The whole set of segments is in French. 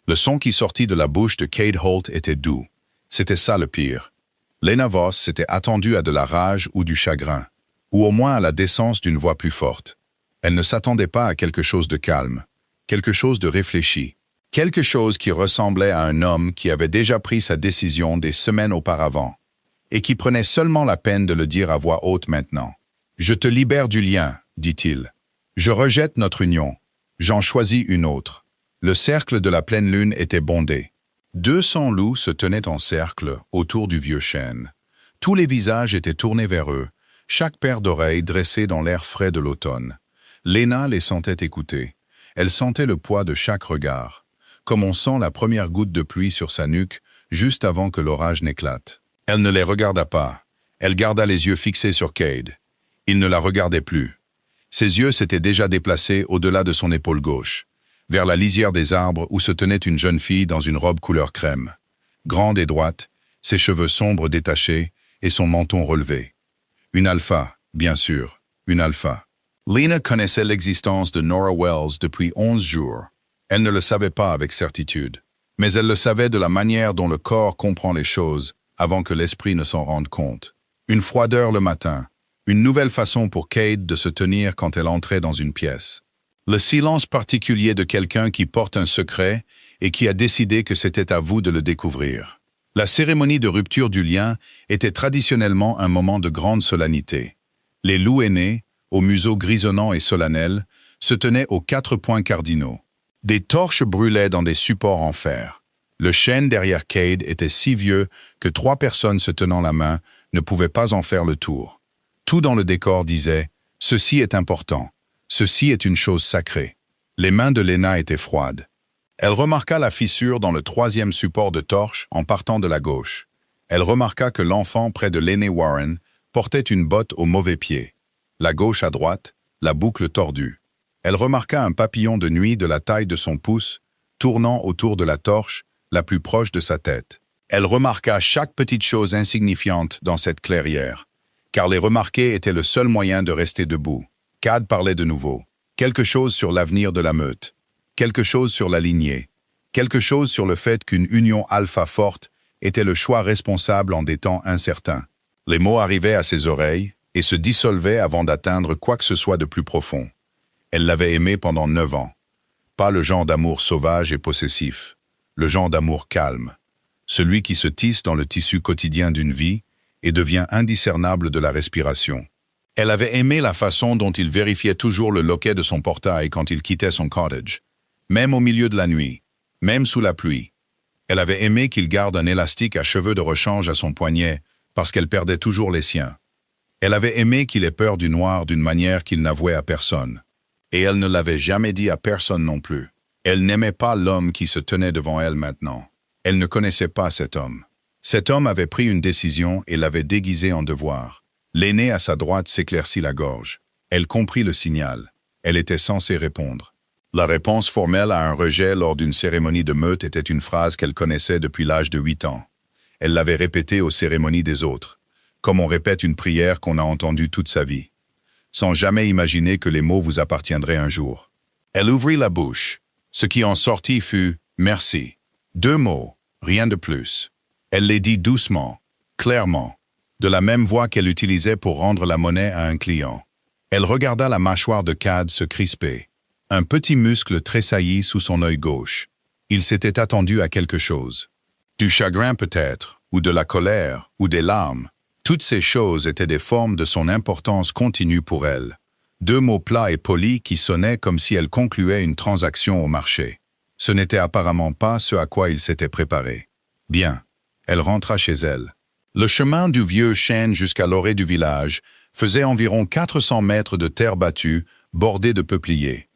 Le son qui sortit de la bouche de Cade Holt était doux. C'était ça le pire. Lena Voss s'était attendue à de la rage ou du chagrin, ou au moins à la décence d'une voix plus forte. Elle ne s'attendait pas à quelque chose de calme, quelque chose de réfléchi, quelque chose qui ressemblait à un homme qui avait déjà pris sa décision des semaines auparavant, et qui prenait seulement la peine de le dire à voix haute maintenant. « Je te libère du lien, dit-il. Je rejette notre union. J'en choisis une autre. » Le cercle de la pleine lune était bondé. 200 loups se tenaient en cercle autour du vieux chêne. Tous les visages étaient tournés vers eux, chaque paire d'oreilles dressée dans l'air frais de l'automne. Lena les sentait écouter. Elle sentait le poids de chaque regard, comme on sent la première goutte de pluie sur sa nuque juste avant que l'orage n'éclate. Elle ne les regarda pas. Elle garda les yeux fixés sur Cade. Il ne la regardait plus. Ses yeux s'étaient déjà déplacés au-delà de son épaule gauche, vers la lisière des arbres où se tenait une jeune fille dans une robe couleur crème. Grande et droite, ses cheveux sombres détachés et son menton relevé. Une alpha, bien sûr, une alpha. Lena connaissait l'existence de Nora Wells depuis 11 jours. Elle ne le savait pas avec certitude, mais elle le savait de la manière dont le corps comprend les choses avant que l'esprit ne s'en rende compte. Une froideur le matin, une nouvelle façon pour Cade de se tenir quand elle entrait dans une pièce. Le silence particulier de quelqu'un qui porte un secret et qui a décidé que c'était à vous de le découvrir. La cérémonie de rupture du lien était traditionnellement un moment de grande solennité. Les loups aînés, au museau grisonnant et solennel, se tenaient aux 4 points cardinaux. Des torches brûlaient dans des supports en fer. Le chêne derrière Cade était si vieux que 3 personnes se tenant la main ne pouvaient pas en faire le tour. Tout dans le décor disait « Ceci est important. Ceci est une chose sacrée. » Les mains de Lena étaient froides. Elle remarqua la fissure dans le 3e support de torche en partant de la gauche. Elle remarqua que l'enfant près de l'aîné Warren portait une botte au mauvais pied. La gauche à droite, la boucle tordue. Elle remarqua un papillon de nuit de la taille de son pouce, tournant autour de la torche, la plus proche de sa tête. Elle remarqua chaque petite chose insignifiante dans cette clairière, car les remarquer était le seul moyen de rester debout. Cade parlait de nouveau. Quelque chose sur l'avenir de la meute. Quelque chose sur la lignée. Quelque chose sur le fait qu'une union alpha forte était le choix responsable en des temps incertains. Les mots arrivaient à ses oreilles et se dissolvaient avant d'atteindre quoi que ce soit de plus profond. Elle l'avait aimé pendant 9 ans. Pas le genre d'amour sauvage et possessif. Le genre d'amour calme. Celui qui se tisse dans le tissu quotidien d'une vie et devient indiscernable de la respiration. Elle avait aimé la façon dont il vérifiait toujours le loquet de son portail quand il quittait son cottage, même au milieu de la nuit, même sous la pluie. Elle avait aimé qu'il garde un élastique à cheveux de rechange à son poignet parce qu'elle perdait toujours les siens. Elle avait aimé qu'il ait peur du noir d'une manière qu'il n'avouait à personne. Et elle ne l'avait jamais dit à personne non plus. Elle n'aimait pas l'homme qui se tenait devant elle maintenant. Elle ne connaissait pas cet homme. Cet homme avait pris une décision et l'avait déguisé en devoir. L'aîné à sa droite s'éclaircit la gorge. Elle comprit le signal. Elle était censée répondre. La réponse formelle à un rejet lors d'une cérémonie de meute était une phrase qu'elle connaissait depuis l'âge de 8 ans. Elle l'avait répétée aux cérémonies des autres, comme on répète une prière qu'on a entendue toute sa vie, sans jamais imaginer que les mots vous appartiendraient un jour. Elle ouvrit la bouche. Ce qui en sortit fut « merci ». 2 mots, rien de plus. Elle les dit doucement, clairement, de la même voix qu'elle utilisait pour rendre la monnaie à un client. Elle regarda la mâchoire de Cade se crisper. Un petit muscle tressaillit sous son œil gauche. Il s'était attendu à quelque chose. Du chagrin peut-être, ou de la colère, ou des larmes. Toutes ces choses étaient des formes de son importance continue pour elle. 2 mots plats et polis qui sonnaient comme si elle concluait une transaction au marché. Ce n'était apparemment pas ce à quoi il s'était préparé. Bien, elle rentra chez elle. Le chemin du vieux chêne jusqu'à l'orée du village faisait environ 400 mètres de terre battue, bordée de peupliers.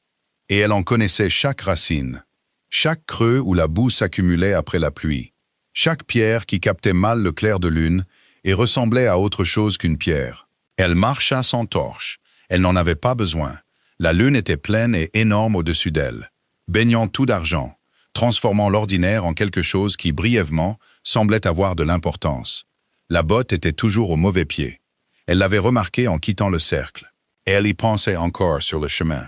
Et elle en connaissait chaque racine, chaque creux où la boue s'accumulait après la pluie, chaque pierre qui captait mal le clair de lune et ressemblait à autre chose qu'une pierre. Elle marcha sans torche. Elle n'en avait pas besoin. La lune était pleine et énorme au-dessus d'elle, baignant tout d'argent, transformant l'ordinaire en quelque chose qui, brièvement, semblait avoir de l'importance. La botte était toujours au mauvais pied. Elle l'avait remarqué en quittant le cercle. Et elle y pensait encore sur le chemin.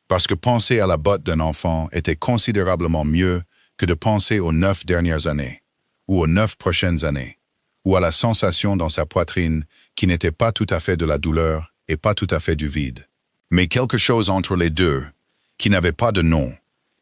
Parce que penser à la botte d'un enfant était considérablement mieux que de penser aux 9 dernières années, ou aux 9 prochaines années, ou à la sensation dans sa poitrine qui n'était pas tout à fait de la douleur et pas tout à fait du vide, mais quelque chose entre les deux, qui n'avait pas de nom,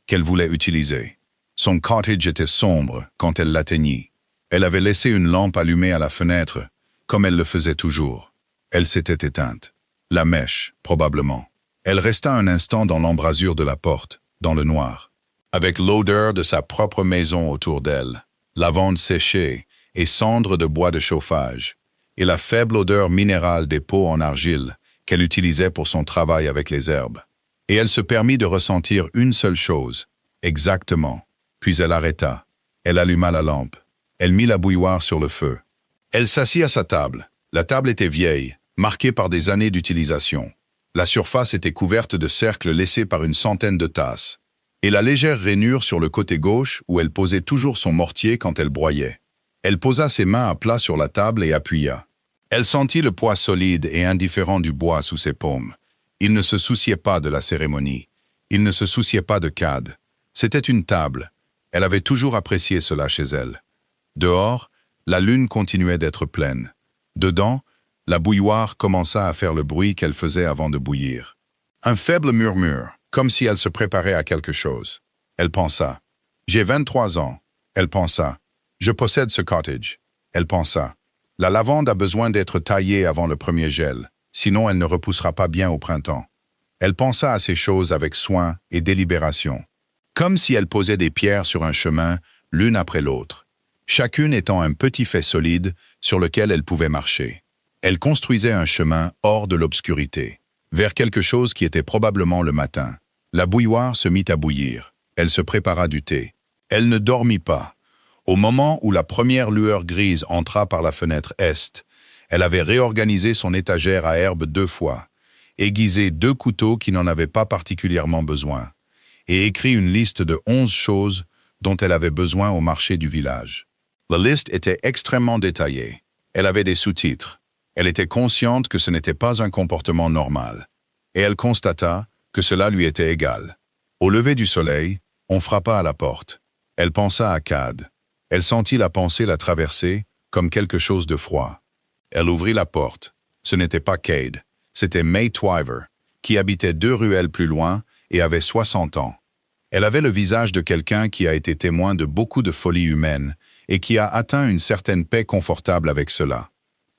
qu'elle voulait utiliser. Son cottage était sombre quand elle l'atteignit. Elle avait laissé une lampe allumée à la fenêtre, comme elle le faisait toujours. Elle s'était éteinte. La mèche, probablement. Elle resta un instant dans l'embrasure de la porte, dans le noir, avec l'odeur de sa propre maison autour d'elle, lavande séchée et cendres de bois de chauffage, et la faible odeur minérale des pots en argile qu'elle utilisait pour son travail avec les herbes. Et elle se permit de ressentir une seule chose, exactement. Puis elle arrêta. Elle alluma la lampe. Elle mit la bouilloire sur le feu. Elle s'assit à sa table. La table était vieille, marquée par des années d'utilisation. La surface était couverte de cercles laissés par une centaine de tasses. Et la légère rainure sur le côté gauche où elle posait toujours son mortier quand elle broyait. Elle posa ses mains à plat sur la table et appuya. Elle sentit le poids solide et indifférent du bois sous ses paumes. Il ne se souciait pas de la cérémonie. Il ne se souciait pas de Cad. C'était une table. Elle avait toujours apprécié cela chez elle. Dehors, la lune continuait d'être pleine. Dedans, la bouilloire commença à faire le bruit qu'elle faisait avant de bouillir. Un faible murmure, comme si elle se préparait à quelque chose. Elle pensa. J'ai 23 ans. Elle pensa. Je possède ce cottage. Elle pensa. La lavande a besoin d'être taillée avant le premier gel, sinon elle ne repoussera pas bien au printemps. Elle pensa à ces choses avec soin et délibération, comme si elle posait des pierres sur un chemin, l'une après l'autre, chacune étant un petit fait solide sur lequel elle pouvait marcher. Elle construisait un chemin hors de l'obscurité, vers quelque chose qui était probablement le matin. La bouilloire se mit à bouillir. Elle se prépara du thé. Elle ne dormit pas. Au moment où la première lueur grise entra par la fenêtre est, elle avait réorganisé son étagère à herbe 2 fois, aiguisé 2 couteaux qui n'en avaient pas particulièrement besoin, et écrit une liste de 11 choses dont elle avait besoin au marché du village. La liste était extrêmement détaillée. Elle avait des sous-titres. Elle était consciente que ce n'était pas un comportement normal, et elle constata que cela lui était égal. Au lever du soleil, on frappa à la porte. Elle pensa à Cad. Elle sentit la pensée la traverser comme quelque chose de froid. Elle ouvrit la porte. Ce n'était pas Cade, c'était May Twyver, qui habitait 2 ruelles plus loin et avait 60 ans. Elle avait le visage de quelqu'un qui a été témoin de beaucoup de folies humaines et qui a atteint une certaine paix confortable avec cela.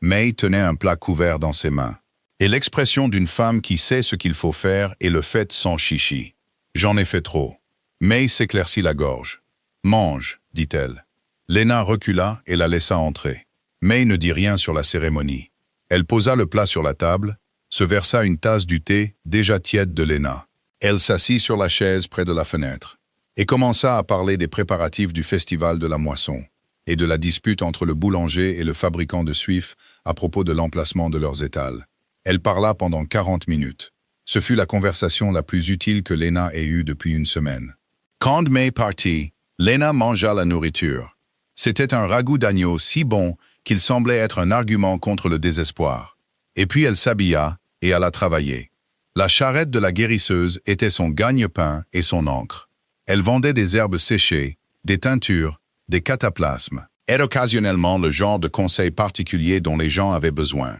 May tenait un plat couvert dans ses mains. Et l'expression d'une femme qui sait ce qu'il faut faire et le fait sans chichi. J'en ai fait trop. May s'éclaircit la gorge. Mange, dit-elle. Lena recula et la laissa entrer. May ne dit rien sur la cérémonie. Elle posa le plat sur la table, se versa une tasse du thé déjà tiède de Lena. Elle s'assit sur la chaise près de la fenêtre et commença à parler des préparatifs du festival de la moisson et de la dispute entre le boulanger et le fabricant de suif à propos de l'emplacement de leurs étals. Elle parla pendant 40 minutes. Ce fut la conversation la plus utile que Lena ait eue depuis une semaine. Quand May partit, Lena mangea la nourriture. C'était un ragoût d'agneau si bon qu'il semblait être un argument contre le désespoir. Et puis elle s'habilla et alla travailler. La charrette de la guérisseuse était son gagne-pain et son encre. Elle vendait des herbes séchées, des teintures, des cataplasmes, et occasionnellement le genre de conseil particulier dont les gens avaient besoin,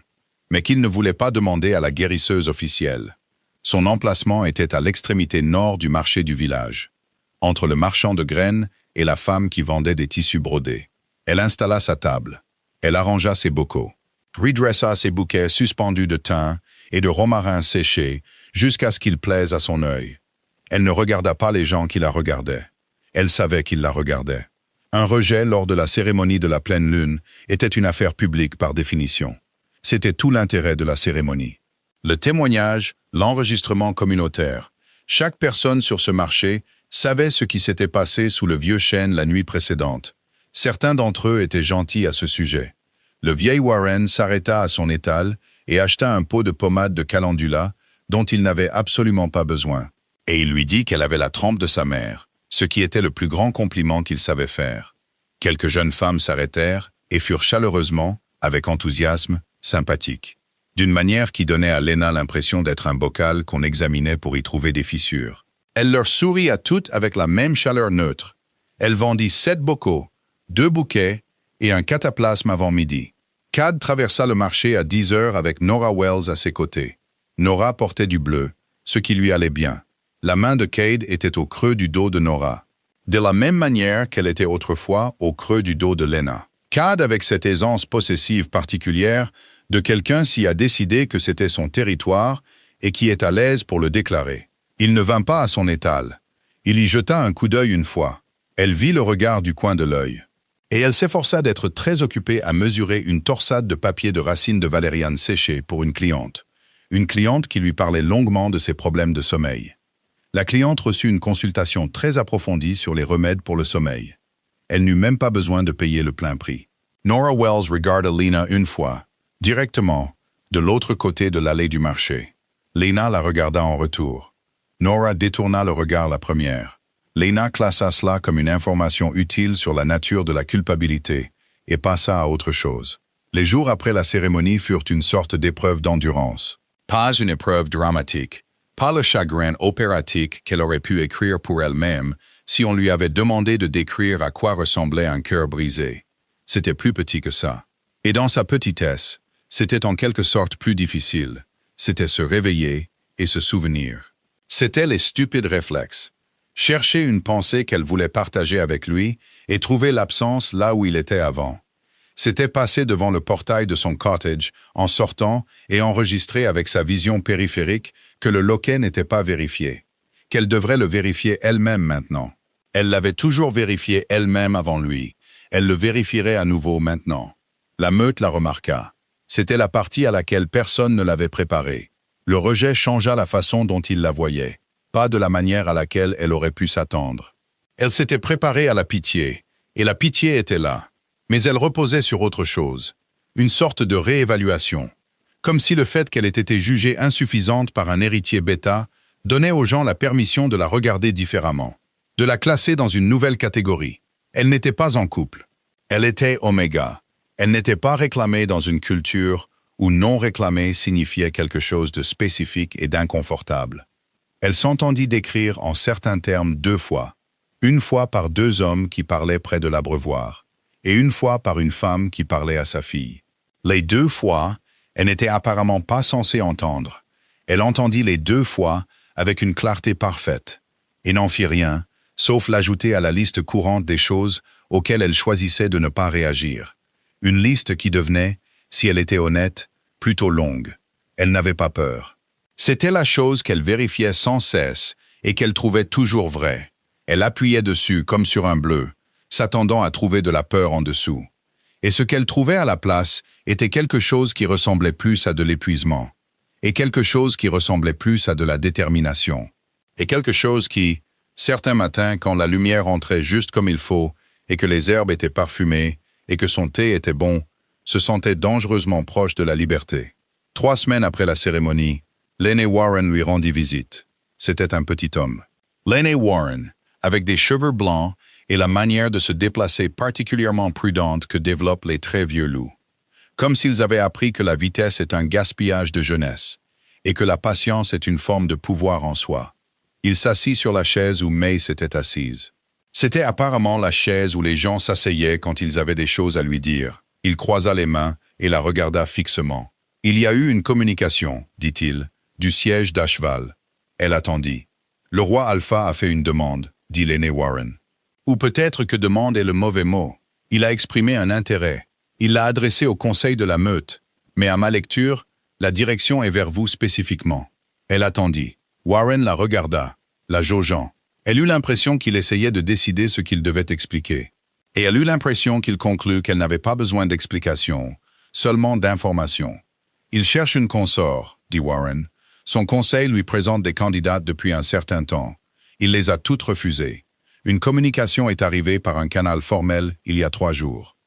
mais qu'ils ne voulaient pas demander à la guérisseuse officielle. Son emplacement était à l'extrémité nord du marché du village, entre le marchand de graines et la femme qui vendait des tissus brodés. Elle installa sa table. Elle arrangea ses bocaux, redressa ses bouquets suspendus de thym et de romarin séché jusqu'à ce qu'ils plaisent à son œil. Elle ne regarda pas les gens qui la regardaient. Elle savait qu'ils la regardaient. Un rejet lors de la cérémonie de la pleine lune était une affaire publique par définition. C'était tout l'intérêt de la cérémonie. Le témoignage, l'enregistrement communautaire. Chaque personne sur ce marché savait ce qui s'était passé sous le vieux chêne la nuit précédente. Certains d'entre eux étaient gentils à ce sujet. Le vieil Warren s'arrêta à son étal et acheta un pot de pommade de calendula dont il n'avait absolument pas besoin. Et il lui dit qu'elle avait la trempe de sa mère, ce qui était le plus grand compliment qu'il savait faire. Quelques jeunes femmes s'arrêtèrent et furent chaleureusement, avec enthousiasme, sympathiques. D'une manière qui donnait à Lena l'impression d'être un bocal qu'on examinait pour y trouver des fissures. Elle leur sourit à toutes avec la même chaleur neutre. Elle vendit 7 bocaux, 2 bouquets et un cataplasme avant midi. Cad traversa le marché à 10 heures avec Nora Wells à ses côtés. Nora portait du bleu, ce qui lui allait bien. La main de Cade était au creux du dos de Nora, de la même manière qu'elle était autrefois au creux du dos de Lena. Cad, avec cette aisance possessive particulière de quelqu'un qui a décidé que c'était son territoire et qui est à l'aise pour le déclarer. Il ne vint pas à son étal. Il y jeta un coup d'œil une fois. Elle vit le regard du coin de l'œil. Et elle s'efforça d'être très occupée à mesurer une torsade de papier de racines de valériane séchée pour une cliente qui lui parlait longuement de ses problèmes de sommeil. La cliente reçut une consultation très approfondie sur les remèdes pour le sommeil. Elle n'eut même pas besoin de payer le plein prix. Nora Wells regarda Lena une fois, directement, de l'autre côté de l'allée du marché. Lena la regarda en retour. Nora détourna le regard la première. Lena classa cela comme une information utile sur la nature de la culpabilité et passa à autre chose. Les jours après la cérémonie furent une sorte d'épreuve d'endurance. Pas une épreuve dramatique, pas le chagrin opératique qu'elle aurait pu écrire pour elle-même si on lui avait demandé de décrire à quoi ressemblait un cœur brisé. C'était plus petit que ça. Et dans sa petitesse, c'était en quelque sorte plus difficile. C'était se réveiller et se souvenir. C'étaient les stupides réflexes. Chercher une pensée qu'elle voulait partager avec lui et trouver l'absence là où il était avant. C'était passer devant le portail de son cottage en sortant et enregistrer avec sa vision périphérique que le loquet n'était pas vérifié, qu'elle devrait le vérifier elle-même maintenant. Elle l'avait toujours vérifié elle-même avant lui. Elle le vérifierait à nouveau maintenant. La meute la remarqua. C'était la partie à laquelle personne ne l'avait préparée. Le rejet changea la façon dont il la voyait, pas de la manière à laquelle elle aurait pu s'attendre. Elle s'était préparée à la pitié, et la pitié était là. Mais elle reposait sur autre chose, une sorte de réévaluation, comme si le fait qu'elle ait été jugée insuffisante par un héritier bêta donnait aux gens la permission de la regarder différemment, de la classer dans une nouvelle catégorie. Elle n'était pas en couple. Elle était oméga. Elle n'était pas réclamée dans une culture où non réclamée signifiait quelque chose de spécifique et d'inconfortable. Elle s'entendit décrire en certains termes 2 fois, une fois par 2 hommes qui parlaient près de l'abreuvoir, et une fois par une femme qui parlait à sa fille. Les 2 fois, elle n'était apparemment pas censée entendre. Elle entendit les 2 fois avec une clarté parfaite, et n'en fit rien, sauf l'ajouter à la liste courante des choses auxquelles elle choisissait de ne pas réagir. Une liste qui devenait, si elle était honnête, plutôt longue. Elle n'avait pas peur. C'était la chose qu'elle vérifiait sans cesse et qu'elle trouvait toujours vraie. Elle appuyait dessus comme sur un bleu, s'attendant à trouver de la peur en dessous. Et ce qu'elle trouvait à la place était quelque chose qui ressemblait plus à de l'épuisement, et quelque chose qui ressemblait plus à de la détermination, et quelque chose qui, certains matins, quand la lumière entrait juste comme il faut, et que les herbes étaient parfumées, et que son thé était bon, se sentait dangereusement proche de la liberté. 3 semaines après la cérémonie, Lena Warren lui rendit visite. C'était un petit homme. Lena Warren, avec des cheveux blancs, et la manière de se déplacer particulièrement prudente que développent les très vieux loups. Comme s'ils avaient appris que la vitesse est un gaspillage de jeunesse, et que la patience est une forme de pouvoir en soi. Il s'assit sur la chaise où May s'était assise. C'était apparemment la chaise où les gens s'asseyaient quand ils avaient des choses à lui dire. Il croisa les mains et la regarda fixement. « Il y a eu une communication, dit-il, du siège d'Ashval. » Elle attendit. « Le roi Alpha a fait une demande, dit Lena Warren. Ou peut-être que demande est le mauvais mot. Il a exprimé un intérêt. Il l'a adressé au conseil de la meute. Mais à ma lecture, la direction est vers vous spécifiquement. » Elle attendit. Warren la regarda, la jaugeant. Elle eut l'impression qu'il essayait de décider ce qu'il devait expliquer. Et elle eut l'impression qu'il conclut qu'elle n'avait pas besoin d'explications, seulement d'informations. « Il cherche une consort, dit Warren. Son conseil lui présente des candidates depuis un certain temps. Il les a toutes refusées. Une communication est arrivée par un canal formel il y a 3 jours.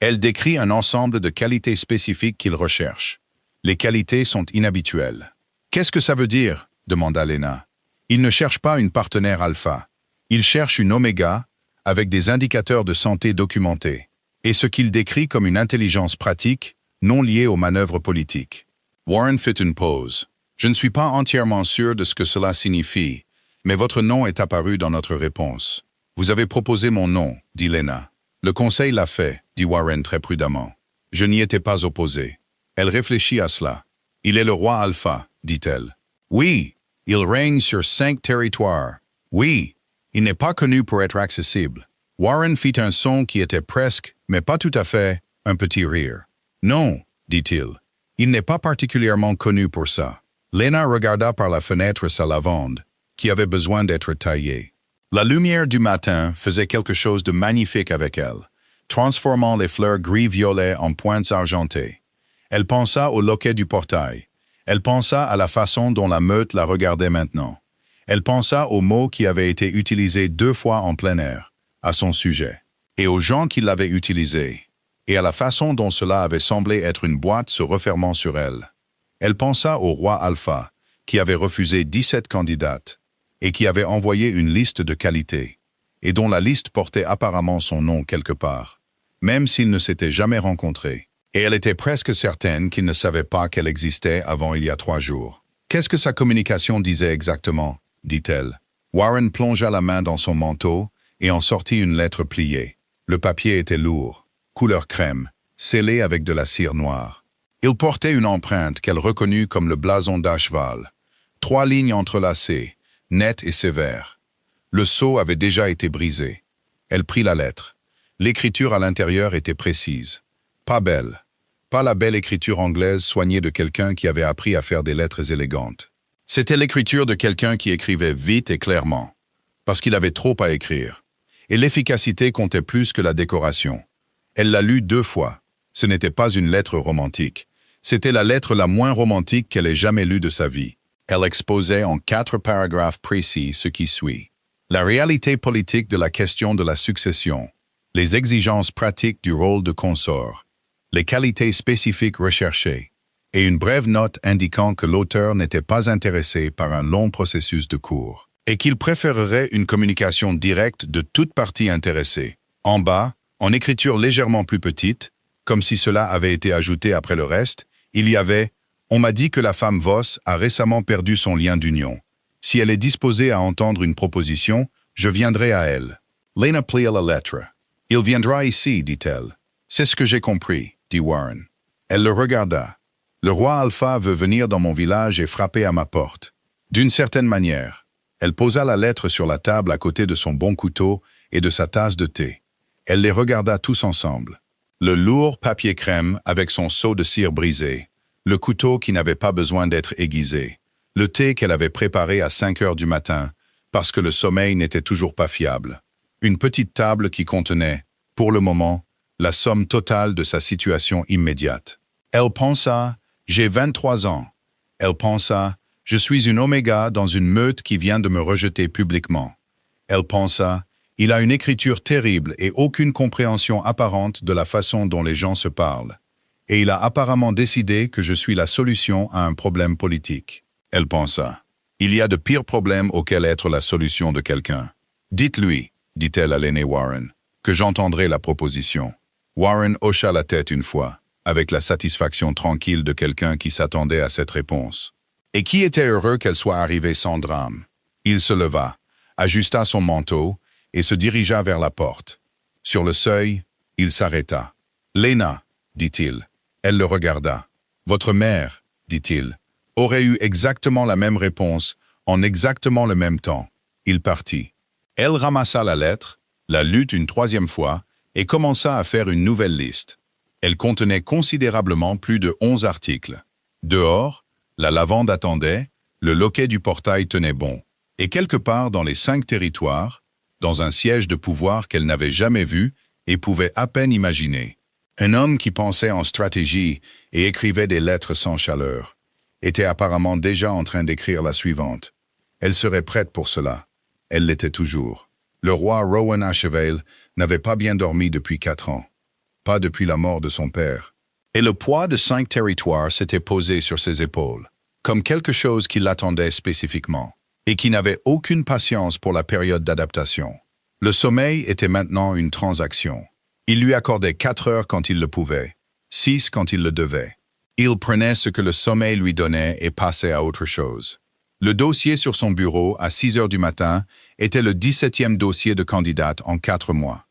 Elle décrit un ensemble de qualités spécifiques qu'il recherche. Les qualités sont inhabituelles. « Qu'est-ce que ça veut dire ?» demanda Lena. « Il ne cherche pas une partenaire alpha. Il cherche une oméga avec des indicateurs de santé documentés. Et ce qu'il décrit comme une intelligence pratique, non liée aux manœuvres politiques. » Warren fit une pause. « Je ne suis pas entièrement sûr de ce que cela signifie, mais votre nom est apparu dans notre réponse. » Vous avez proposé mon nom, dit Lena. Le conseil l'a fait, dit Warren très prudemment. Je n'y étais pas opposé. Elle réfléchit à cela. Il est le roi Alpha, dit-elle. Oui, il règne sur 5 territoires. Oui, il n'est pas connu pour être accessible. Warren fit un son qui était presque, mais pas tout à fait, un petit rire. Non, dit-il. Il n'est pas particulièrement connu pour ça. Lena regarda par la fenêtre sa lavande, qui avait besoin d'être taillée. La lumière du matin faisait quelque chose de magnifique avec elle, transformant les fleurs gris-violet en pointes argentées. Elle pensa au loquet du portail. Elle pensa à la façon dont la meute la regardait maintenant. Elle pensa aux mots qui avaient été utilisés 2 fois en plein air, à son sujet, et aux gens qui l'avaient utilisé, et à la façon dont cela avait semblé être une boîte se refermant sur elle. Elle pensa au roi Alpha, qui avait refusé 17 candidates, et qui avait envoyé une liste de qualité, et dont la liste portait apparemment son nom quelque part, même s'ils ne s'étaient jamais rencontrés. Et elle était presque certaine qu'il ne savait pas qu'elle existait avant il y a 3 jours. Qu'est-ce que sa communication disait exactement, dit-elle. Warren plongea la main dans son manteau et en sortit une lettre pliée. Le papier était lourd, couleur crème, scellé avec de la cire noire. Il portait une empreinte qu'elle reconnut comme le blason d'Ashval. 3 lignes entrelacées, nettes et sévères. Le sceau avait déjà été brisé. Elle prit la lettre. L'écriture à l'intérieur était précise. Pas belle. Pas la belle écriture anglaise soignée de quelqu'un qui avait appris à faire des lettres élégantes. C'était l'écriture de quelqu'un qui écrivait vite et clairement, parce qu'il avait trop à écrire. Et l'efficacité comptait plus que la décoration. Elle l'a lue 2 fois. Ce n'était pas une lettre romantique. C'était la lettre la moins romantique qu'elle ait jamais lue de sa vie. Elle exposait en 4 paragraphes précis ce qui suit. La réalité politique de la question de la succession, les exigences pratiques du rôle de consort, les qualités spécifiques recherchées, et une brève note indiquant que l'auteur n'était pas intéressé par un long processus de cours, et qu'il préférerait une communication directe de toute partie intéressée. En bas, en écriture légèrement plus petite, comme si cela avait été ajouté après le reste, il y avait « On m'a dit que la femme Voss a récemment perdu son lien d'union. Si elle est disposée à entendre une proposition, je viendrai à elle. » Lena plia la lettre. « Il viendra ici, dit-elle. »« C'est ce que j'ai compris. » dit Warren. Elle le regarda. « Le roi Alpha veut venir dans mon village et frapper à ma porte. » D'une certaine manière. Elle posa la lettre sur la table à côté de son bon couteau et de sa tasse de thé. Elle les regarda tous ensemble. Le lourd papier crème avec son seau de cire brisé, le couteau qui n'avait pas besoin d'être aiguisé, le thé qu'elle avait préparé à 5 heures du matin, parce que le sommeil n'était toujours pas fiable. Une petite table qui contenait, pour le moment, la somme totale de sa situation immédiate. Elle pensa « J'ai 23 ans ». Elle pensa « Je suis une oméga dans une meute qui vient de me rejeter publiquement ». Elle pensa « Il a une écriture terrible et aucune compréhension apparente de la façon dont les gens se parlent. Et il a apparemment décidé que je suis la solution à un problème politique ». Elle pensa « Il y a de pires problèmes auxquels être la solution de quelqu'un. Dites-lui, dit-elle à l'aîné Warren, que j'entendrai la proposition. » Warren hocha la tête une fois, avec la satisfaction tranquille de quelqu'un qui s'attendait à cette réponse. Et qui était heureux qu'elle soit arrivée sans drame. Il se leva, ajusta son manteau et se dirigea vers la porte. Sur le seuil, il s'arrêta. « Lena, dit-il. » Elle le regarda. « Votre mère, dit-il, aurait eu exactement la même réponse en exactement le même temps. » Il partit. Elle ramassa la lettre, la lut une 3e fois, et commença à faire une nouvelle liste. Elle contenait considérablement plus de 11 articles. Dehors, la lavande attendait, le loquet du portail tenait bon, et quelque part dans les 5 territoires, dans un siège de pouvoir qu'elle n'avait jamais vu et pouvait à peine imaginer. Un homme qui pensait en stratégie et écrivait des lettres sans chaleur, était apparemment déjà en train d'écrire la suivante. Elle serait prête pour cela. Elle l'était toujours. Le roi Rowan Ashevale n'avait pas bien dormi depuis 4 ans. Pas depuis la mort de son père. Et le poids de 5 territoires s'était posé sur ses épaules, comme quelque chose qui l'attendait spécifiquement, et qui n'avait aucune patience pour la période d'adaptation. Le sommeil était maintenant une transaction. Il lui accordait 4 heures quand il le pouvait, 6 quand il le devait. Il prenait ce que le sommeil lui donnait et passait à autre chose. Le dossier sur son bureau, à 6 heures du matin, était le 17e dossier de candidate en 4 mois.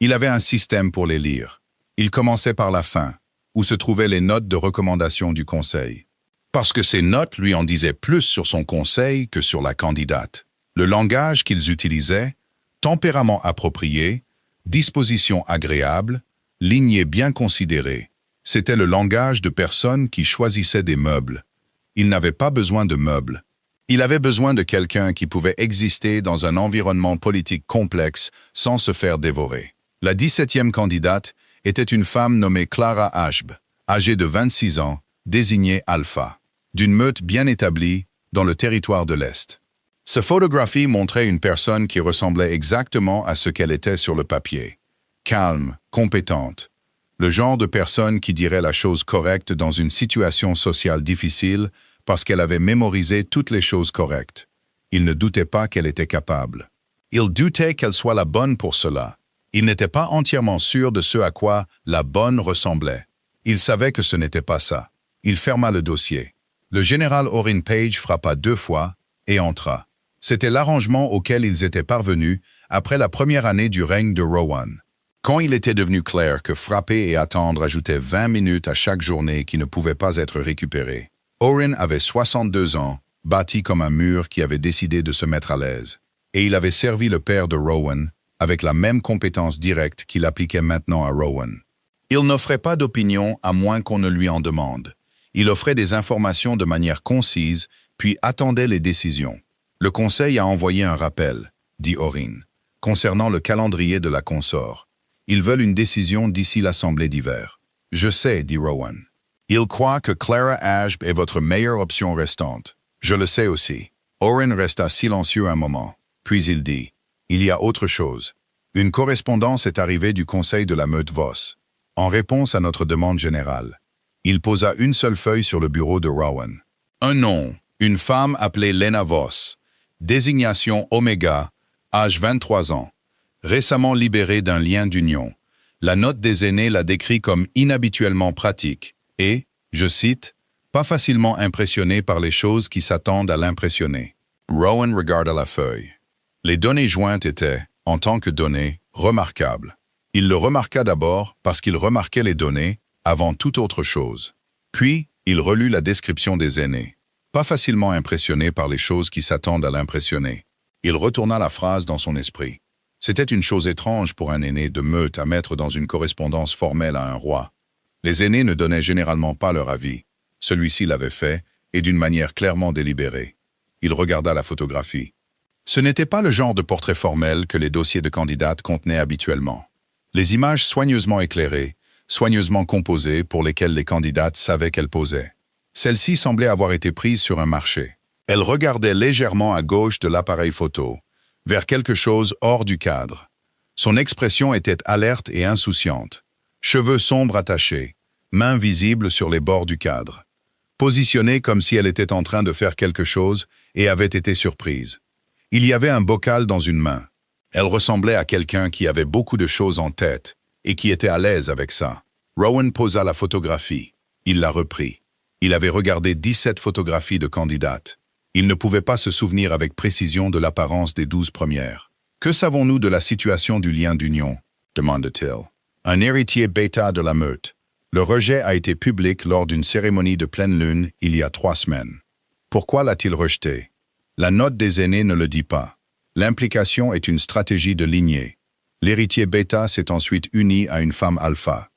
Il avait un système pour les lire. Il commençait par la fin, où se trouvaient les notes de recommandation du conseil. Parce que ces notes lui en disaient plus sur son conseil que sur la candidate. Le langage qu'ils utilisaient, tempérament approprié, disposition agréable, lignée bien considérée, c'était le langage de personnes qui choisissaient des meubles. Il n'avait pas besoin de meubles. Il avait besoin de quelqu'un qui pouvait exister dans un environnement politique complexe sans se faire dévorer. La 17e candidate était une femme nommée Clara Ashb, âgée de 26 ans, désignée Alpha, d'une meute bien établie dans le territoire de l'Est. Sa photographie montrait une personne qui ressemblait exactement à ce qu'elle était sur le papier. Calme, compétente. Le genre de personne qui dirait la chose correcte dans une situation sociale difficile parce qu'elle avait mémorisé toutes les choses correctes. Il ne doutait pas qu'elle était capable. Il doutait qu'elle soit la bonne pour cela. Il n'était pas entièrement sûr de ce à quoi la bonne ressemblait. Il savait que ce n'était pas ça. Il ferma le dossier. Le général Orrin Page frappa 2 fois et entra. C'était l'arrangement auquel ils étaient parvenus après la première année du règne de Rowan. Quand il était devenu clair que frapper et attendre ajoutaient 20 minutes à chaque journée qui ne pouvait pas être récupérée, Orrin avait 62 ans, bâti comme un mur qui avait décidé de se mettre à l'aise. Et il avait servi le père de Rowan avec la même compétence directe qu'il appliquait maintenant à Rowan. Il n'offrait pas d'opinion à moins qu'on ne lui en demande. Il offrait des informations de manière concise, puis attendait les décisions. Le conseil a envoyé un rappel, dit Orrin, concernant le calendrier de la consort. Ils veulent une décision d'ici l'assemblée d'hiver. Je sais, dit Rowan. Ils croient que Clara Ashb est votre meilleure option restante. Je le sais aussi. Orrin resta silencieux un moment. Puis il dit, il y a autre chose. Une correspondance est arrivée du conseil de la meute Voss. En réponse à notre demande générale, il posa une seule feuille sur le bureau de Rowan. Un nom, une femme appelée Lena Voss. Désignation Oméga, âge 23 ans. Récemment libérée d'un lien d'union. La note des aînés la décrit comme inhabituellement pratique et, je cite, pas facilement impressionnée par les choses qui s'attendent à l'impressionner. Rowan regarda la feuille. Les données jointes étaient, en tant que données, remarquables. Il le remarqua d'abord parce qu'il remarquait les données avant toute autre chose. Puis, il relut la description des aînés. Pas facilement impressionné par les choses qui s'attendent à l'impressionner. Il retourna la phrase dans son esprit. C'était une chose étrange pour un aîné de meute à mettre dans une correspondance formelle à un roi. Les aînés ne donnaient généralement pas leur avis. Celui-ci l'avait fait, et d'une manière clairement délibérée. Il regarda la photographie. Ce n'était pas le genre de portrait formel que les dossiers de candidates contenaient habituellement. Les images soigneusement éclairées, soigneusement composées pour lesquelles les candidates savaient qu'elles posaient. Celle-ci semblait avoir été prise sur un marché. Elle regardait légèrement à gauche de l'appareil photo, vers quelque chose hors du cadre. Son expression était alerte et insouciante. Cheveux sombres attachés, mains visibles sur les bords du cadre. Positionnée comme si elle était en train de faire quelque chose et avait été surprise. Il y avait un bocal dans une main. Elle ressemblait à quelqu'un qui avait beaucoup de choses en tête et qui était à l'aise avec ça. Rowan posa la photographie. Il la reprit. Il avait regardé 17 photographies de candidates. Il ne pouvait pas se souvenir avec précision de l'apparence des 12 premières. « Que savons-nous de la situation du lien d'union » demanda-t-il. Un héritier bêta de la meute. Le rejet a été public lors d'une cérémonie de pleine lune il y a 3 semaines. Pourquoi l'a-t-il rejeté? La note des aînés ne le dit pas. L'implication est une stratégie de lignée. L'héritier bêta s'est ensuite uni à une femme alpha.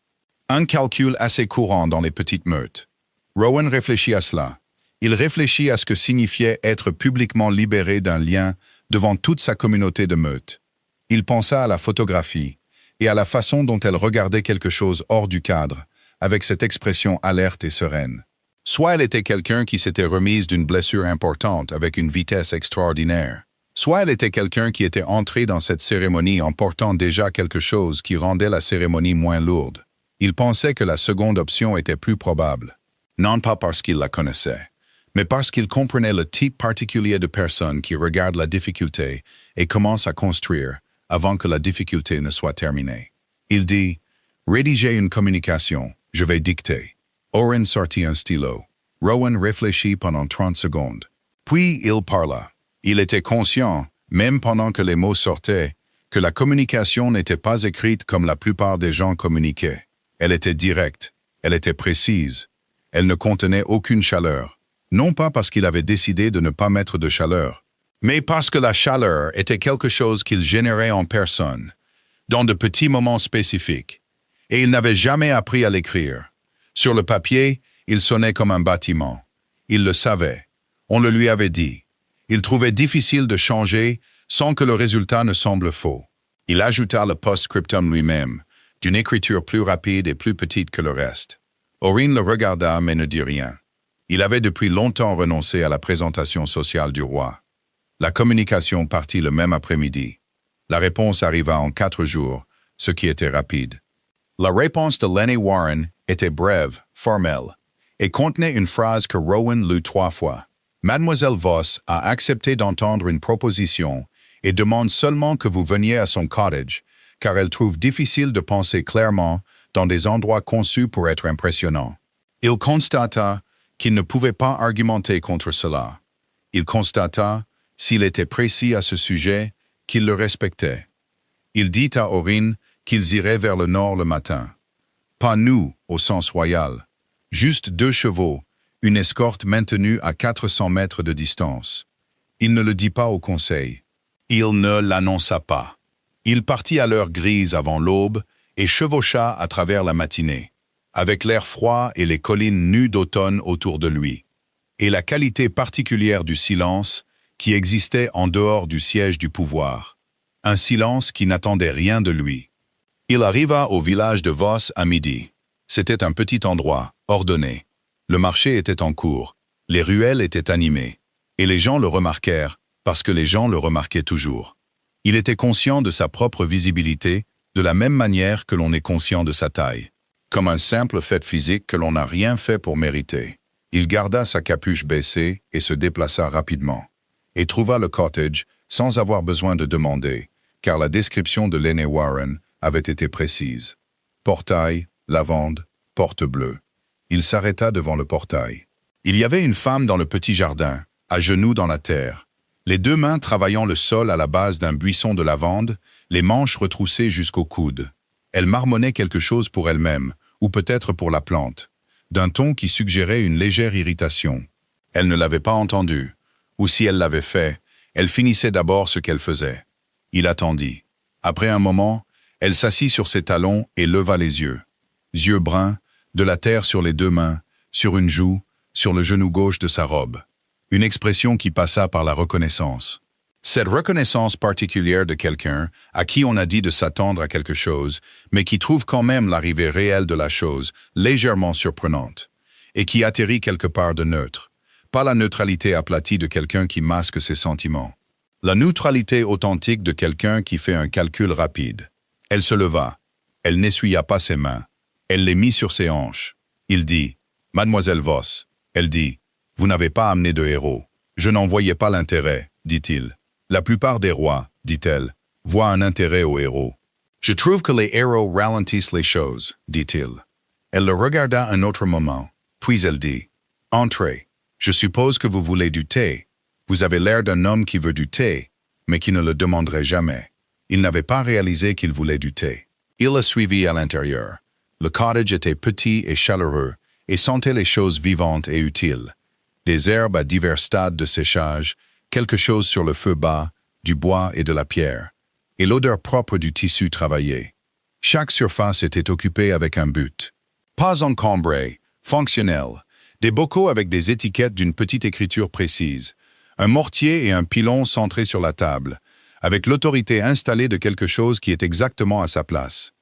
Un calcul assez courant dans les petites meutes. Rowan réfléchit à cela. Il réfléchit à ce que signifiait être publiquement libéré d'un lien devant toute sa communauté de meute. Il pensa à la photographie et à la façon dont elle regardait quelque chose hors du cadre, avec cette expression alerte et sereine. Soit elle était quelqu'un qui s'était remise d'une blessure importante avec une vitesse extraordinaire, soit elle était quelqu'un qui était entré dans cette cérémonie en portant déjà quelque chose qui rendait la cérémonie moins lourde. Il pensait que la seconde option était plus probable. Non pas parce qu'il la connaissait, mais parce qu'il comprenait le type particulier de personne qui regarde la difficulté et commence à construire avant que la difficulté ne soit terminée. Il dit « Rédiger une communication, je vais dicter ». Orrin sortit un stylo. Rowan réfléchit pendant 30 secondes. Puis il parla. Il était conscient, même pendant que les mots sortaient, que la communication n'était pas écrite comme la plupart des gens communiquaient. Elle était directe, elle était précise, elle ne contenait aucune chaleur. Non pas parce qu'il avait décidé de ne pas mettre de chaleur, mais parce que la chaleur était quelque chose qu'il générait en personne, dans de petits moments spécifiques. Et il n'avait jamais appris à l'écrire. Sur le papier, il sonnait comme un bâtiment. Il le savait. On le lui avait dit. Il trouvait difficile de changer sans que le résultat ne semble faux. Il ajouta le post-scriptum lui-même, d'une écriture plus rapide et plus petite que le reste. Aurine le regarda mais ne dit rien. Il avait depuis longtemps renoncé à la présentation sociale du roi. La communication partit le même après-midi. La réponse arriva en 4 jours, ce qui était rapide. La réponse de Lenny Warren était brève, formelle, et contenait une phrase que Rowan lut 3 fois. Mademoiselle Voss a accepté d'entendre une proposition et demande seulement que vous veniez à son cottage, car elle trouve difficile de penser clairement dans des endroits conçus pour être impressionnants. Il constata qu'il ne pouvait pas argumenter contre cela. Il constata, s'il était précis à ce sujet, qu'il le respectait. Il dit à Aurine qu'ils iraient vers le nord le matin. Pas nous, au sens royal. Juste 2 chevaux, une escorte maintenue à 400 mètres de distance. Il ne le dit pas au conseil. Il ne l'annonça pas. Il partit à l'heure grise avant l'aube et chevaucha à travers la matinée, avec l'air froid et les collines nues d'automne autour de lui, et la qualité particulière du silence qui existait en dehors du siège du pouvoir. Un silence qui n'attendait rien de lui. Il arriva au village de Voss à midi. C'était un petit endroit, ordonné. Le marché était en cours, les ruelles étaient animées, et les gens le remarquèrent, parce que les gens le remarquaient toujours. Il était conscient de sa propre visibilité, de la même manière que l'on est conscient de sa taille. Comme un simple fait physique que l'on n'a rien fait pour mériter. Il garda sa capuche baissée et se déplaça rapidement. Et trouva le cottage sans avoir besoin de demander, car la description de Lenny Warren avait été précise. Portail, lavande, porte bleue. Il s'arrêta devant le portail. Il y avait une femme dans le petit jardin, à genoux dans la terre, les 2 mains travaillant le sol à la base d'un buisson de lavande, les manches retroussées jusqu'au coude. Elle marmonnait quelque chose pour elle-même, ou peut-être pour la plante, d'un ton qui suggérait une légère irritation. Elle ne l'avait pas entendu, ou si elle l'avait fait, elle finissait d'abord ce qu'elle faisait. Il attendit. Après un moment, elle s'assit sur ses talons et leva les yeux. Yeux bruns, de la terre sur les 2 mains, sur une joue, sur le genou gauche de sa robe. Une expression qui passa par la reconnaissance. Cette reconnaissance particulière de quelqu'un à qui on a dit de s'attendre à quelque chose, mais qui trouve quand même l'arrivée réelle de la chose légèrement surprenante, et qui atterrit quelque part de neutre. Pas la neutralité aplatie de quelqu'un qui masque ses sentiments. La neutralité authentique de quelqu'un qui fait un calcul rapide. Elle se leva. Elle n'essuya pas ses mains. Elle les mit sur ses hanches. Il dit, « Mademoiselle Voss ». Elle dit, « Vous n'avez pas amené de héros. » « Je n'en voyais pas l'intérêt, dit-il. La plupart des rois, dit-elle, voient un intérêt aux héros. « Je trouve que les héros ralentissent les choses, dit-il. » Elle le regarda un autre moment, puis elle dit, « Entrez. Je suppose que vous voulez du thé. Vous avez l'air d'un homme qui veut du thé, mais qui ne le demanderait jamais. » Il n'avait pas réalisé qu'il voulait du thé. Il la suivit à l'intérieur. Le cottage était petit et chaleureux, et sentait les choses vivantes et utiles. Des herbes à divers stades de séchage, quelque chose sur le feu bas, du bois et de la pierre, et l'odeur propre du tissu travaillé. Chaque surface était occupée avec un but. Pas encombré, fonctionnel, des bocaux avec des étiquettes d'une petite écriture précise, un mortier et un pilon centrés sur la table, avec l'autorité installée de quelque chose qui est exactement à sa place.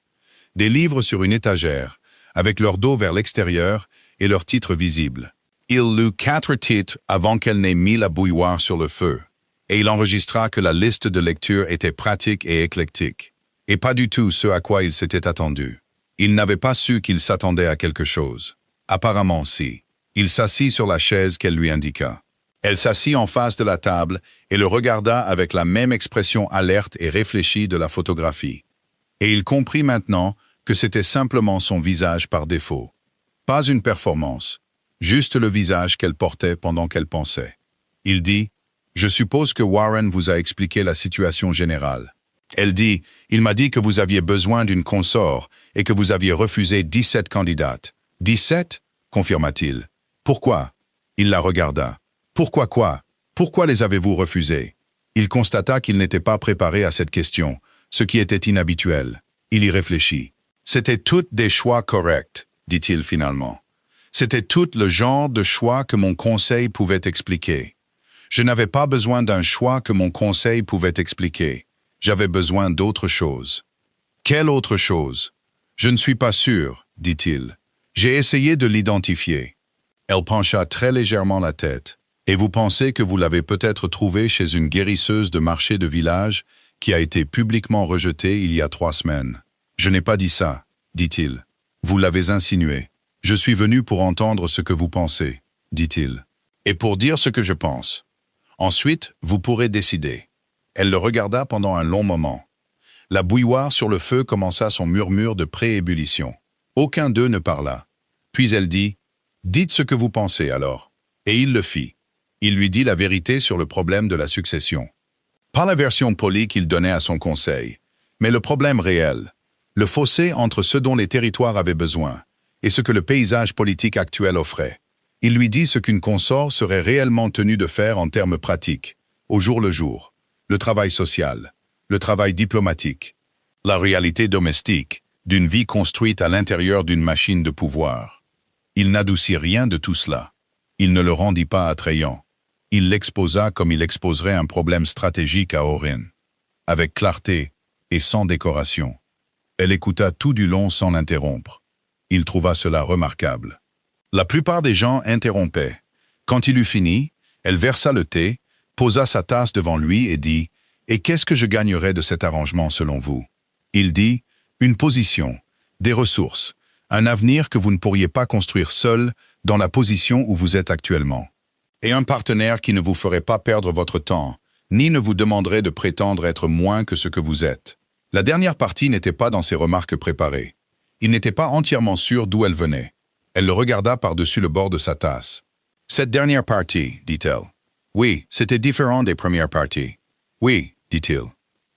Des livres sur une étagère, avec leur dos vers l'extérieur et leurs titres visibles. Il lut 4 titres avant qu'elle n'ait mis la bouilloire sur le feu, et il enregistra que la liste de lecture était pratique et éclectique, et pas du tout ce à quoi il s'était attendu. Il n'avait pas su qu'il s'attendait à quelque chose. Apparemment si. Il s'assit sur la chaise qu'elle lui indiqua. Elle s'assit en face de la table et le regarda avec la même expression alerte et réfléchie de la photographie. Et il comprit maintenant que c'était simplement son visage par défaut. Pas une performance. Juste le visage qu'elle portait pendant qu'elle pensait. Il dit, « Je suppose que Warren vous a expliqué la situation générale. » Elle dit, « Il m'a dit que vous aviez besoin d'une consort et que vous aviez refusé 17 candidates. » « 17 » confirma-t-il. « Pourquoi ?» Il la regarda. « Pourquoi quoi? Pourquoi les avez-vous refusés ?» Il constata qu'il n'était pas préparé à cette question, ce qui était inhabituel. Il y réfléchit. « C'était toutes des choix corrects, dit-il finalement. C'était tout le genre de choix que mon conseil pouvait expliquer. Je n'avais pas besoin d'un choix que mon conseil pouvait expliquer. J'avais besoin d'autre chose. »« Quelle autre chose? »« Je ne suis pas sûr, dit-il. J'ai essayé de l'identifier. » Elle pencha très légèrement la tête. « Et vous pensez que vous l'avez peut-être trouvé chez une guérisseuse de marché de village qui a été publiquement rejetée il y a 3 semaines. »« Je n'ai pas dit ça, dit-il. Vous l'avez insinué. Je suis venu pour entendre ce que vous pensez, dit-il. Et pour dire ce que je pense. Ensuite, vous pourrez décider. » Elle le regarda pendant un long moment. La bouilloire sur le feu commença son murmure de pré-ébullition. Aucun d'eux ne parla. Puis elle dit, « Dites ce que vous pensez alors. » Et il le fit. Il lui dit la vérité sur le problème de la succession. Pas la version polie qu'il donnait à son conseil, mais le problème réel, le fossé entre ce dont les territoires avaient besoin et ce que le paysage politique actuel offrait. Il lui dit ce qu'une consort serait réellement tenue de faire en termes pratiques, au jour le jour, le travail social, le travail diplomatique, la réalité domestique d'une vie construite à l'intérieur d'une machine de pouvoir. Il n'adoucit rien de tout cela. Il ne le rendit pas attrayant. Il l'exposa comme il exposerait un problème stratégique à Orin, avec clarté et sans décoration. Elle écouta tout du long sans l'interrompre. Il trouva cela remarquable. La plupart des gens interrompaient. Quand il eut fini, elle versa le thé, posa sa tasse devant lui et dit « Et qu'est-ce que je gagnerais de cet arrangement selon vous ?» Il dit « Une position, des ressources, un avenir que vous ne pourriez pas construire seul dans la position où vous êtes actuellement. Et un partenaire qui ne vous ferait pas perdre votre temps, ni ne vous demanderait de prétendre être moins que ce que vous êtes. » La dernière partie n'était pas dans ses remarques préparées. Il n'était pas entièrement sûr d'où elle venait. Elle le regarda par-dessus le bord de sa tasse. « Cette dernière partie, dit-elle. Oui, c'était différent des premières parties. Oui, dit-il.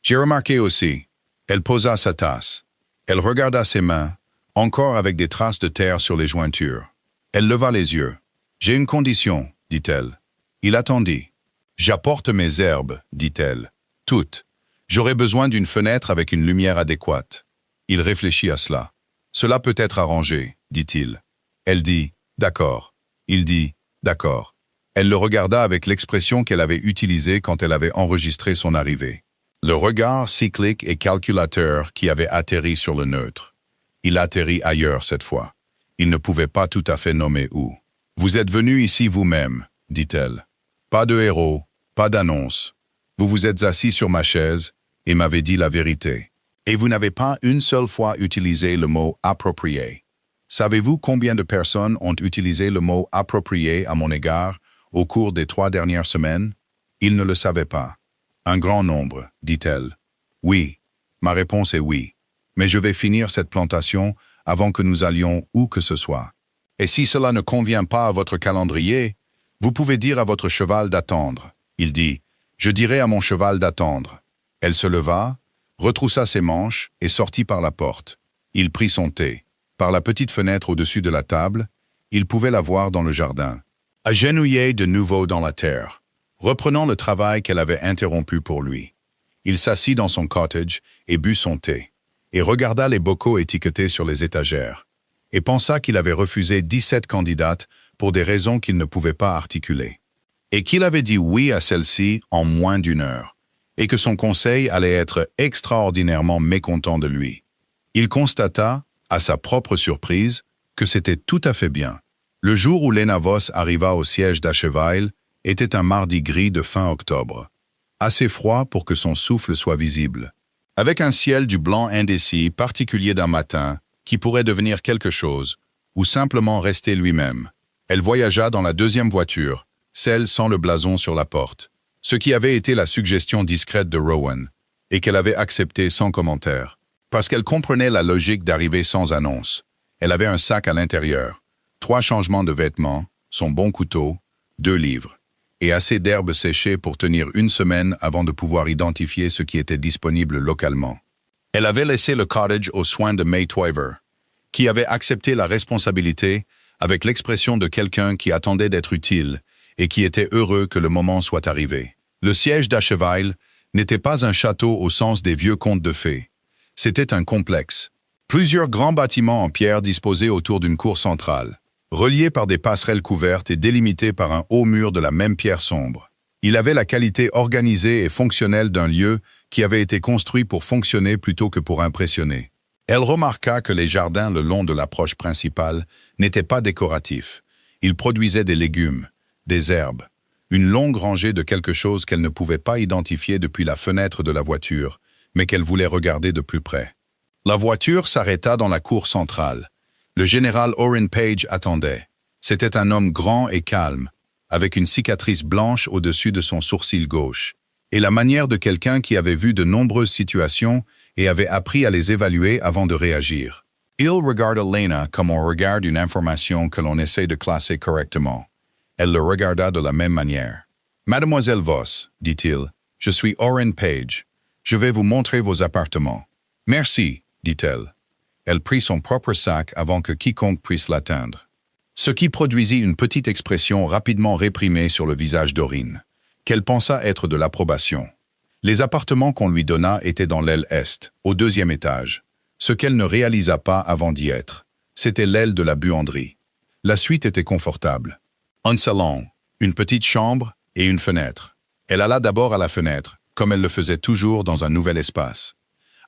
J'ai remarqué aussi. » Elle posa sa tasse. Elle regarda ses mains, encore avec des traces de terre sur les jointures. Elle leva les yeux. « J'ai une condition, dit-elle. » Il attendit. « J'apporte mes herbes, dit-elle. Toutes. J'aurai besoin d'une fenêtre avec une lumière adéquate. » Il réfléchit à cela. « Cela peut être arrangé, dit-il. » Elle dit « D'accord. » Il dit « D'accord. » Elle le regarda avec l'expression qu'elle avait utilisée quand elle avait enregistré son arrivée. Le regard cyclique et calculateur qui avait atterri sur le neutre. Il atterrit ailleurs cette fois. Il ne pouvait pas tout à fait nommer où. « Vous êtes venu ici vous-même, dit-elle. Pas de héros, pas d'annonce. Vous vous êtes assis sur ma chaise et m'avez dit la vérité. Et vous n'avez pas une seule fois utilisé le mot « approprié ». Savez-vous combien de personnes ont utilisé le mot « approprié » à mon égard au cours des 3 dernières semaines? Il ne le savait pas. Un grand nombre, dit-elle. Oui, ma réponse est oui. Mais je vais finir cette plantation avant que nous allions où que ce soit. Et si cela ne convient pas à votre calendrier, vous pouvez dire à votre cheval d'attendre. Il dit, je dirai à mon cheval d'attendre. Elle se leva, retroussa ses manches et sortit par la porte. Il prit son thé. Par la petite fenêtre au-dessus de la table, il pouvait la voir dans le jardin. Agenouillée de nouveau dans la terre, reprenant le travail qu'elle avait interrompu pour lui. Il s'assit dans son cottage et but son thé, et regarda les bocaux étiquetés sur les étagères, et pensa qu'il avait refusé 17 candidates pour des raisons qu'il ne pouvait pas articuler, et qu'il avait dit oui à celle-ci en moins d'1 heure, et que son conseil allait être extraordinairement mécontent de lui. Il constata, à sa propre surprise, que c'était tout à fait bien. Le jour où Lena Voss arriva au siège d'Achevail était un mardi gris de fin octobre, assez froid pour que son souffle soit visible, avec un ciel du blanc indécis particulier d'un matin qui pourrait devenir quelque chose, ou simplement rester lui-même. Elle voyagea dans la 2e voiture, celle sans le blason sur la porte, ce qui avait été la suggestion discrète de Rowan, et qu'elle avait acceptée sans commentaire, parce qu'elle comprenait la logique d'arriver sans annonce. Elle avait un sac à l'intérieur, 3 changements de vêtements, son bon couteau, 2 livres. et assez d'herbes séchées pour tenir une semaine avant de pouvoir identifier ce qui était disponible localement. Elle avait laissé le cottage aux soins de May Twyver, qui avait accepté la responsabilité avec l'expression de quelqu'un qui attendait d'être utile et qui était heureux que le moment soit arrivé. Le siège d'Achevail n'était pas un château au sens des vieux contes de fées. C'était un complexe. Plusieurs grands bâtiments en pierre disposés autour d'une cour centrale, reliés par des passerelles couvertes et délimités par un haut mur de la même pierre sombre. Il avait la qualité organisée et fonctionnelle d'un lieu qui avait été construit pour fonctionner plutôt que pour impressionner. Elle remarqua que les jardins le long de l'approche principale n'étaient pas décoratifs. Ils produisaient des légumes, des herbes, une longue rangée de quelque chose qu'elle ne pouvait pas identifier depuis la fenêtre de la voiture, mais qu'elle voulait regarder de plus près. La voiture s'arrêta dans la cour centrale. Le général Orrin Page attendait. C'était un homme grand et calme, avec une cicatrice blanche au-dessus de son sourcil gauche, et la manière de quelqu'un qui avait vu de nombreuses situations et avait appris à les évaluer avant de réagir. Il regarda Lena comme on regarde une information que l'on essaie de classer correctement. Elle le regarda de la même manière. « Mademoiselle Voss, dit-il, je suis Orrin Page. Je vais vous montrer vos appartements. »« Merci, dit-elle. » Elle prit son propre sac avant que quiconque puisse l'atteindre. Ce qui produisit une petite expression rapidement réprimée sur le visage d'Orrin, qu'elle pensa être de l'approbation. Les appartements qu'on lui donna étaient dans l'aile est, au 2e étage. Ce qu'elle ne réalisa pas avant d'y être, c'était l'aile de la buanderie. La suite était confortable. Un salon, une petite chambre et une fenêtre. Elle alla d'abord à la fenêtre, comme elle le faisait toujours dans un nouvel espace.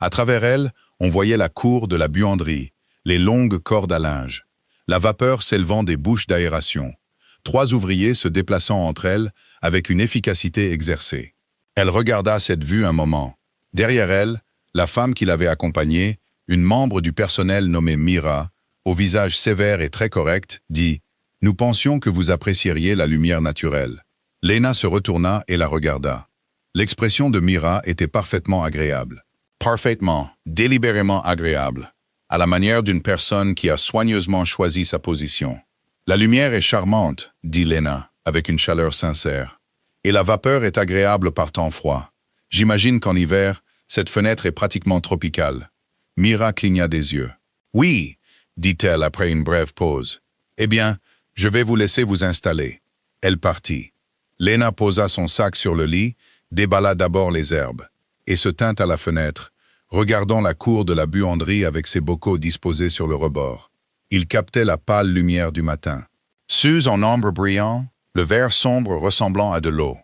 À travers elle, on voyait la cour de la buanderie, les longues cordes à linge, la vapeur s'élevant des bouches d'aération, 3 ouvriers se déplaçant entre elles avec une efficacité exercée. Elle regarda cette vue un moment. Derrière elle, la femme qui l'avait accompagnée, une membre du personnel nommée Mira, au visage sévère et très correct, dit « Nous pensions que vous apprécieriez la lumière naturelle. » Lena se retourna et la regarda. L'expression de Mira était parfaitement agréable. Parfaitement, délibérément agréable, à la manière d'une personne qui a soigneusement choisi sa position. « La lumière est charmante, » dit Lena, avec une chaleur sincère. « Et la vapeur est agréable par temps froid. J'imagine qu'en hiver, cette fenêtre est pratiquement tropicale. » Mira cligna des yeux. « Oui, » dit-elle après une brève pause. « Eh bien, je vais vous laisser vous installer. » Elle partit. Lena posa son sac sur le lit, déballa d'abord les herbes, et se tint à la fenêtre, regardant la cour de la buanderie avec ses bocaux disposés sur le rebord. Il captait la pâle lumière du matin. Sus en ambre brillant, le vert sombre ressemblant à de l'eau.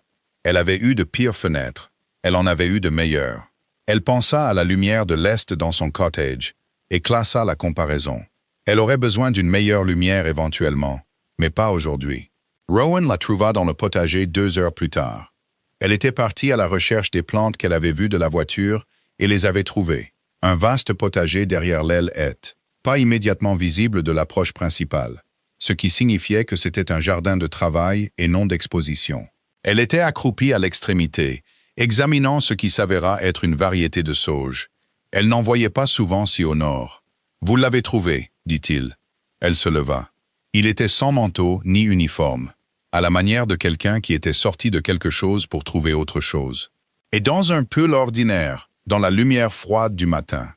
Elle avait eu de pires fenêtres. Elle en avait eu de meilleures. Elle pensa à la lumière de l'Est dans son cottage et classa la comparaison. Elle aurait besoin d'une meilleure lumière éventuellement, mais pas aujourd'hui. Rowan la trouva dans le potager 2 heures plus tard. Elle était partie à la recherche des plantes qu'elle avait vues de la voiture et les avait trouvées. Un vaste potager derrière l'aile est, pas immédiatement visible de l'approche principale, ce qui signifiait que c'était un jardin de travail et non d'exposition. Elle était accroupie à l'extrémité, examinant ce qui s'avéra être une variété de sauge. Elle n'en voyait pas souvent si au nord. « Vous l'avez trouvé, » dit-il. Elle se leva. Il était sans manteau ni uniforme, à la manière de quelqu'un qui était sorti de quelque chose pour trouver autre chose. Et dans un pull ordinaire, dans la lumière froide du matin.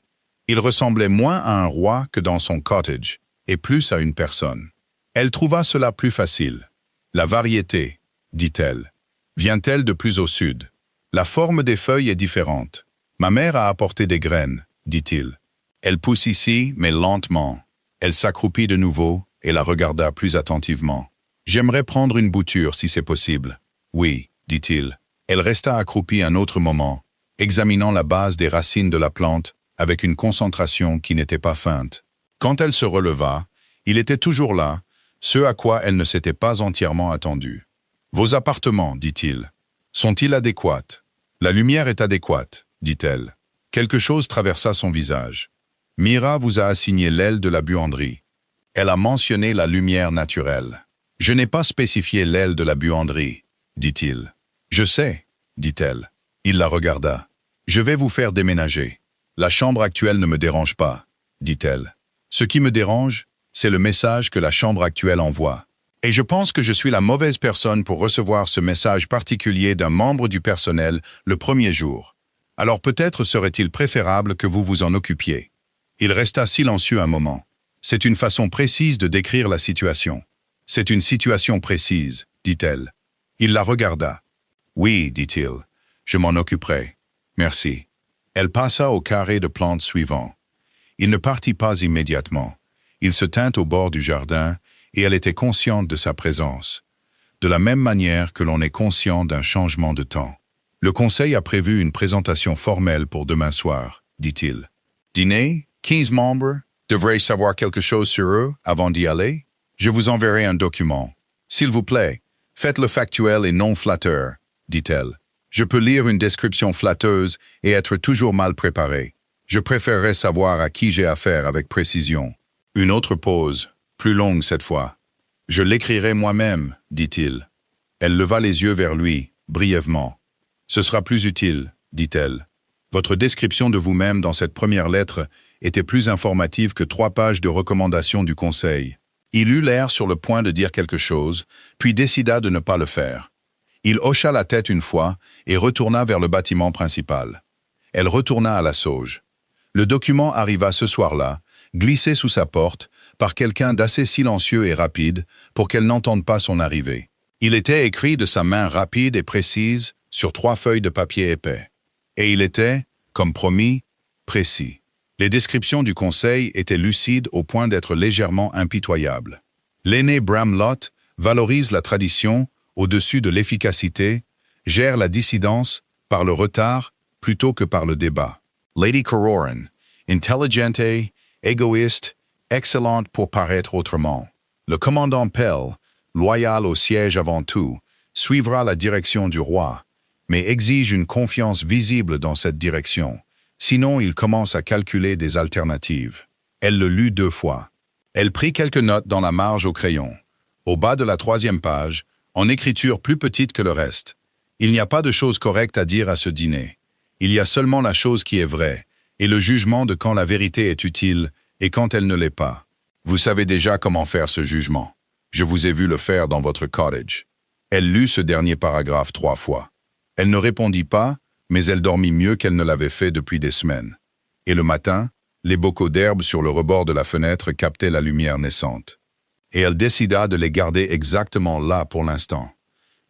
Il ressemblait moins à un roi que dans son cottage, et plus à une personne. Elle trouva cela plus facile. La variété, dit-elle, vient-elle de plus au sud? La forme des feuilles est différente. Ma mère a apporté des graines, dit-il. Elle pousse ici, mais lentement. Elle s'accroupit de nouveau et la regarda plus attentivement. J'aimerais prendre une bouture si c'est possible. Oui, dit-il. Elle resta accroupie un autre moment, examinant la base des racines de la plante avec une concentration qui n'était pas feinte. Quand elle se releva, il était toujours là, ce à quoi elle ne s'était pas entièrement attendue. « Vos appartements, dit-il, sont-ils adéquats? La lumière est adéquate, dit-elle. Quelque chose traversa son visage. Mira vous a assigné l'aile de la buanderie. Elle a mentionné la lumière naturelle. Je n'ai pas spécifié l'aile de la buanderie, dit-il. Je sais, dit-elle. Il la regarda. Je vais vous faire déménager. La chambre actuelle ne me dérange pas, dit-elle. Ce qui me dérange, c'est le message que la chambre actuelle envoie. Et je pense que je suis la mauvaise personne pour recevoir ce message particulier d'un membre du personnel le premier jour. Alors peut-être serait-il préférable que vous vous en occupiez. Il resta silencieux un moment. C'est une façon précise de décrire la situation. C'est une situation précise, dit-elle. Il la regarda. Oui, dit-il. Je m'en occuperai. Merci. Elle passa au carré de plantes suivant. Il ne partit pas immédiatement. Il se tint au bord du jardin et elle était consciente de sa présence. De la même manière que l'on est conscient d'un changement de temps. Le conseil a prévu une présentation formelle pour demain soir, dit-il. Dîner, 15 membres, devrais-je savoir quelque chose sur eux avant d'y aller? Je vous enverrai un document. S'il vous plaît, faites-le factuel et non flatteur, dit-elle. Je peux lire une description flatteuse et être toujours mal préparé. Je préférerais savoir à qui j'ai affaire avec précision. Une autre pause, plus longue cette fois. Je l'écrirai moi-même, dit-il. Elle leva les yeux vers lui, brièvement. Ce sera plus utile, dit-elle. Votre description de vous-même dans cette première lettre était plus informative que 3 pages de recommandations du conseil. Il eut l'air sur le point de dire quelque chose, puis décida de ne pas le faire. Il hocha la tête une fois et retourna vers le bâtiment principal. Elle retourna à la sauge. Le document arriva ce soir-là, glissé sous sa porte, par quelqu'un d'assez silencieux et rapide pour qu'elle n'entende pas son arrivée. Il était écrit de sa main rapide et précise sur 3 feuilles de papier épais. Et il était, comme promis, précis. Les descriptions du conseil étaient lucides au point d'être légèrement impitoyables. L'aîné Bramlott valorise la tradition au-dessus de l'efficacité, gère la dissidence par le retard plutôt que par le débat. Lady Cororan, intelligente, égoïste, excellente pour paraître autrement. Le commandant Pell, loyal au siège avant tout, suivra la direction du roi, mais exige une confiance visible dans cette direction, sinon il commence à calculer des alternatives. Elle le lut 2 fois. Elle prit quelques notes dans la marge au crayon. Au bas de la 3e page, en écriture plus petite que le reste. Il n'y a pas de chose correcte à dire à ce dîner. Il y a seulement la chose qui est vraie, et le jugement de quand la vérité est utile et quand elle ne l'est pas. Vous savez déjà comment faire ce jugement. Je vous ai vu le faire dans votre cottage. Elle lut ce dernier paragraphe 3 fois. Elle ne répondit pas, mais elle dormit mieux qu'elle ne l'avait fait depuis des semaines. Et le matin, les bocaux d'herbe sur le rebord de la fenêtre captaient la lumière naissante. Et elle décida de les garder exactement là pour l'instant,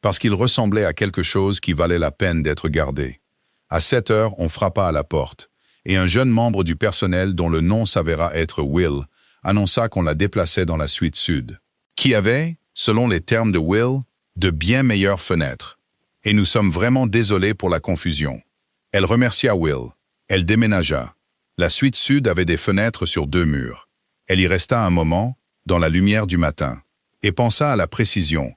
parce qu'ils ressemblaient à quelque chose qui valait la peine d'être gardé. À 7 heures, on frappa à la porte, et un jeune membre du personnel dont le nom s'avéra être Will annonça qu'on la déplaçait dans la suite sud, qui avait, selon les termes de Will, de bien meilleures fenêtres. Et nous sommes vraiment désolés pour la confusion. Elle remercia Will. Elle déménagea. La suite sud avait des fenêtres sur 2 murs. Elle y resta un moment, dans la lumière du matin, et pensa à la précision,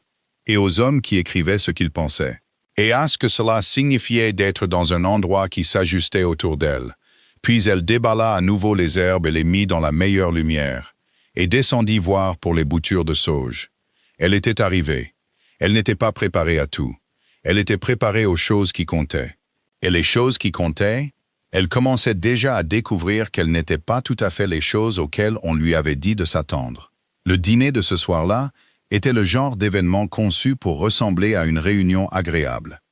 et aux hommes qui écrivaient ce qu'ils pensaient, et à ce que cela signifiait d'être dans un endroit qui s'ajustait autour d'elle. Puis elle déballa à nouveau les herbes et les mit dans la meilleure lumière, et descendit voir pour les boutures de sauge. Elle était arrivée. Elle n'était pas préparée à tout. Elle était préparée aux choses qui comptaient. Et les choses qui comptaient, elle commençait déjà à découvrir qu'elles n'étaient pas tout à fait les choses auxquelles on lui avait dit de s'attendre. Le dîner de ce soir-là était le genre d'événement conçu pour ressembler à une réunion agréable,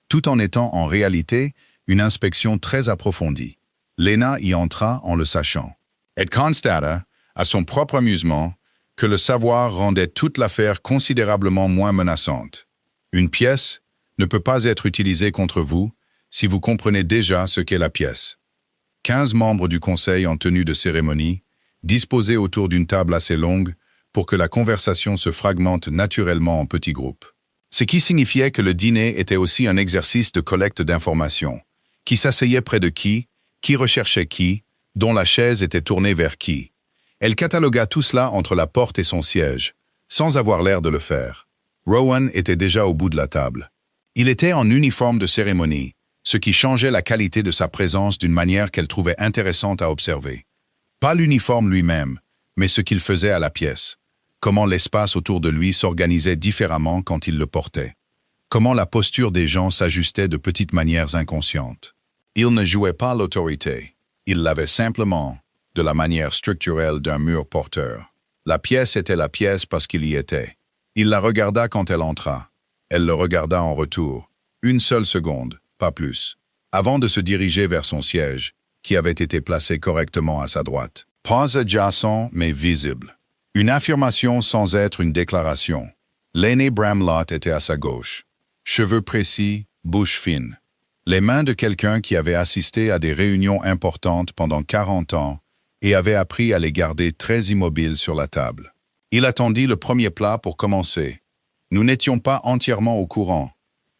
tout en étant en réalité une inspection très approfondie. Lena y entra en le sachant. Elle constata, à son propre amusement, que le savoir rendait toute l'affaire considérablement moins menaçante. Une pièce ne peut pas être utilisée contre vous si vous comprenez déjà ce qu'est la pièce. 15 membres du conseil en tenue de cérémonie, disposés autour d'une table assez longue, pour que la conversation se fragmente naturellement en petits groupes. Ce qui signifiait que le dîner était aussi un exercice de collecte d'informations. Qui s'asseyait près de qui recherchait qui, dont la chaise était tournée vers qui. Elle catalogua tout cela entre la porte et son siège, sans avoir l'air de le faire. Rowan était déjà au bout de la table. Il était en uniforme de cérémonie, ce qui changeait la qualité de sa présence d'une manière qu'elle trouvait intéressante à observer. Pas l'uniforme lui-même, mais ce qu'il faisait à la pièce. Comment l'espace autour de lui s'organisait différemment quand il le portait. Comment la posture des gens s'ajustait de petites manières inconscientes. Il ne jouait pas l'autorité. Il l'avait simplement, de la manière structurelle d'un mur porteur. La pièce était la pièce parce qu'il y était. Il la regarda quand elle entra. Elle le regarda en retour. Une seule seconde, pas plus, avant de se diriger vers son siège, qui avait été placé correctement à sa droite. Pas adjacent, mais visible. Une affirmation sans être une déclaration. L'aîné Bramlott était à sa gauche. Cheveux précis, bouche fine. Les mains de quelqu'un qui avait assisté à des réunions importantes pendant 40 ans et avait appris à les garder très immobiles sur la table. Il attendit le premier plat pour commencer. Nous n'étions pas entièrement au courant,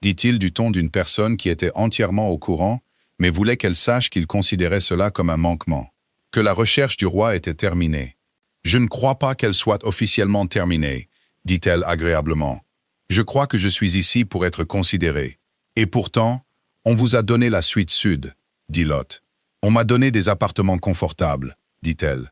dit-il du ton d'une personne qui était entièrement au courant, mais voulait qu'elle sache qu'il considérait cela comme un manquement, que la recherche du roi était terminée. Je ne crois pas qu'elle soit officiellement terminée, dit-elle agréablement. Je crois que je suis ici pour être considérée. Et pourtant, on vous a donné la suite sud, dit Lot. On m'a donné des appartements confortables, dit-elle.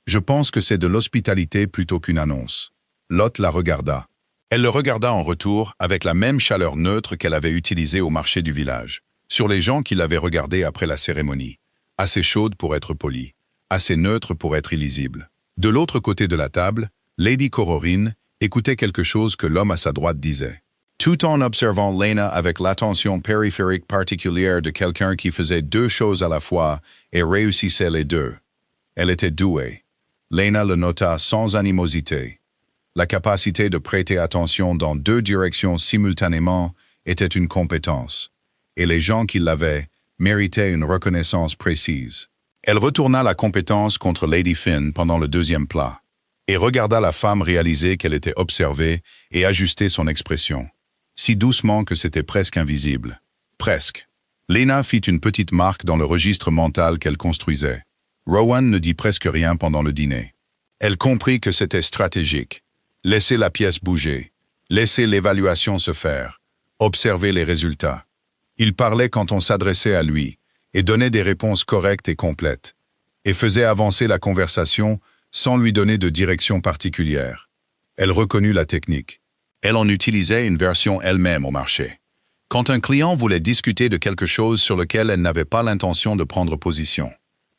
Je pense que c'est de l'hospitalité plutôt qu'une annonce. Lot la regarda. Elle le regarda en retour avec la même chaleur neutre qu'elle avait utilisée au marché du village, sur les gens qui l'avaient regardée après la cérémonie, assez chaude pour être polie, assez neutre pour être illisible. De l'autre côté de la table, Lady Cororine écoutait quelque chose que l'homme à sa droite disait, tout en observant Lena avec l'attention périphérique particulière de quelqu'un qui faisait deux choses à la fois et réussissait les deux. Elle était douée. Lena le nota sans animosité. La capacité de prêter attention dans deux directions simultanément était une compétence, et les gens qui l'avaient méritaient une reconnaissance précise. Elle retourna la compétence contre Lady Finn pendant le deuxième plat, et regarda la femme réaliser qu'elle était observée et ajuster son expression, si doucement que c'était presque invisible. Presque. Lena fit une petite marque dans le registre mental qu'elle construisait. Rowan ne dit presque rien pendant le dîner. Elle comprit que c'était stratégique. Laisser la pièce bouger, laisser l'évaluation se faire, observer les résultats. Il parlait quand on s'adressait à lui, et donnait des réponses correctes et complètes, et faisait avancer la conversation sans lui donner de direction particulière. Elle reconnut la technique. Elle en utilisait une version elle-même au marché. Quand un client voulait discuter de quelque chose sur lequel elle n'avait pas l'intention de prendre position.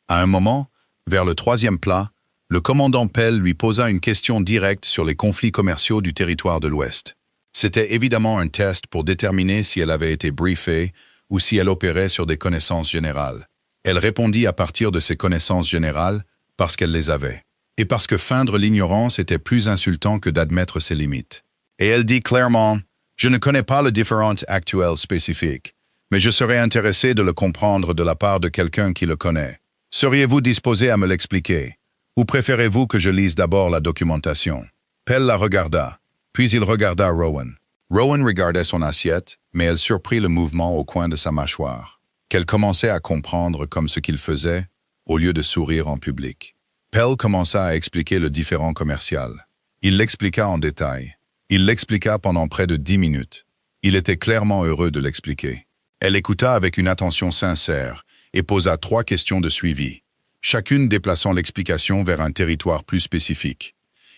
À un moment, vers le troisième plat, le commandant Pell lui posa une question directe sur les conflits commerciaux du territoire de l'Ouest. C'était évidemment un test pour déterminer si elle avait été briefée ou si elle opérait sur des connaissances générales. Elle répondit à partir de ces connaissances générales parce qu'elle les avait, et parce que feindre l'ignorance était plus insultant que d'admettre ses limites. Et elle dit clairement, « Je ne connais pas le différent actuel spécifique, mais je serais intéressé de le comprendre de la part de quelqu'un qui le connaît. Seriez-vous disposé à me l'expliquer? Ou préférez-vous que je lise d'abord la documentation? » Pell la regarda, puis il regarda Rowan. Rowan regardait son assiette, mais elle surprit le mouvement au coin de sa mâchoire, qu'elle commençait à comprendre comme ce qu'il faisait, au lieu de sourire en public. Pell commença à expliquer le différend commercial. Il l'expliqua en détail. Il l'expliqua pendant près de 10 minutes. Il était clairement heureux de l'expliquer. Elle écouta avec une attention sincère et posa 3 questions de suivi, chacune déplaçant l'explication vers un territoire plus spécifique.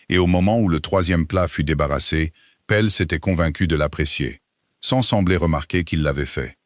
Et au moment où le troisième plat fut débarrassé, Pell s'était convaincu de l'apprécier, sans sembler remarquer qu'il l'avait fait.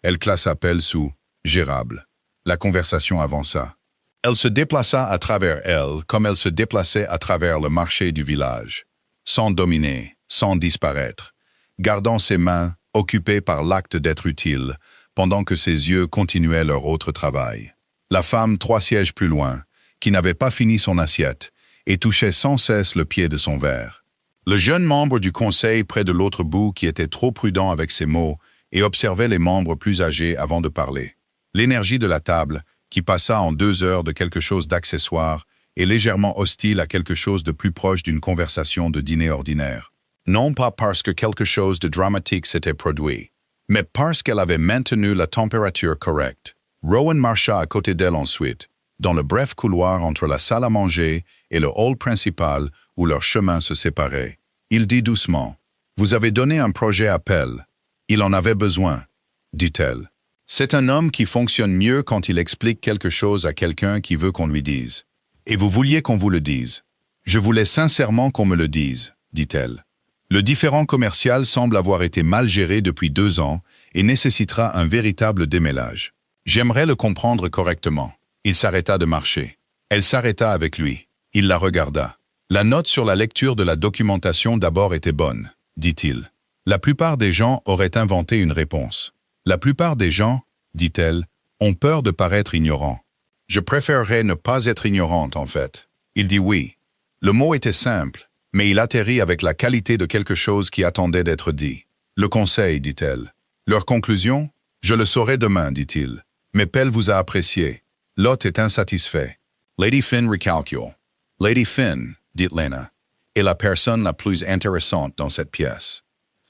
Elle classa Pell sous « gérable ». La conversation avança. Elle se déplaça à travers elle comme elle se déplaçait à travers le marché du village, sans dominer, sans disparaître, gardant ses mains occupées par l'acte d'être utile, pendant que ses yeux continuaient leur autre travail. La femme 3 sièges plus loin, qui n'avait pas fini son assiette, et touchait sans cesse le pied de son verre. Le jeune membre du conseil près de l'autre bout qui était trop prudent avec ses mots et observait les membres plus âgés avant de parler. L'énergie de la table, qui passa en 2 heures de quelque chose d'accessoire et légèrement hostile à quelque chose de plus proche d'une conversation de dîner ordinaire. Non pas parce que quelque chose de dramatique s'était produit, mais parce qu'elle avait maintenu la température correcte. Rowan marcha à côté d'elle ensuite, dans le bref couloir entre la salle à manger et le hall principal où leurs chemins se séparaient. Il dit doucement, « Vous avez donné un projet à Pell. Il en avait besoin, » dit-elle. C'est un homme qui fonctionne mieux quand il explique quelque chose à quelqu'un qui veut qu'on lui dise. Et vous vouliez qu'on vous le dise. Je voulais sincèrement qu'on me le dise, dit-elle. Le différend commercial semble avoir été mal géré depuis 2 ans et nécessitera un véritable démêlage. J'aimerais le comprendre correctement. Il s'arrêta de marcher. Elle s'arrêta avec lui. Il la regarda. La note sur la lecture de la documentation d'abord était bonne, dit-il. La plupart des gens auraient inventé une réponse. La plupart des gens, dit-elle, ont peur de paraître ignorants. Je préférerais ne pas être ignorante, en fait. Il dit oui. Le mot était simple, mais il atterrit avec la qualité de quelque chose qui attendait d'être dit. Le conseil, dit-elle. Leur conclusion? Je le saurai demain, dit-il. Mais Pell vous a apprécié. Lot est insatisfait. Lady Finn recalcule. Lady Finn, dit Lena, est la personne la plus intéressante dans cette pièce.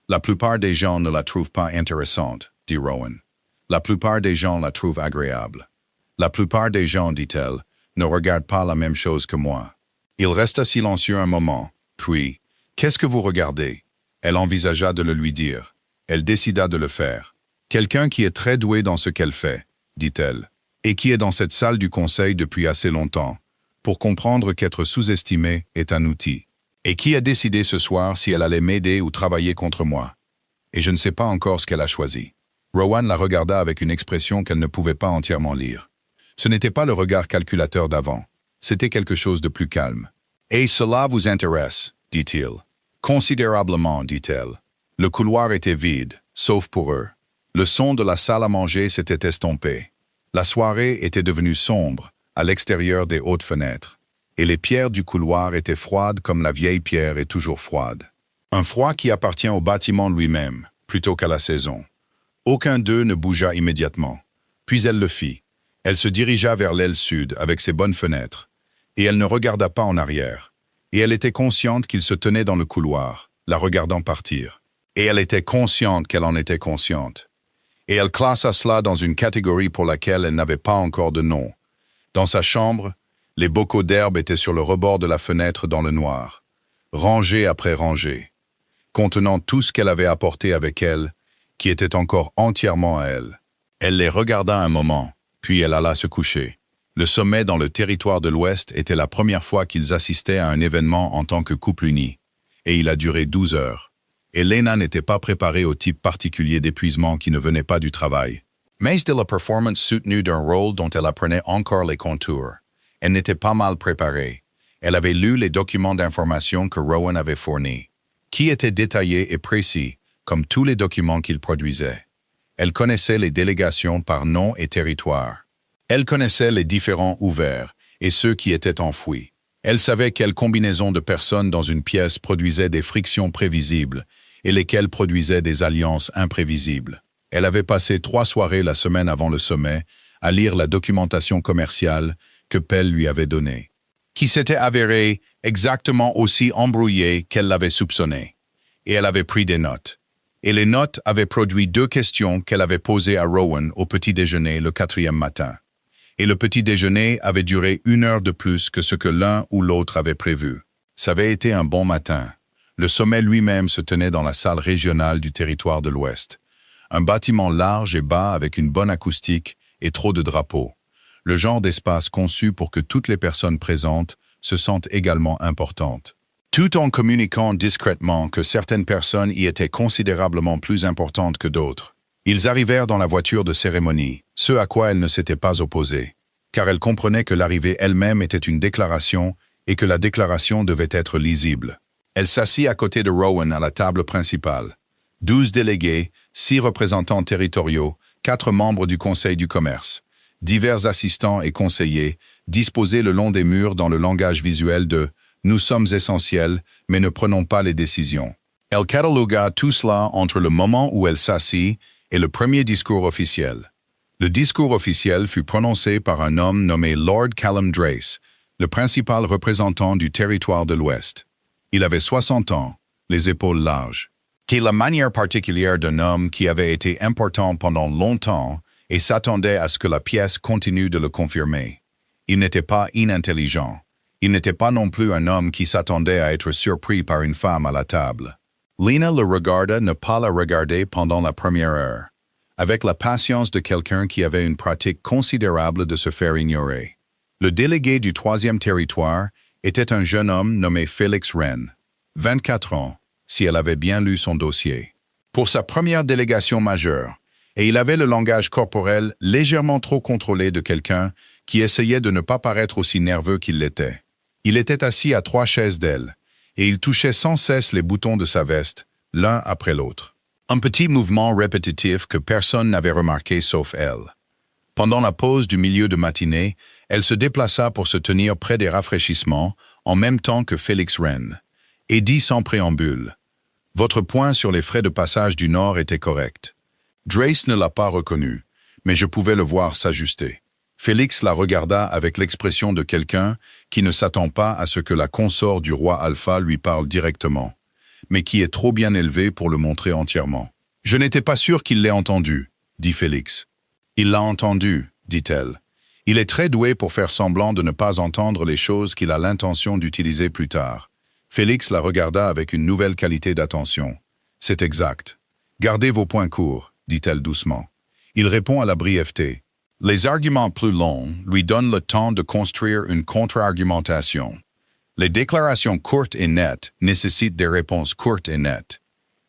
La plupart des gens ne la trouvent pas intéressante, dit Rowan. La plupart des gens la trouvent agréable. La plupart des gens, dit-elle, ne regardent pas la même chose que moi. Il resta silencieux un moment, puis, « Qu'est-ce que vous regardez ?» Elle envisagea de le lui dire. Elle décida de le faire. « Quelqu'un qui est très doué dans ce qu'elle fait, » dit-elle, « et qui est dans cette salle du conseil depuis assez longtemps, pour comprendre qu'être sous-estimé est un outil. Et qui a décidé ce soir si elle allait m'aider ou travailler contre moi. Et je ne sais pas encore ce qu'elle a choisi. » Rowan la regarda avec une expression qu'elle ne pouvait pas entièrement lire. Ce n'était pas le regard calculateur d'avant. C'était quelque chose de plus calme. « Et cela vous intéresse, dit-il. »« Considérablement, dit-elle. » Le couloir était vide, sauf pour eux. Le son de la salle à manger s'était estompé. La soirée était devenue sombre, à l'extérieur des hautes fenêtres. Et les pierres du couloir étaient froides comme la vieille pierre est toujours froide. Un froid qui appartient au bâtiment lui-même, plutôt qu'à la saison. Aucun d'eux ne bougea immédiatement. Puis elle le fit. Elle se dirigea vers l'aile sud avec ses bonnes fenêtres. Et elle ne regarda pas en arrière. Et elle était consciente qu'il se tenait dans le couloir, la regardant partir. Et elle était consciente qu'elle en était consciente. Et elle classa cela dans une catégorie pour laquelle elle n'avait pas encore de nom. Dans sa chambre, les bocaux d'herbe étaient sur le rebord de la fenêtre dans le noir, rangés après rangés, contenant tout ce qu'elle avait apporté avec elle, qui était encore entièrement à elle. Elle les regarda un moment, puis elle alla se coucher. Le sommet dans le territoire de l'Ouest était la première fois qu'ils assistaient à un événement en tant que couple uni, et il a duré 12 heures. Et Lena n'était pas préparée au type particulier d'épuisement qui ne venait pas du travail. Mais de la performance soutenue d'un rôle dont elle apprenait encore les contours. Elle n'était pas mal préparée. Elle avait lu les documents d'information que Rowan avait fournis, qui étaient détaillés et précis, comme tous les documents qu'il produisait. Elle connaissait les délégations par nom et territoire. Elle connaissait les différents ouverts et ceux qui étaient enfouis. Elle savait quelle combinaison de personnes dans une pièce produisait des frictions prévisibles et lesquelles produisaient des alliances imprévisibles. Elle avait passé 3 soirées la semaine avant le sommet à lire la documentation commerciale que Pell lui avait donnée, qui s'était avérée exactement aussi embrouillée qu'elle l'avait soupçonnée. Et elle avait pris des notes. Et les notes avaient produit 2 questions qu'elle avait posées à Rowan au petit déjeuner le 4e matin. Et le petit déjeuner avait duré 1 heure de plus que ce que l'un ou l'autre avait prévu. Ça avait été un bon matin. Le sommet lui-même se tenait dans la salle régionale du territoire de l'Ouest. Un bâtiment large et bas avec une bonne acoustique et trop de drapeaux. Le genre d'espace conçu pour que toutes les personnes présentes se sentent également importantes. Tout en communiquant discrètement que certaines personnes y étaient considérablement plus importantes que d'autres. Ils arrivèrent dans la voiture de cérémonie, ce à quoi elle ne s'était pas opposée, car elle comprenait que l'arrivée elle-même était une déclaration et que la déclaration devait être lisible. Elle s'assit à côté de Rowan à la table principale. 12 délégués, 6 représentants territoriaux, 4 membres du Conseil du commerce, divers assistants et conseillers, disposés le long des murs dans le langage visuel de « Nous sommes essentiels, mais ne prenons pas les décisions ». Elle catalogua tout cela entre le moment où elle s'assit et le premier discours officiel. Le discours officiel fut prononcé par un homme nommé Lord Callum Drace, le principal représentant du territoire de l'Ouest. Il avait 60 ans, les épaules larges, qui est la manière particulière d'un homme qui avait été important pendant longtemps et s'attendait à ce que la pièce continue de le confirmer. Il n'était pas inintelligent. Il n'était pas non plus un homme qui s'attendait à être surpris par une femme à la table. Lena le regarda ne pas la regarder pendant la première heure, avec la patience de quelqu'un qui avait une pratique considérable de se faire ignorer. Le délégué du 3e territoire était un jeune homme nommé Félix Wren, 24 ans, si elle avait bien lu son dossier. Pour sa première délégation majeure, et il avait le langage corporel légèrement trop contrôlé de quelqu'un qui essayait de ne pas paraître aussi nerveux qu'il l'était. Il était assis à 3 chaises d'elle, et il touchait sans cesse les boutons de sa veste, l'un après l'autre. Un petit mouvement répétitif que personne n'avait remarqué sauf elle. Pendant la pause du milieu de matinée, elle se déplaça pour se tenir près des rafraîchissements, en même temps que Felix Wren, et dit sans préambule: « Votre point sur les frais de passage du Nord était correct. » Drace ne l'a pas reconnu, mais je pouvais le voir s'ajuster. Félix la regarda avec l'expression de quelqu'un qui ne s'attend pas à ce que la consort du roi Alpha lui parle directement, mais qui est trop bien élevé pour le montrer entièrement. « Je n'étais pas sûr qu'il l'ait entendu, » dit Félix. « Il l'a entendu, » dit-elle. « Il est très doué pour faire semblant de ne pas entendre les choses qu'il a l'intention d'utiliser plus tard. » Félix la regarda avec une nouvelle qualité d'attention. « C'est exact. Gardez vos points courts, » dit-elle doucement. Il répond à la brièveté. Les arguments plus longs lui donnent le temps de construire une contre-argumentation. Les déclarations courtes et nettes nécessitent des réponses courtes et nettes.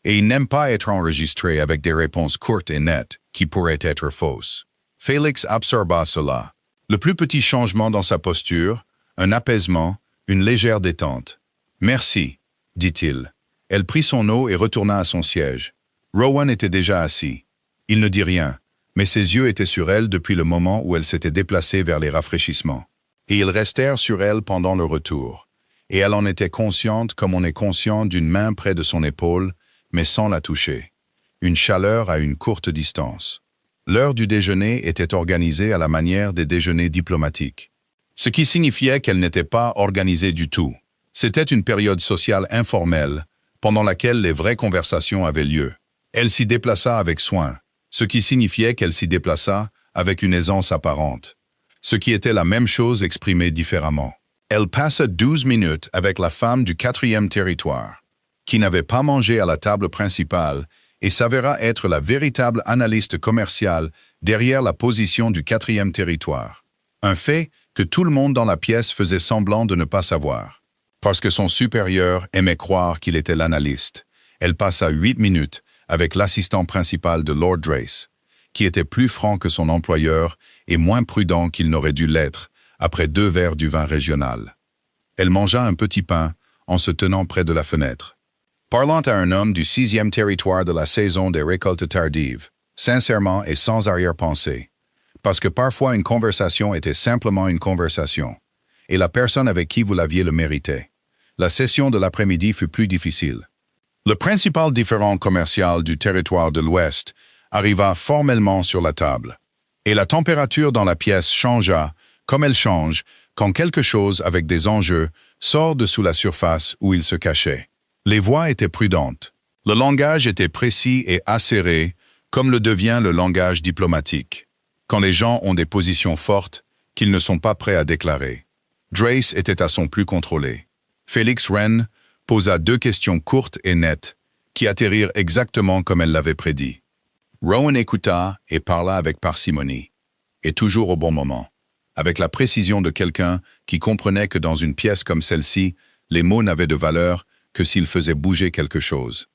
Et il n'aime pas être enregistré avec des réponses courtes et nettes qui pourraient être fausses. Félix absorba cela. Le plus petit changement dans sa posture, un apaisement, une légère détente. « Merci, » dit-il. Elle prit son eau et retourna à son siège. Rowan était déjà assis. Il ne dit rien, mais ses yeux étaient sur elle depuis le moment où elle s'était déplacée vers les rafraîchissements. Et ils restèrent sur elle pendant le retour. Et elle en était consciente comme on est conscient d'une main près de son épaule, mais sans la toucher. Une chaleur à une courte distance. L'heure du déjeuner était organisée à la manière des déjeuners diplomatiques. Ce qui signifiait qu'elle n'était pas organisée du tout. C'était une période sociale informelle, pendant laquelle les vraies conversations avaient lieu. Elle s'y déplaça avec soin, ce qui signifiait qu'elle s'y déplaça avec une aisance apparente. Ce qui était la même chose exprimée différemment. Elle passa 12 minutes avec la femme du 4e territoire, qui n'avait pas mangé à la table principale et s'avéra être la véritable analyste commerciale derrière la position du 4e territoire. Un fait que tout le monde dans la pièce faisait semblant de ne pas savoir. Parce que son supérieur aimait croire qu'il était l'analyste, elle passa 8 minutes avec l'assistant principal de Lord Drace, qui était plus franc que son employeur et moins prudent qu'il n'aurait dû l'être après 2 verres du vin régional. Elle mangea un petit pain en se tenant près de la fenêtre. Parlant à un homme du 6e territoire de la saison des récoltes tardives, sincèrement et sans arrière-pensée, parce que parfois une conversation était simplement une conversation, et la personne avec qui vous l'aviez le méritait. La session de l'après-midi fut plus difficile. Le principal différend commercial du territoire de l'Ouest arriva formellement sur la table, et la température dans la pièce changea, comme elle change, quand quelque chose avec des enjeux sort de sous la surface où il se cachait. Les voix étaient prudentes. Le langage était précis et acéré, comme le devient le langage diplomatique, quand les gens ont des positions fortes qu'ils ne sont pas prêts à déclarer. Drace était à son plus contrôlé. Felix Wren posa 2 questions courtes et nettes, qui atterrirent exactement comme elle l'avait prédit. Rowan écouta et parla avec parcimonie, et toujours au bon moment, avec la précision de quelqu'un qui comprenait que dans une pièce comme celle-ci, les mots n'avaient de valeur que s'il faisait bouger quelque chose.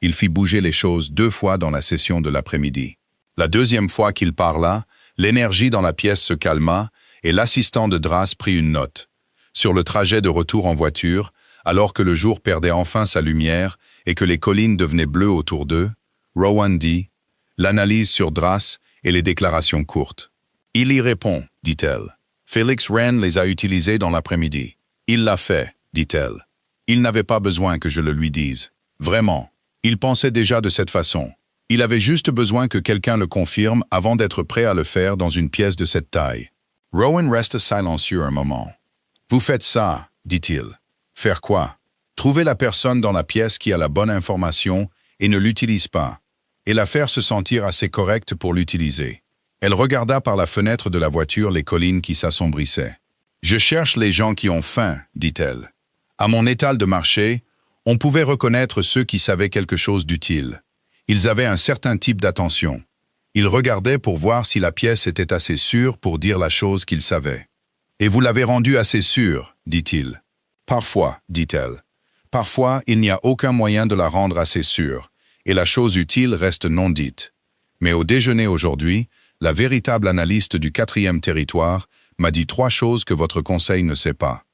Il fit bouger les choses 2 fois dans la session de l'après-midi. La 2e fois qu'il parla, l'énergie dans la pièce se calma et l'assistant de Drace prit une note. Sur le trajet de retour en voiture, alors que le jour perdait enfin sa lumière et que les collines devenaient bleues autour d'eux, Rowan dit « L'analyse sur Drace et les déclarations courtes. »« Il y répond, » dit-elle. « Felix Wren les a utilisées dans l'après-midi. »« Il l'a fait, » dit-elle. Il n'avait pas besoin que je le lui dise. Vraiment. Il pensait déjà de cette façon. Il avait juste besoin que quelqu'un le confirme avant d'être prêt à le faire dans une pièce de cette taille. Rowan resta silencieux un moment. « Vous faites ça, » dit-il. « Faire quoi? Trouver la personne dans la pièce qui a la bonne information et ne l'utilise pas, et la faire se sentir assez correcte pour l'utiliser. » Elle regarda par la fenêtre de la voiture les collines qui s'assombrissaient. « Je cherche les gens qui ont faim, » dit-elle. À mon étal de marché, on pouvait reconnaître ceux qui savaient quelque chose d'utile. Ils avaient un certain type d'attention. Ils regardaient pour voir si la pièce était assez sûre pour dire la chose qu'ils savaient. « Et vous l'avez rendue assez sûre, » dit-il. « Parfois, » dit-elle. « Parfois, il n'y a aucun moyen de la rendre assez sûre, et la chose utile reste non dite. Mais au déjeuner aujourd'hui, la véritable analyste du 4e territoire m'a dit 3 choses que votre conseil ne sait pas.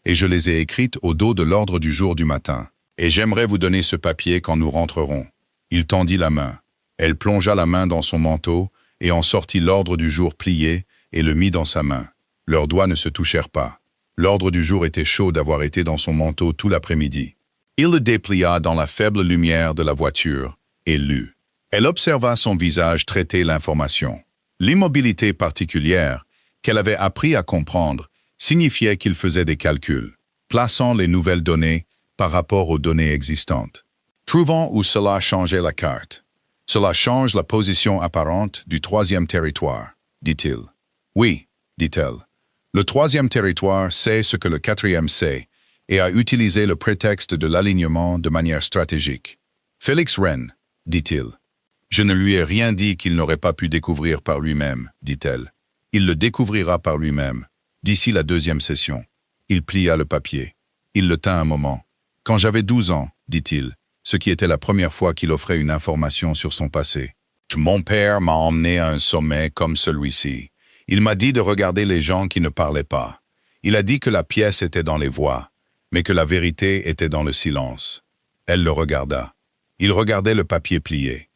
et je les ai écrites au dos de l'ordre du jour du matin. Et j'aimerais vous donner ce papier quand nous rentrerons. Il tendit la main. Elle plongea la main dans son manteau et en sortit l'ordre du jour plié et le mit dans sa main. Leurs doigts ne se touchèrent pas. L'ordre du jour était chaud d'avoir été dans son manteau tout l'après-midi. Il le déplia dans la faible lumière de la voiture et lut. Elle observa son visage traiter l'information. L'immobilité particulière qu'elle avait appris à comprendre signifiait qu'il faisait des calculs, plaçant les nouvelles données par rapport aux données existantes. Trouvons où cela changeait la carte. Cela change la position apparente du troisième territoire, dit-il. Oui, dit-elle. Le troisième territoire sait ce que le quatrième sait et a utilisé le prétexte de l'alignement de manière stratégique. Félix Wren, dit-il. Je ne lui ai rien dit qu'il n'aurait pas pu découvrir par lui-même, dit-elle. Il le découvrira par lui-même, d'ici la deuxième session. Il plia le papier. Il le tint un moment. Quand j'avais 12 ans, dit-il, ce qui était la première fois qu'il offrait une information sur son passé. Mon père m'a emmené à un sommet comme celui-ci. Il m'a dit de regarder les gens qui ne parlaient pas. Il a dit que la pièce était dans les voix, mais que la vérité était dans le silence. Elle le regarda. Il regardait le papier plié.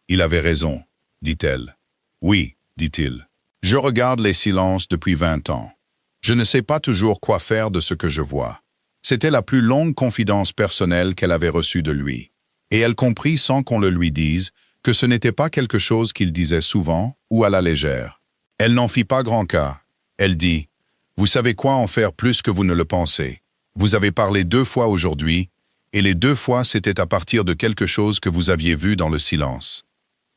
Il avait raison, dit-elle. Oui, dit-il. Je regarde les silences depuis 20 ans. Je ne sais pas toujours quoi faire de ce que je vois. C'était la plus longue confidence personnelle qu'elle avait reçue de lui. Et elle comprit sans qu'on le lui dise que ce n'était pas quelque chose qu'il disait souvent ou à la légère. Elle n'en fit pas grand cas. Elle dit « Vous savez quoi en faire plus que vous ne le pensez. Vous avez parlé 2 fois aujourd'hui, et les 2 fois c'était à partir de quelque chose que vous aviez vu dans le silence. »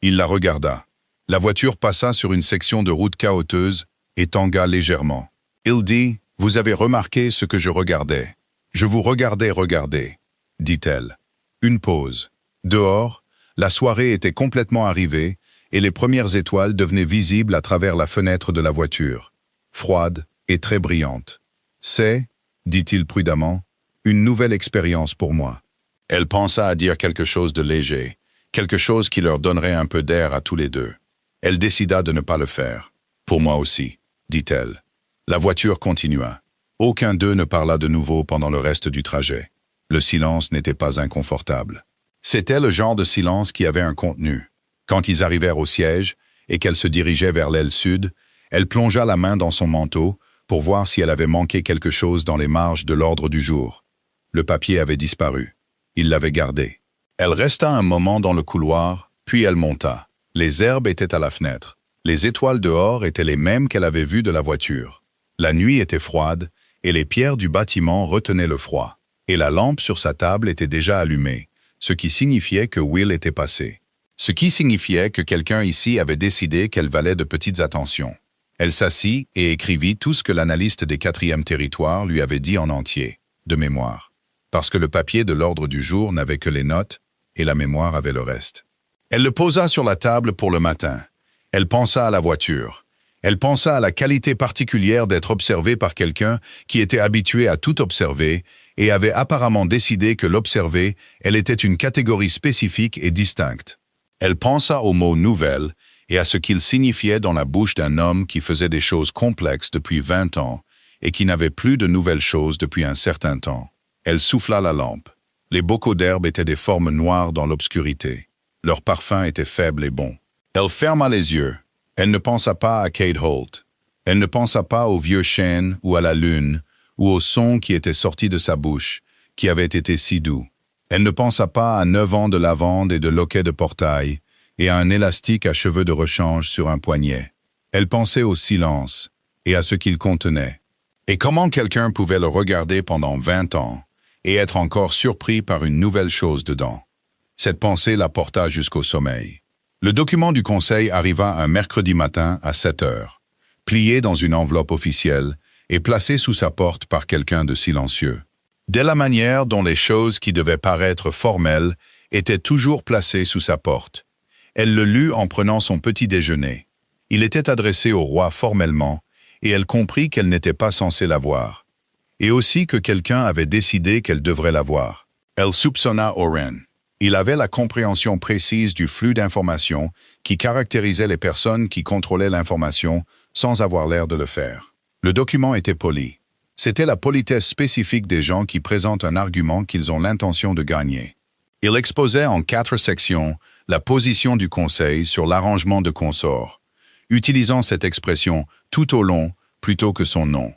Il la regarda. La voiture passa sur une section de route cahoteuse et tangua légèrement. Il dit « Vous avez remarqué ce que je regardais. Je vous regardais regarder, » dit-elle. Une pause. Dehors, la soirée était complètement arrivée et les premières étoiles devenaient visibles à travers la fenêtre de la voiture, froide et très brillante. « C'est, » dit-il prudemment, « une nouvelle expérience pour moi. » Elle pensa à dire quelque chose de léger, quelque chose qui leur donnerait un peu d'air à tous les deux. Elle décida de ne pas le faire. « Pour moi aussi, » dit-elle. La voiture continua. Aucun d'eux ne parla de nouveau pendant le reste du trajet. Le silence n'était pas inconfortable. C'était le genre de silence qui avait un contenu. Quand ils arrivèrent au siège et qu'elle se dirigeait vers l'aile sud, elle plongea la main dans son manteau pour voir si elle avait manqué quelque chose dans les marges de l'ordre du jour. Le papier avait disparu. Il l'avait gardé. Elle resta un moment dans le couloir, puis elle monta. Les herbes étaient à la fenêtre. Les étoiles dehors étaient les mêmes qu'elle avait vues de la voiture. La nuit était froide, et les pierres du bâtiment retenaient le froid. Et la lampe sur sa table était déjà allumée, ce qui signifiait que Will était passé. Ce qui signifiait que quelqu'un ici avait décidé qu'elle valait de petites attentions. Elle s'assit et écrivit tout ce que l'analyste des 4e territoires lui avait dit en entier, de mémoire. Parce que le papier de l'ordre du jour n'avait que les notes, et la mémoire avait le reste. Elle le posa sur la table pour le matin. Elle pensa à la voiture. Elle pensa à la qualité particulière d'être observée par quelqu'un qui était habitué à tout observer et avait apparemment décidé que l'observer, elle était une catégorie spécifique et distincte. Elle pensa au mot « nouvelle » et à ce qu'il signifiait dans la bouche d'un homme qui faisait des choses complexes depuis 20 ans et qui n'avait plus de nouvelles choses depuis un certain temps. Elle souffla la lampe. Les bocaux d'herbe étaient des formes noires dans l'obscurité. Leur parfum était faible et bon. Elle ferma les yeux. Elle ne pensa pas à Kate Holt. Elle ne pensa pas au vieux chêne ou à la lune, ou au son qui était sorti de sa bouche, qui avait été si doux. Elle ne pensa pas à 9 ans de lavande et de loquets de portail, et à un élastique à cheveux de rechange sur un poignet. Elle pensait au silence, et à ce qu'il contenait. Et comment quelqu'un pouvait le regarder pendant 20 ans, et être encore surpris par une nouvelle chose dedans. Cette pensée la porta jusqu'au sommeil. Le document du conseil arriva un mercredi matin à 7 heures, plié dans une enveloppe officielle et placé sous sa porte par quelqu'un de silencieux. Dès la manière dont les choses qui devaient paraître formelles étaient toujours placées sous sa porte. Elle le lut en prenant son petit déjeuner. Il était adressé au roi formellement, et elle comprit qu'elle n'était pas censée l'avoir. Et aussi que quelqu'un avait décidé qu'elle devrait l'avoir. Elle soupçonna Oren. Il avait la compréhension précise du flux d'informations qui caractérisait les personnes qui contrôlaient l'information sans avoir l'air de le faire. Le document était poli. C'était la politesse spécifique des gens qui présentent un argument qu'ils ont l'intention de gagner. Il exposait en 4 sections la position du Conseil sur l'arrangement de consort, utilisant cette expression tout au long plutôt que son nom.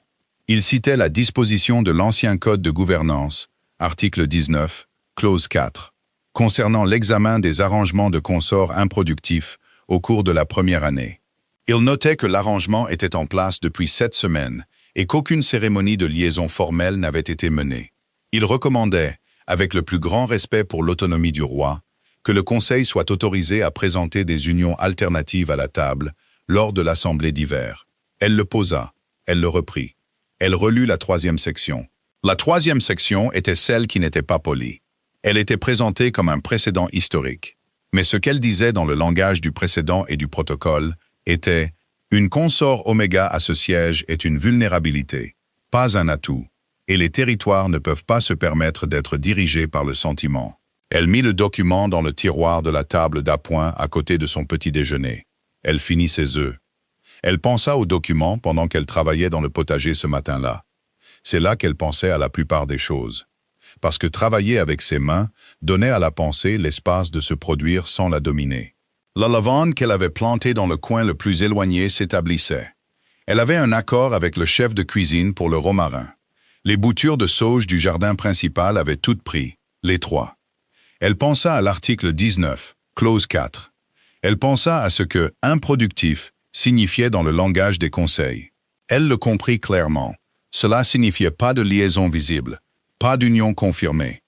Il citait la disposition de l'ancien Code de gouvernance, article 19, clause 4, concernant l'examen des arrangements de consort improductifs au cours de la première année. Il notait que l'arrangement était en place depuis 7 semaines et qu'aucune cérémonie de liaison formelle n'avait été menée. Il recommandait, avec le plus grand respect pour l'autonomie du roi, que le Conseil soit autorisé à présenter des unions alternatives à la table lors de l'Assemblée d'hiver. Elle le posa, elle le reprit. Elle relut la 3e section. La 3e section était celle qui n'était pas polie. Elle était présentée comme un précédent historique. Mais ce qu'elle disait dans le langage du précédent et du protocole était « Une consort oméga à ce siège est une vulnérabilité, pas un atout, et les territoires ne peuvent pas se permettre d'être dirigés par le sentiment. » Elle mit le document dans le tiroir de la table d'appoint à côté de son petit déjeuner. Elle finit ses œufs. Elle pensa au document pendant qu'elle travaillait dans le potager ce matin-là. C'est là qu'elle pensait à la plupart des choses. Parce que travailler avec ses mains donnait à la pensée l'espace de se produire sans la dominer. La lavande qu'elle avait plantée dans le coin le plus éloigné s'établissait. Elle avait un accord avec le chef de cuisine pour le romarin. Les boutures de sauge du jardin principal avaient toutes pris, les 3. Elle pensa à l'article 19, clause 4. Elle pensa à ce que « improductif » signifiait dans le langage des conseils. Elle le comprit clairement. Cela signifiait pas de liaison visible, pas d'union confirmée,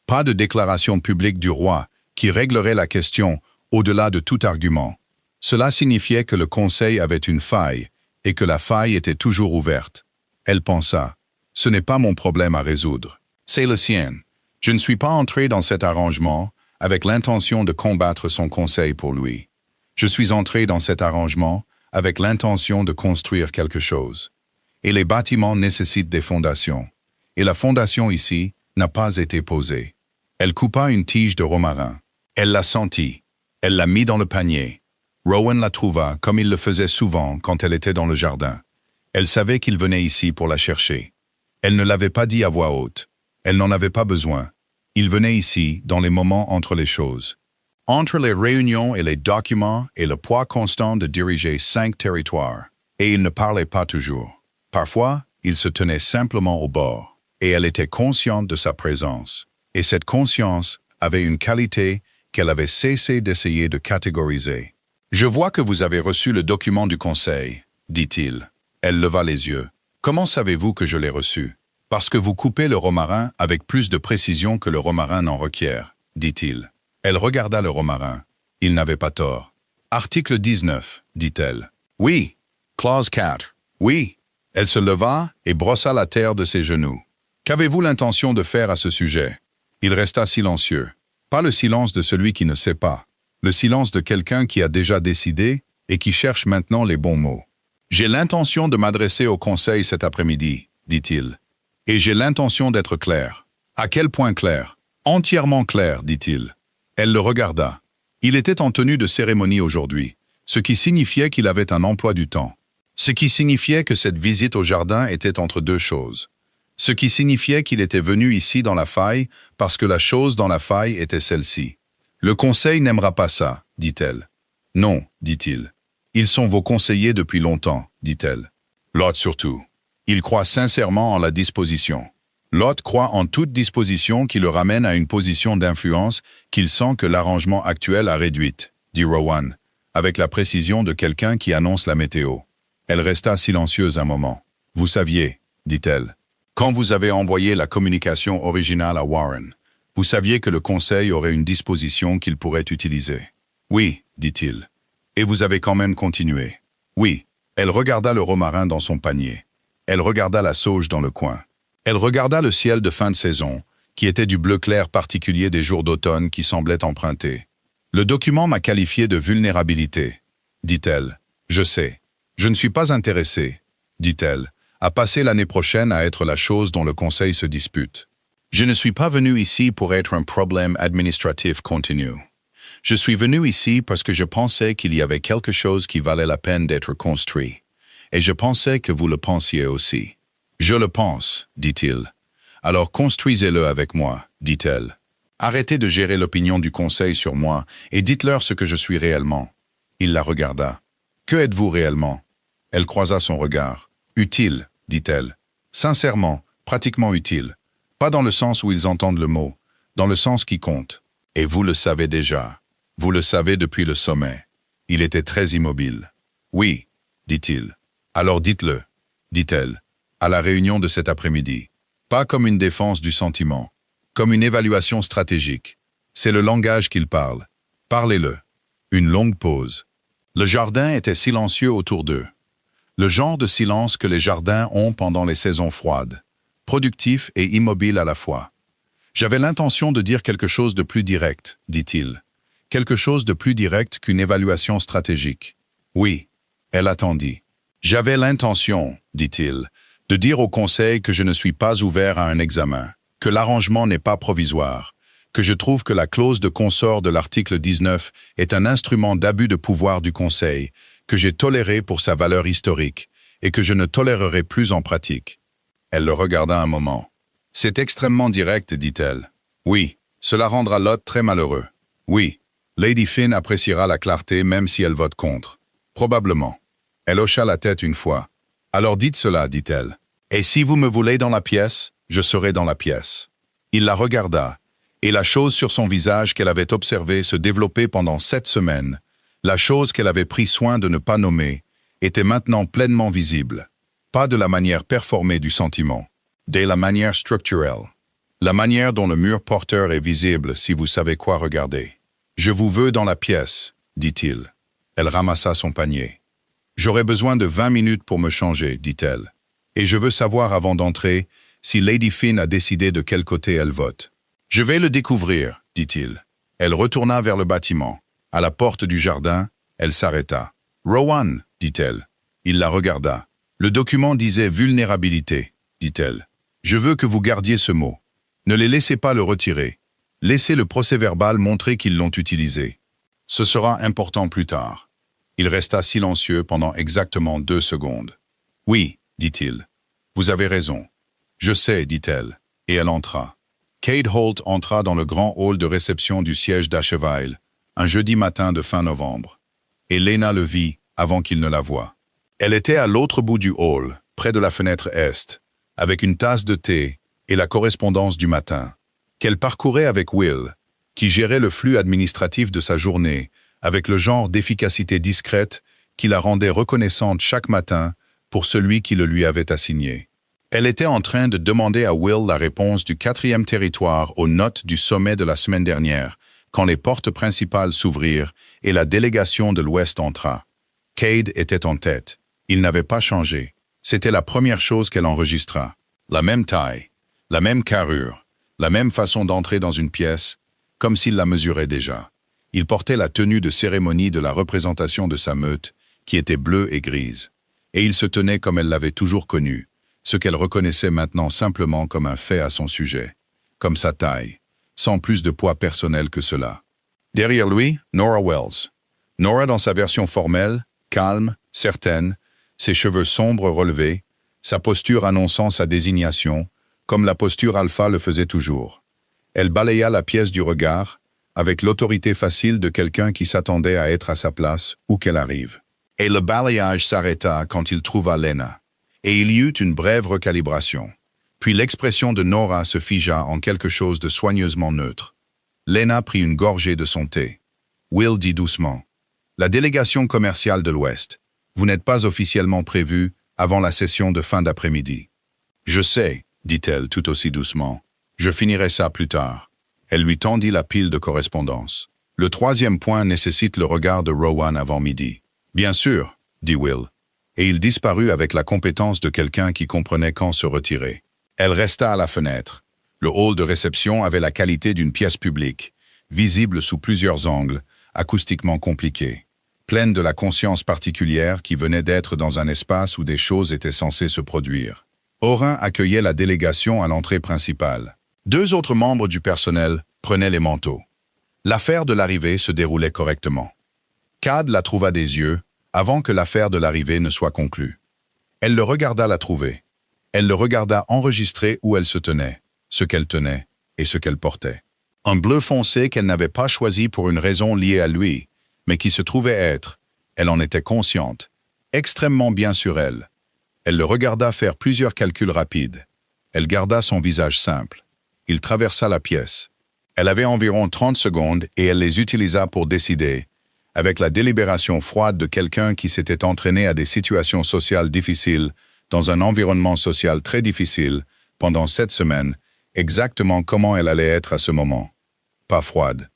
pas de déclaration publique du roi qui réglerait la question au-delà de tout argument. Cela signifiait que le Conseil avait une faille et que la faille était toujours ouverte. Elle pensa « Ce n'est pas mon problème à résoudre. C'est le sien. Je ne suis pas entré dans cet arrangement avec l'intention de combattre son conseil pour lui. Je suis entré dans cet arrangement avec l'intention de construire quelque chose. Et les bâtiments nécessitent des fondations. Et la fondation ici n'a pas été posée. » Elle coupa une tige de romarin. Elle la sentit. Elle l'a mis dans le panier. Rowan la trouva comme il le faisait souvent quand elle était dans le jardin. Elle savait qu'il venait ici pour la chercher. Elle ne l'avait pas dit à voix haute. Elle n'en avait pas besoin. Il venait ici, dans les moments entre les choses. Entre les réunions et les documents et le poids constant de diriger 5 territoires. Et il ne parlait pas toujours. Parfois, il se tenait simplement au bord. Et elle était consciente de sa présence. Et cette conscience avait une qualité qu'elle avait cessé d'essayer de catégoriser. « Je vois que vous avez reçu le document du Conseil, » dit-il. Elle leva les yeux. « Comment savez-vous que je l'ai reçu ? » « Parce que vous coupez le romarin avec plus de précision que le romarin n'en requiert, » dit-il. Elle regarda le romarin. Il n'avait pas tort. « Article 19, » dit-elle. « Oui. » Clause 4. « Oui. » Elle se leva et brossa la terre de ses genoux. « Qu'avez-vous l'intention de faire à ce sujet ?» Il resta silencieux. Pas le silence de celui qui ne sait pas. Le silence de quelqu'un qui a déjà décidé et qui cherche maintenant les bons mots. « J'ai l'intention de m'adresser au Conseil cet après-midi, » dit-il. Et j'ai l'intention d'être clair. À quel point clair? Entièrement clair, dit-il. Elle le regarda. Il était en tenue de cérémonie aujourd'hui, ce qui signifiait qu'il avait un emploi du temps. Ce qui signifiait que cette visite au jardin était entre 2 choses. Ce qui signifiait qu'il était venu ici dans la faille parce que la chose dans la faille était celle-ci. Le Conseil n'aimera pas ça, dit-elle. Non, dit-il. Ils sont vos conseillers depuis longtemps, dit-elle. Lot surtout. Il croit sincèrement en la disposition. Lot croit en toute disposition qui le ramène à une position d'influence qu'il sent que l'arrangement actuel a réduite, dit Rowan, avec la précision de quelqu'un qui annonce la météo. Elle resta silencieuse un moment. « Vous saviez, dit-elle, quand vous avez envoyé la communication originale à Warren, vous saviez que le Conseil aurait une disposition qu'il pourrait utiliser. »« Oui, dit-il. Et vous avez quand même continué. »« Oui. » Elle regarda le romarin dans son panier. Elle regarda la sauge dans le coin. Elle regarda le ciel de fin de saison, qui était du bleu clair particulier des jours d'automne qui semblaient empruntés. « Le document m'a qualifié de vulnérabilité, » dit-elle. « Je sais. Je ne suis pas intéressée, » dit-elle, « à passer l'année prochaine à être la chose dont le Conseil se dispute. Je ne suis pas venu ici pour être un problème administratif continu. Je suis venu ici parce que je pensais qu'il y avait quelque chose qui valait la peine d'être construit. Et je pensais que vous le pensiez aussi. » Je le pense, dit-il. Alors construisez-le avec moi, dit-elle. Arrêtez de gérer l'opinion du conseil sur moi et dites-leur ce que je suis réellement. Il la regarda. Que êtes-vous réellement? Elle croisa son regard. Utile, dit-elle. Sincèrement, pratiquement utile. Pas dans le sens où ils entendent le mot, dans le sens qui compte. Et vous le savez déjà. Vous le savez depuis le sommet. Il était très immobile. Oui, dit-il. Alors dites-le, dit-elle, à la réunion de cet après-midi. Pas comme une défense du sentiment, comme une évaluation stratégique. C'est le langage qu'il parle. Parlez-le. Une longue pause. Le jardin était silencieux autour d'eux. Le genre de silence que les jardins ont pendant les saisons froides, productif et immobile à la fois. J'avais l'intention de dire quelque chose de plus direct, dit-il. Quelque chose de plus direct qu'une évaluation stratégique. Oui, elle attendit. J'avais l'intention, dit-il, de dire au conseil que je ne suis pas ouvert à un examen, que l'arrangement n'est pas provisoire, que je trouve que la clause de consort de l'article 19 est un instrument d'abus de pouvoir du conseil, que j'ai toléré pour sa valeur historique, et que je ne tolérerai plus en pratique. Elle le regarda un moment. C'est extrêmement direct, dit-elle. Oui, cela rendra Lot très malheureux. Oui, Lady Finn appréciera la clarté même si elle vote contre. Probablement. Elle hocha la tête une fois. Alors dites cela, dit-elle. Et si vous me voulez dans la pièce, je serai dans la pièce. Il la regarda, et la chose sur son visage qu'elle avait observée se développer pendant 7 semaines, la chose qu'elle avait pris soin de ne pas nommer, était maintenant pleinement visible. Pas de la manière performée du sentiment, de la manière structurelle. La manière dont le mur porteur est visible si vous savez quoi regarder. Je vous veux dans la pièce, dit-il. Elle ramassa son panier. J'aurai besoin de 20 minutes pour me changer, dit-elle. Et je veux savoir avant d'entrer si Lady Finn a décidé de quel côté elle vote. Je vais le découvrir, dit-il. Elle retourna vers le bâtiment. À la porte du jardin, elle s'arrêta. Rowan, dit-elle. Il la regarda. Le document disait vulnérabilité, dit-elle. Je veux que vous gardiez ce mot. Ne les laissez pas le retirer. Laissez le procès-verbal montrer qu'ils l'ont utilisé. Ce sera important plus tard. Il resta silencieux pendant exactement 2 secondes. Oui, dit-il. Vous avez raison. Je sais, dit-elle, et elle entra. Kate Holt entra dans le grand hall de réception du siège d'Asheville, un jeudi matin de fin novembre. Et Lena le vit avant qu'il ne la voie. Elle était à l'autre bout du hall, près de la fenêtre est, avec une tasse de thé et la correspondance du matin, qu'elle parcourait avec Will, qui gérait le flux administratif de sa journée, avec le genre d'efficacité discrète qui la rendait reconnaissante chaque matin pour celui qui le lui avait assigné. Elle était en train de demander à Will la réponse du 4e territoire aux notes du sommet de la semaine dernière, quand les portes principales s'ouvrirent et la délégation de l'Ouest entra. Cade était en tête. Il n'avait pas changé. C'était la première chose qu'elle enregistra. La même taille, la même carrure, la même façon d'entrer dans une pièce, comme s'il la mesurait déjà. Il portait la tenue de cérémonie de la représentation de sa meute, qui était bleue et grise. Et il se tenait comme elle l'avait toujours connu, ce qu'elle reconnaissait maintenant simplement comme un fait à son sujet, comme sa taille, sans plus de poids personnel que cela. Derrière lui, Nora Wells. Nora dans sa version formelle, calme, certaine, ses cheveux sombres relevés, sa posture annonçant sa désignation, comme la posture alpha le faisait toujours. Elle balaya la pièce du regard, avec l'autorité facile de quelqu'un qui s'attendait à être à sa place où qu'elle arrive. Et le balayage s'arrêta quand il trouva Lena. Et il y eut une brève recalibration. Puis l'expression de Nora se figea en quelque chose de soigneusement neutre. Lena prit une gorgée de son thé. Will dit doucement. La délégation commerciale de l'Ouest. Vous n'êtes pas officiellement prévu avant la session de fin d'après-midi. Je sais, dit-elle tout aussi doucement. Je finirai ça plus tard. Elle lui tendit la pile de correspondance. Le 3e point nécessite le regard de Rowan avant midi. Bien sûr, dit Will. Et il disparut avec la compétence de quelqu'un qui comprenait quand se retirer. Elle resta à la fenêtre. Le hall de réception avait la qualité d'une pièce publique, visible sous plusieurs angles, acoustiquement compliquée, pleine de la conscience particulière qui venait d'être dans un espace où des choses étaient censées se produire. Orin accueillait la délégation à l'entrée principale. 2 autres membres du personnel prenaient les manteaux. L'affaire de l'arrivée se déroulait correctement. Cad la trouva des yeux avant que l'affaire de l'arrivée ne soit conclue. Elle le regarda la trouver. Elle le regarda enregistrer où elle se tenait, ce qu'elle tenait et ce qu'elle portait. Un bleu foncé qu'elle n'avait pas choisi pour une raison liée à lui, mais qui se trouvait être, elle en était consciente, extrêmement bien sur elle. Elle le regarda faire plusieurs calculs rapides. Elle garda son visage simple. Il traversa la pièce. Elle avait environ 30 secondes et elle les utilisa pour décider, avec la délibération froide de quelqu'un qui s'était entraîné à des situations sociales difficiles, dans un environnement social très difficile, pendant 7 semaines, exactement comment elle allait être à ce moment. Pas froide.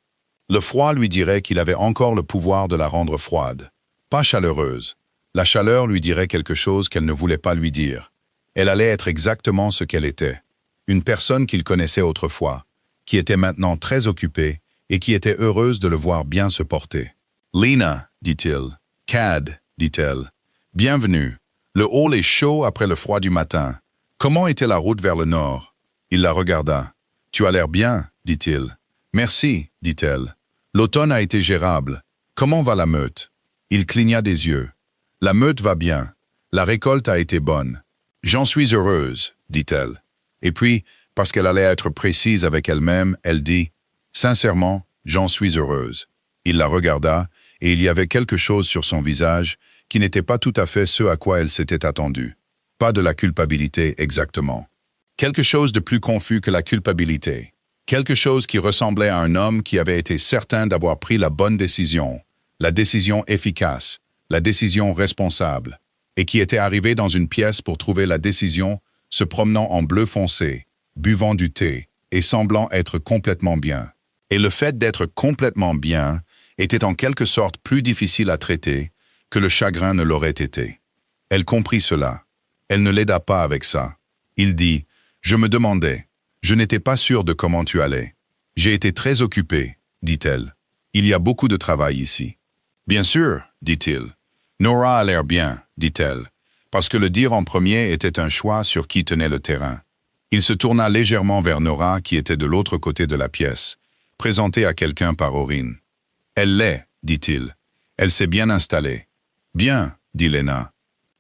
Le froid lui dirait qu'il avait encore le pouvoir de la rendre froide. Pas chaleureuse. La chaleur lui dirait quelque chose qu'elle ne voulait pas lui dire. Elle allait être exactement ce qu'elle était. Une personne qu'il connaissait autrefois, qui était maintenant très occupée et qui était heureuse de le voir bien se porter. « Lena, dit-il. « Cad, dit-elle. « Bienvenue. Le hall est chaud après le froid du matin. Comment était la route vers le nord ?» Il la regarda. « Tu as l'air bien, dit-il. »« Merci, dit-elle. L'automne a été gérable. Comment va la meute ?» Il cligna des yeux. « La meute va bien. La récolte a été bonne. J'en suis heureuse, dit-elle. » Et puis, parce qu'elle allait être précise avec elle-même, elle dit « Sincèrement, j'en suis heureuse. » Il la regarda, et il y avait quelque chose sur son visage qui n'était pas tout à fait ce à quoi elle s'était attendue. Pas de la culpabilité exactement. Quelque chose de plus confus que la culpabilité. Quelque chose qui ressemblait à un homme qui avait été certain d'avoir pris la bonne décision, la décision efficace, la décision responsable, et qui était arrivé dans une pièce pour trouver la décision, se promenant en bleu foncé, buvant du thé et semblant être complètement bien. Et le fait d'être complètement bien était en quelque sorte plus difficile à traiter que le chagrin ne l'aurait été. Elle comprit cela. Elle ne l'aida pas avec ça. Il dit « Je me demandais. Je n'étais pas sûr de comment tu allais. J'ai été très occupé, dit-elle. Il y a beaucoup de travail ici. » Bien sûr, dit-il. Nora a l'air bien, dit-elle, parce que le dire en premier était un choix sur qui tenait le terrain. Il se tourna légèrement vers Nora qui était de l'autre côté de la pièce, présentée à quelqu'un par Aurine. « Elle l'est, dit-il. Elle s'est bien installée. »« Bien, dit Lena. »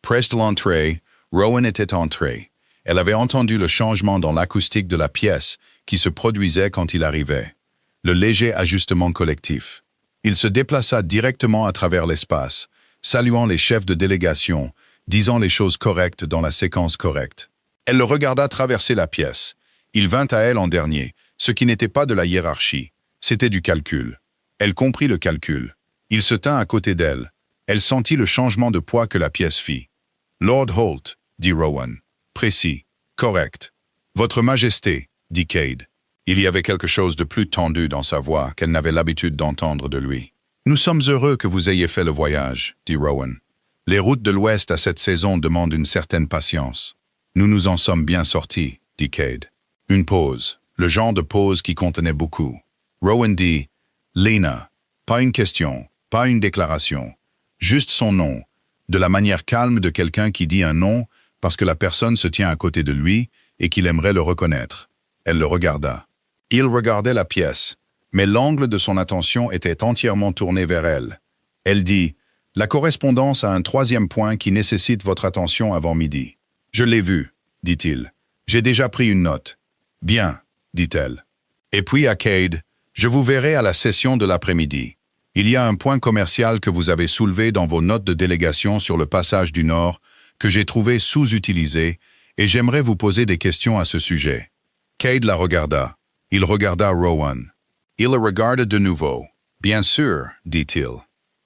Près de l'entrée, Rowan était entré. Elle avait entendu le changement dans l'acoustique de la pièce qui se produisait quand il arrivait. Le léger ajustement collectif. Il se déplaça directement à travers l'espace, saluant les chefs de délégation, disant les choses correctes dans la séquence correcte. Elle le regarda traverser la pièce. Il vint à elle en dernier, ce qui n'était pas de la hiérarchie, c'était du calcul. Elle comprit le calcul. Il se tint à côté d'elle. Elle sentit le changement de poids que la pièce fit. « Lord Holt, » dit Rowan. « Précis, correct. »« Votre Majesté, » dit Cade. Il y avait quelque chose de plus tendu dans sa voix qu'elle n'avait l'habitude d'entendre de lui. « Nous sommes heureux que vous ayez fait le voyage, » dit Rowan. « Les routes de l'Ouest à cette saison demandent une certaine patience. »« Nous nous en sommes bien sortis, » dit Cade. Une pause, le genre de pause qui contenait beaucoup. Rowan dit « Lena », pas une question, pas une déclaration, juste son nom, de la manière calme de quelqu'un qui dit un nom parce que la personne se tient à côté de lui et qu'il aimerait le reconnaître. Elle le regarda. Il regardait la pièce, mais l'angle de son attention était entièrement tourné vers elle. Elle dit « La correspondance a un troisième point qui nécessite votre attention avant midi. »« Je l'ai vu, » dit-il. « J'ai déjà pris une note. »« Bien, » dit-elle. Et puis à Cade, « Je vous verrai à la session de l'après-midi. Il y a un point commercial que vous avez soulevé dans vos notes de délégation sur le passage du Nord que j'ai trouvé sous-utilisé et j'aimerais vous poser des questions à ce sujet. » Cade la regarda. Il regarda Rowan. Il la regarda de nouveau. « Bien sûr, » dit-il.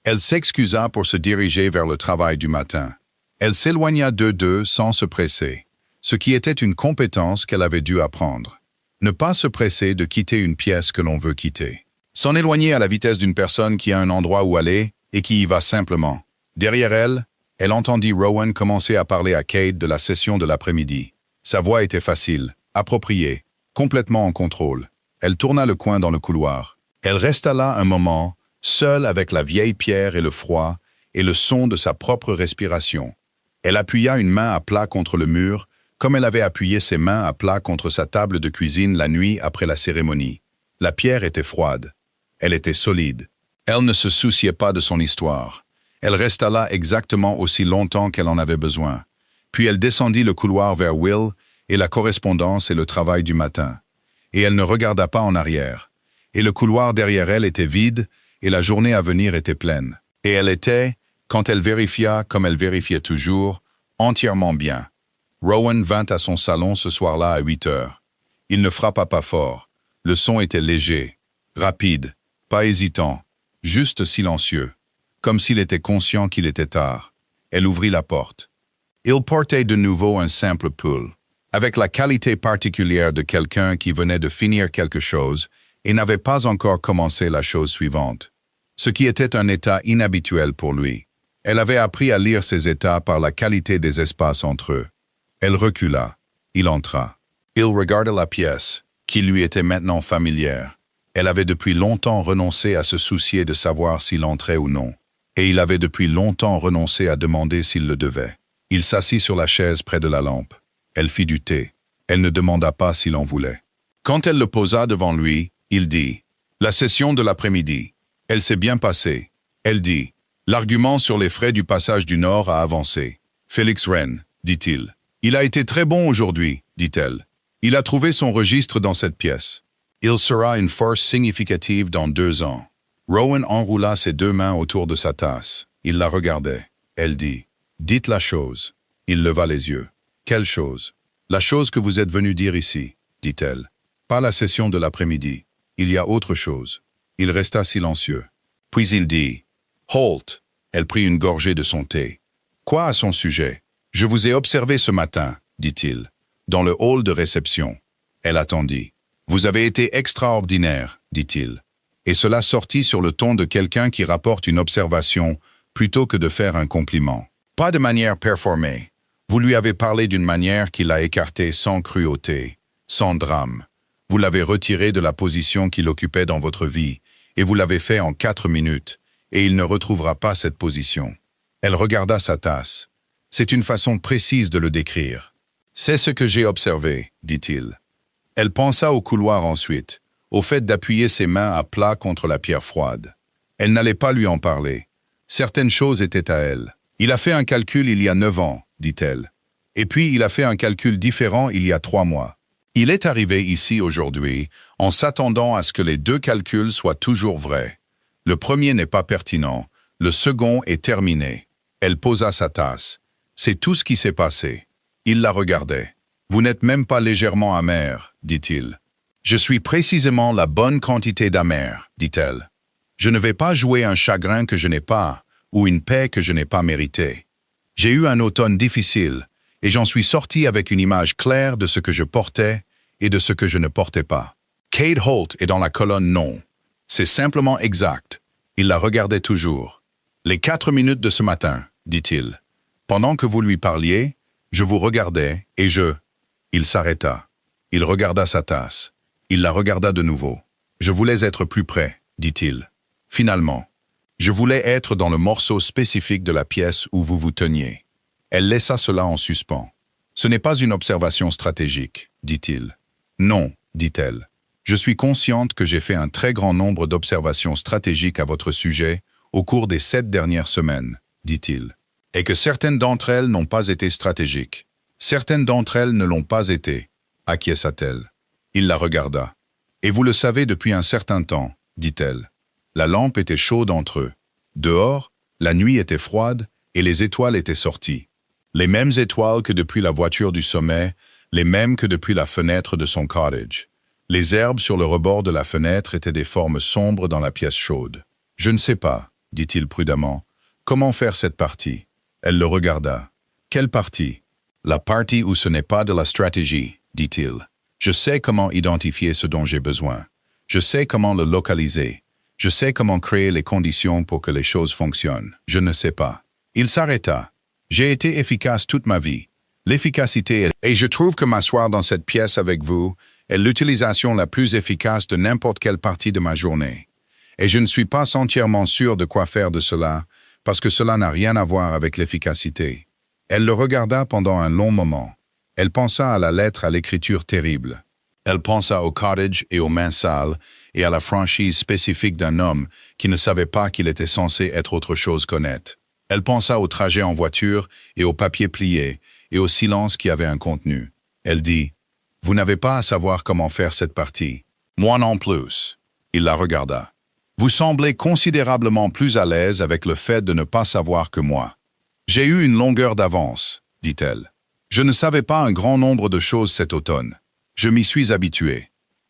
Elle s'excusa pour se diriger vers le travail du matin. Elle s'éloigna d'eux sans se presser, ce qui était une compétence qu'elle avait dû apprendre. Ne pas se presser de quitter une pièce que l'on veut quitter. S'en éloigner à la vitesse d'une personne qui a un endroit où aller et qui y va simplement. Derrière elle, elle entendit Rowan commencer à parler à Cade de la session de l'après-midi. Sa voix était facile, appropriée, complètement en contrôle. Elle tourna le coin dans le couloir. Elle resta là un moment, seule avec la vieille pierre et le froid, et le son de sa propre respiration. Elle appuya une main à plat contre le mur, comme elle avait appuyé ses mains à plat contre sa table de cuisine la nuit après la cérémonie. La pierre était froide. Elle était solide. Elle ne se souciait pas de son histoire. Elle resta là exactement aussi longtemps qu'elle en avait besoin. Puis elle descendit le couloir vers Will et la correspondance et le travail du matin. Et elle ne regarda pas en arrière. Et le couloir derrière elle était vide et la journée à venir était pleine. Et elle était, quand elle vérifia, comme elle vérifiait toujours, entièrement bien. Rowan vint à son salon ce soir-là à 8 heures. Il ne frappa pas fort. Le son était léger, rapide, pas hésitant, juste silencieux, comme s'il était conscient qu'il était tard. Elle ouvrit la porte. Il portait de nouveau un simple pull, avec la qualité particulière de quelqu'un qui venait de finir quelque chose et n'avait pas encore commencé la chose suivante, ce qui était un état inhabituel pour lui. Elle avait appris à lire ces états par la qualité des espaces entre eux. Elle recula. Il entra. Il regarda la pièce, qui lui était maintenant familière. Elle avait depuis longtemps renoncé à se soucier de savoir s'il entrait ou non, et il avait depuis longtemps renoncé à demander s'il le devait. Il s'assit sur la chaise près de la lampe. Elle fit du thé. Elle ne demanda pas s'il en voulait. Quand elle le posa devant lui, il dit « La session de l'après-midi. Elle s'est bien passée. » Elle dit « L'argument sur les frais du passage du Nord a avancé. » Félix Wren, dit-il. « Il a été très bon aujourd'hui, dit-elle. Il a trouvé son registre dans cette pièce. Il sera une force significative dans 2 ans. » Rowan enroula ses 2 mains autour de sa tasse. Il la regardait. Elle dit « Dites la chose. » Il leva les yeux. « Quelle chose? »« La chose que vous êtes venu dire ici, dit-elle. Pas la session de l'après-midi. Il y a autre chose. » Il resta silencieux. Puis il dit « Holt !» Elle prit une gorgée de son thé. « Quoi à son sujet? »« Je vous ai observé ce matin, dit-il, dans le hall de réception. » Elle attendit. « Vous avez été extraordinaire, dit-il. » Et cela sortit sur le ton de quelqu'un qui rapporte une observation plutôt que de faire un compliment. Pas de manière performée. Vous lui avez parlé d'une manière qui l'a écarté sans cruauté, sans drame. Vous l'avez retiré de la position qu'il occupait dans votre vie, et vous l'avez fait en 4 minutes, et il ne retrouvera pas cette position. Elle regarda sa tasse. C'est une façon précise de le décrire. C'est ce que j'ai observé, dit-il. Elle pensa au couloir ensuite, au fait d'appuyer ses mains à plat contre la pierre froide. Elle n'allait pas lui en parler. Certaines choses étaient à elle. Il a fait un calcul il y a 9 ans, dit-elle. Et puis il a fait un calcul différent il y a 3 mois. Il est arrivé ici aujourd'hui en s'attendant à ce que les 2 calculs soient toujours vrais. Le premier n'est pas pertinent, le second est terminé. Elle posa sa tasse. C'est tout ce qui s'est passé. Il la regardait. Vous n'êtes même pas légèrement amer, dit-il. Je suis précisément la bonne quantité d'amer, dit-elle. Je ne vais pas jouer un chagrin que je n'ai pas, ou une paix que je n'ai pas méritée. J'ai eu un automne difficile, et j'en suis sorti avec une image claire de ce que je portais et de ce que je ne portais pas. Kate Holt est dans la colonne non. C'est simplement exact. Il la regardait toujours. Les 4 minutes de ce matin, dit-il. Pendant que vous lui parliez, je vous regardais et je... Il s'arrêta. Il regarda sa tasse. Il la regarda de nouveau. Je voulais être plus près, dit-il. Finalement, je voulais être dans le morceau spécifique de la pièce où vous vous teniez. Elle laissa cela en suspens. Ce n'est pas une observation stratégique, dit-il. Non, dit-elle. Je suis consciente que j'ai fait un très grand nombre d'observations stratégiques à votre sujet au cours des 7 dernières semaines, dit-il. Et que certaines d'entre elles n'ont pas été stratégiques. Certaines d'entre elles ne l'ont pas été, acquiesça-t-elle. Il la regarda. Et vous le savez depuis un certain temps, dit-elle. La lampe était chaude entre eux. Dehors, la nuit était froide et les étoiles étaient sorties. Les mêmes étoiles que depuis la voiture du sommet, les mêmes que depuis la fenêtre de son cottage. Les herbes sur le rebord de la fenêtre étaient des formes sombres dans la pièce chaude. Je ne sais pas, dit-il prudemment, comment faire cette partie. Elle le regarda. Quelle partie? La partie où ce n'est pas de la stratégie, dit-il. Je sais comment identifier ce dont j'ai besoin. Je sais comment le localiser. Je sais comment créer les conditions pour que les choses fonctionnent. Je ne sais pas. Il s'arrêta. J'ai été efficace toute ma vie. L'efficacité est... Et je trouve que m'asseoir dans cette pièce avec vous est l'utilisation la plus efficace de n'importe quelle partie de ma journée. Et je ne suis pas entièrement sûr de quoi faire de cela, parce que cela n'a rien à voir avec l'efficacité. Elle le regarda pendant un long moment. Elle pensa à la lettre à l'écriture terrible. Elle pensa au cottage et aux mains sales et à la franchise spécifique d'un homme qui ne savait pas qu'il était censé être autre chose qu'honnête. Elle pensa au trajet en voiture et aux papiers pliés et au silence qui avait un contenu. Elle dit « Vous n'avez pas à savoir comment faire cette partie. Moi non plus. » Il la regarda. « Vous semblez considérablement plus à l'aise avec le fait de ne pas savoir que moi. »« J'ai eu une longueur d'avance, » dit-elle. « Je ne savais pas un grand nombre de choses cet automne. Je m'y suis habitué. »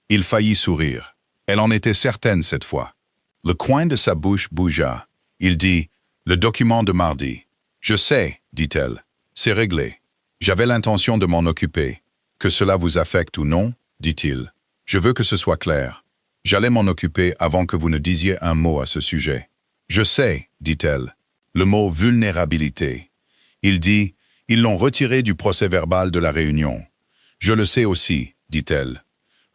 Il faillit sourire. Elle en était certaine cette fois. Le coin de sa bouche bougea. Il dit « Le document de mardi. »« Je sais, » dit-elle. « C'est réglé. J'avais l'intention de m'en occuper. Que cela vous affecte ou non, dit-il. Je veux que ce soit clair. J'allais m'en occuper avant que vous ne disiez un mot à ce sujet. Je sais, dit-elle. Le mot vulnérabilité. Il dit « Ils l'ont retiré du procès-verbal de la réunion. » Je le sais aussi, dit-elle.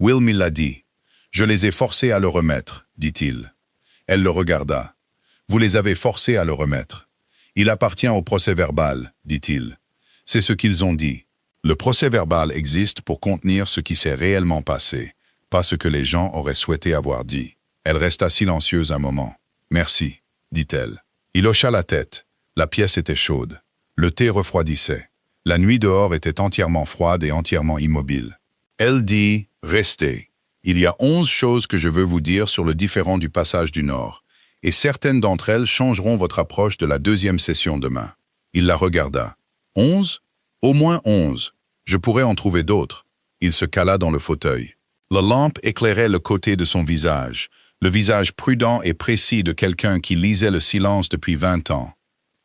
Will me l'a dit. Je les ai forcés à le remettre, dit-il. Elle le regarda. Vous les avez forcés à le remettre. Il appartient au procès-verbal, dit-il. C'est ce qu'ils ont dit. Le procès-verbal existe pour contenir ce qui s'est réellement passé, pas ce que les gens auraient souhaité avoir dit. Elle resta silencieuse un moment. Merci, dit-elle. Il hocha la tête. La pièce était chaude. Le thé refroidissait. La nuit dehors était entièrement froide et entièrement immobile. Elle dit « Restez. Il y a 11 choses que je veux vous dire sur le différend du passage du Nord, et certaines d'entre elles changeront votre approche de la deuxième session demain. » Il la regarda. 11 ? Au moins 11. Je pourrais en trouver d'autres. Il se cala dans le fauteuil. La lampe éclairait le côté de son visage, le visage prudent et précis de quelqu'un qui lisait le silence depuis 20 ans.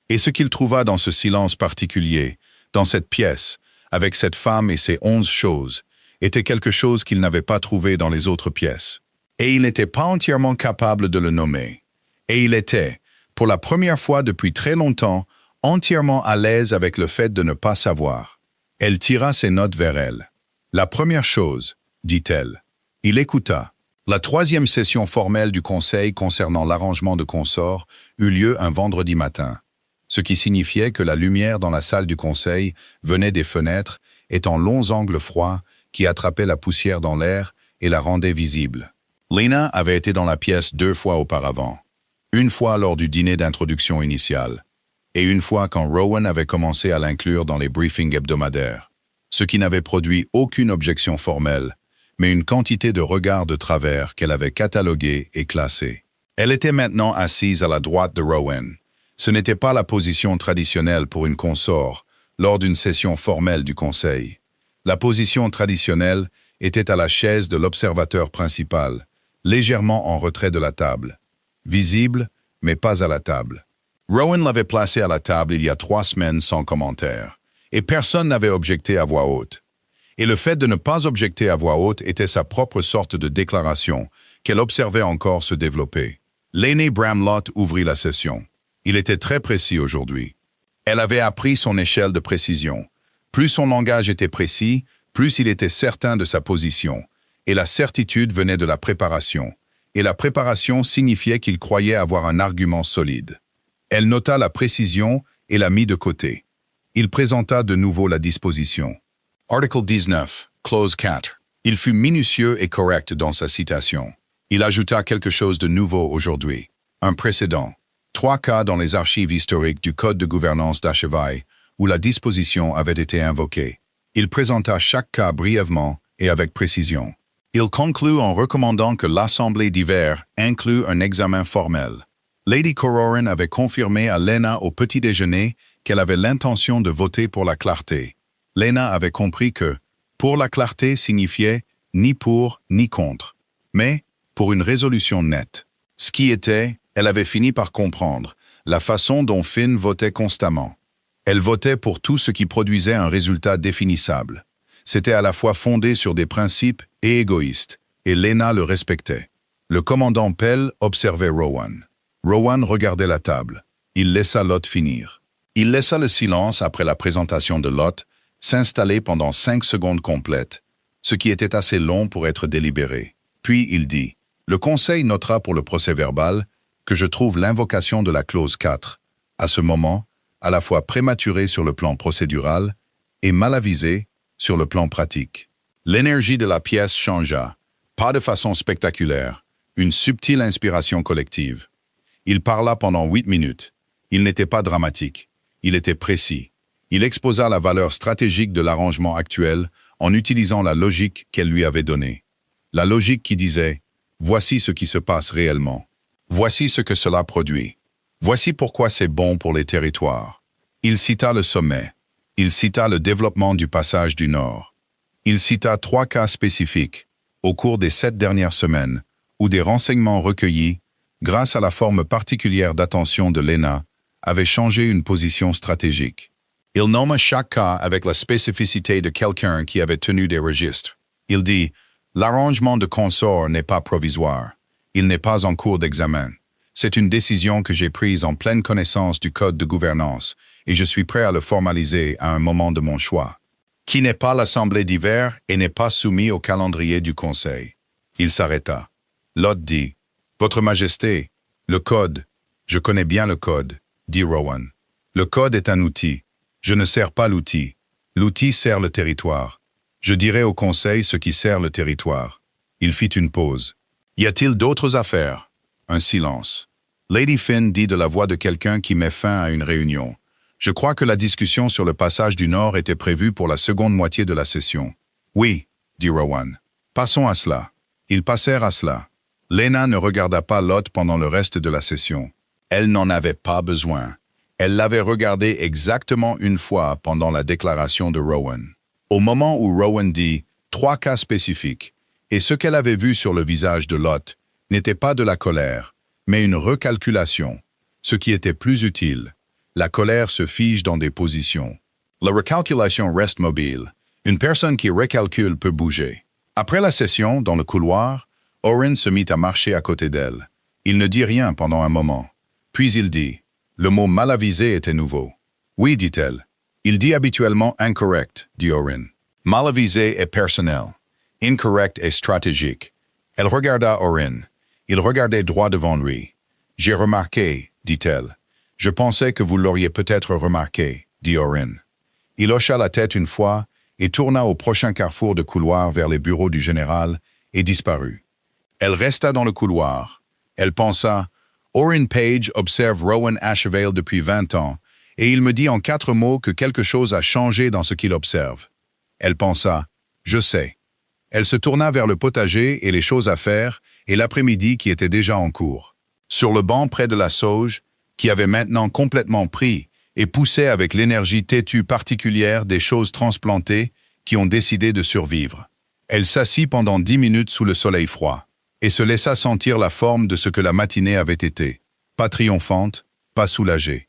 Et ce qu'il trouva dans ce silence particulier, dans cette pièce, avec cette femme et ces 11 choses, était quelque chose qu'il n'avait pas trouvé dans les autres pièces. Et il n'était pas entièrement capable de le nommer. Et il était, pour la première fois depuis très longtemps, entièrement à l'aise avec le fait de ne pas savoir. Elle tira ses notes vers elle. « La première chose, » dit-elle. Il écouta. La troisième session formelle du Conseil concernant l'arrangement de consort eut lieu un vendredi matin, ce qui signifiait que la lumière dans la salle du Conseil venait des fenêtres, étant longs angles froids qui attrapaient la poussière dans l'air et la rendaient visible. Lena avait été dans la pièce 2 fois auparavant. Une fois lors du dîner d'introduction initial, et une fois quand Rowan avait commencé à l'inclure dans les briefings hebdomadaires, ce qui n'avait produit aucune objection formelle, mais une quantité de regards de travers qu'elle avait catalogués et classés. Elle était maintenant assise à la droite de Rowan. Ce n'était pas la position traditionnelle pour une consort lors d'une session formelle du Conseil. La position traditionnelle était à la chaise de l'observateur principal, légèrement en retrait de la table. Visible, mais pas à la table. Rowan l'avait placé à la table il y a 3 semaines sans commentaire, et personne n'avait objecté à voix haute. Et le fait de ne pas objecter à voix haute était sa propre sorte de déclaration, qu'elle observait encore se développer. L'aîné Bramlott ouvrit la session. Il était très précis aujourd'hui. Elle avait appris son échelle de précision. Plus son langage était précis, plus il était certain de sa position, et la certitude venait de la préparation, et la préparation signifiait qu'il croyait avoir un argument solide. Elle nota la précision et la mit de côté. Il présenta de nouveau la disposition. Article 19, clause 4. Il fut minutieux et correct dans sa citation. Il ajouta quelque chose de nouveau aujourd'hui. Un précédent. 3 cas dans les archives historiques du Code de gouvernance d'Achevaille où la disposition avait été invoquée. Il présenta chaque cas brièvement et avec précision. Il conclut en recommandant que l'Assemblée d'hiver inclue un examen formel. Lady Cororan avait confirmé à Lena au petit déjeuner qu'elle avait l'intention de voter pour la clarté. Lena avait compris que « pour la clarté » signifiait « ni pour ni contre », mais pour une résolution nette. Ce qui était, elle avait fini par comprendre, la façon dont Finn votait constamment. Elle votait pour tout ce qui produisait un résultat définissable. C'était à la fois fondé sur des principes et égoïste, et Lena le respectait. Le commandant Pell observait Rowan. Rowan regardait la table. Il laissa Lot finir. Il laissa le silence après la présentation de Lot s'installer pendant 5 secondes complètes, ce qui était assez long pour être délibéré. Puis il dit « Le Conseil notera pour le procès-verbal que je trouve l'invocation de la clause 4, à ce moment, à la fois prématurée sur le plan procédural et mal avisée sur le plan pratique. » L'énergie de la pièce changea, pas de façon spectaculaire, une subtile inspiration collective. Il parla pendant 8 minutes. Il n'était pas dramatique. Il était précis. Il exposa la valeur stratégique de l'arrangement actuel en utilisant la logique qu'elle lui avait donnée. La logique qui disait « Voici ce qui se passe réellement. Voici ce que cela produit. Voici pourquoi c'est bon pour les territoires. » Il cita le sommet. Il cita le développement du passage du Nord. Il cita 3 cas spécifiques, au cours des 7 dernières semaines, où des renseignements recueillis, grâce à la forme particulière d'attention de Lena, avaient changé une position stratégique. Il nomma chaque cas avec la spécificité de quelqu'un qui avait tenu des registres. Il dit « L'arrangement de consort n'est pas provisoire. Il n'est pas en cours d'examen. C'est une décision que j'ai prise en pleine connaissance du code de gouvernance et je suis prêt à le formaliser à un moment de mon choix, qui n'est pas l'Assemblée d'hiver et n'est pas soumis au calendrier du Conseil. » Il s'arrêta. Lot dit « Votre Majesté, le code, je connais bien le code, dit Rowan. Le code est un outil. Je ne sers pas l'outil. L'outil sert le territoire. Je dirai au Conseil ce qui sert le territoire. » Il fit une pause. « Y a-t-il d'autres affaires ?» Un silence. Lady Finn dit de la voix de quelqu'un qui met fin à une réunion. « Je crois que la discussion sur le passage du Nord était prévue pour la seconde moitié de la session. »« Oui, » dit Rowan. « Passons à cela. » Ils passèrent à cela. Lena ne regarda pas Lot pendant le reste de la session. Elle n'en avait pas besoin. Elle l'avait regardé exactement une fois pendant la déclaration de Rowan. Au moment où Rowan dit « 3 cas spécifiques », et ce qu'elle avait vu sur le visage de Lot n'était pas de la colère, mais une recalculation, ce qui était plus utile. La colère se fige dans des positions. La recalculation reste mobile. Une personne qui recalcule peut bouger. Après la session, dans le couloir, Oren se mit à marcher à côté d'elle. Il ne dit rien pendant un moment. Puis il dit « Le mot mal avisé était nouveau. »« Oui, dit-elle. Il dit habituellement incorrect, dit Oren. Mal avisé est personnel. Incorrect est stratégique. » Elle regarda Oren. Il regardait droit devant lui. « J'ai remarqué, dit-elle. Je pensais que vous l'auriez peut-être remarqué, dit Oren. Il hocha la tête une fois et tourna au prochain carrefour de couloir vers les bureaux du général et disparut. Elle resta dans le couloir. Elle pensa « Oren Page observe Rowan Ashevale depuis 20 ans et il me dit en 4 mots que quelque chose a changé dans ce qu'il observe. » Elle pensa « Je sais. » Elle se tourna vers le potager et les choses à faire et l'après-midi qui était déjà en cours. Sur le banc près de la sauge, qui avait maintenant complètement pris et poussait avec l'énergie têtue particulière des choses transplantées qui ont décidé de survivre. Elle s'assit pendant 10 minutes sous le soleil froid et se laissa sentir la forme de ce que la matinée avait été. Pas triomphante, pas soulagée.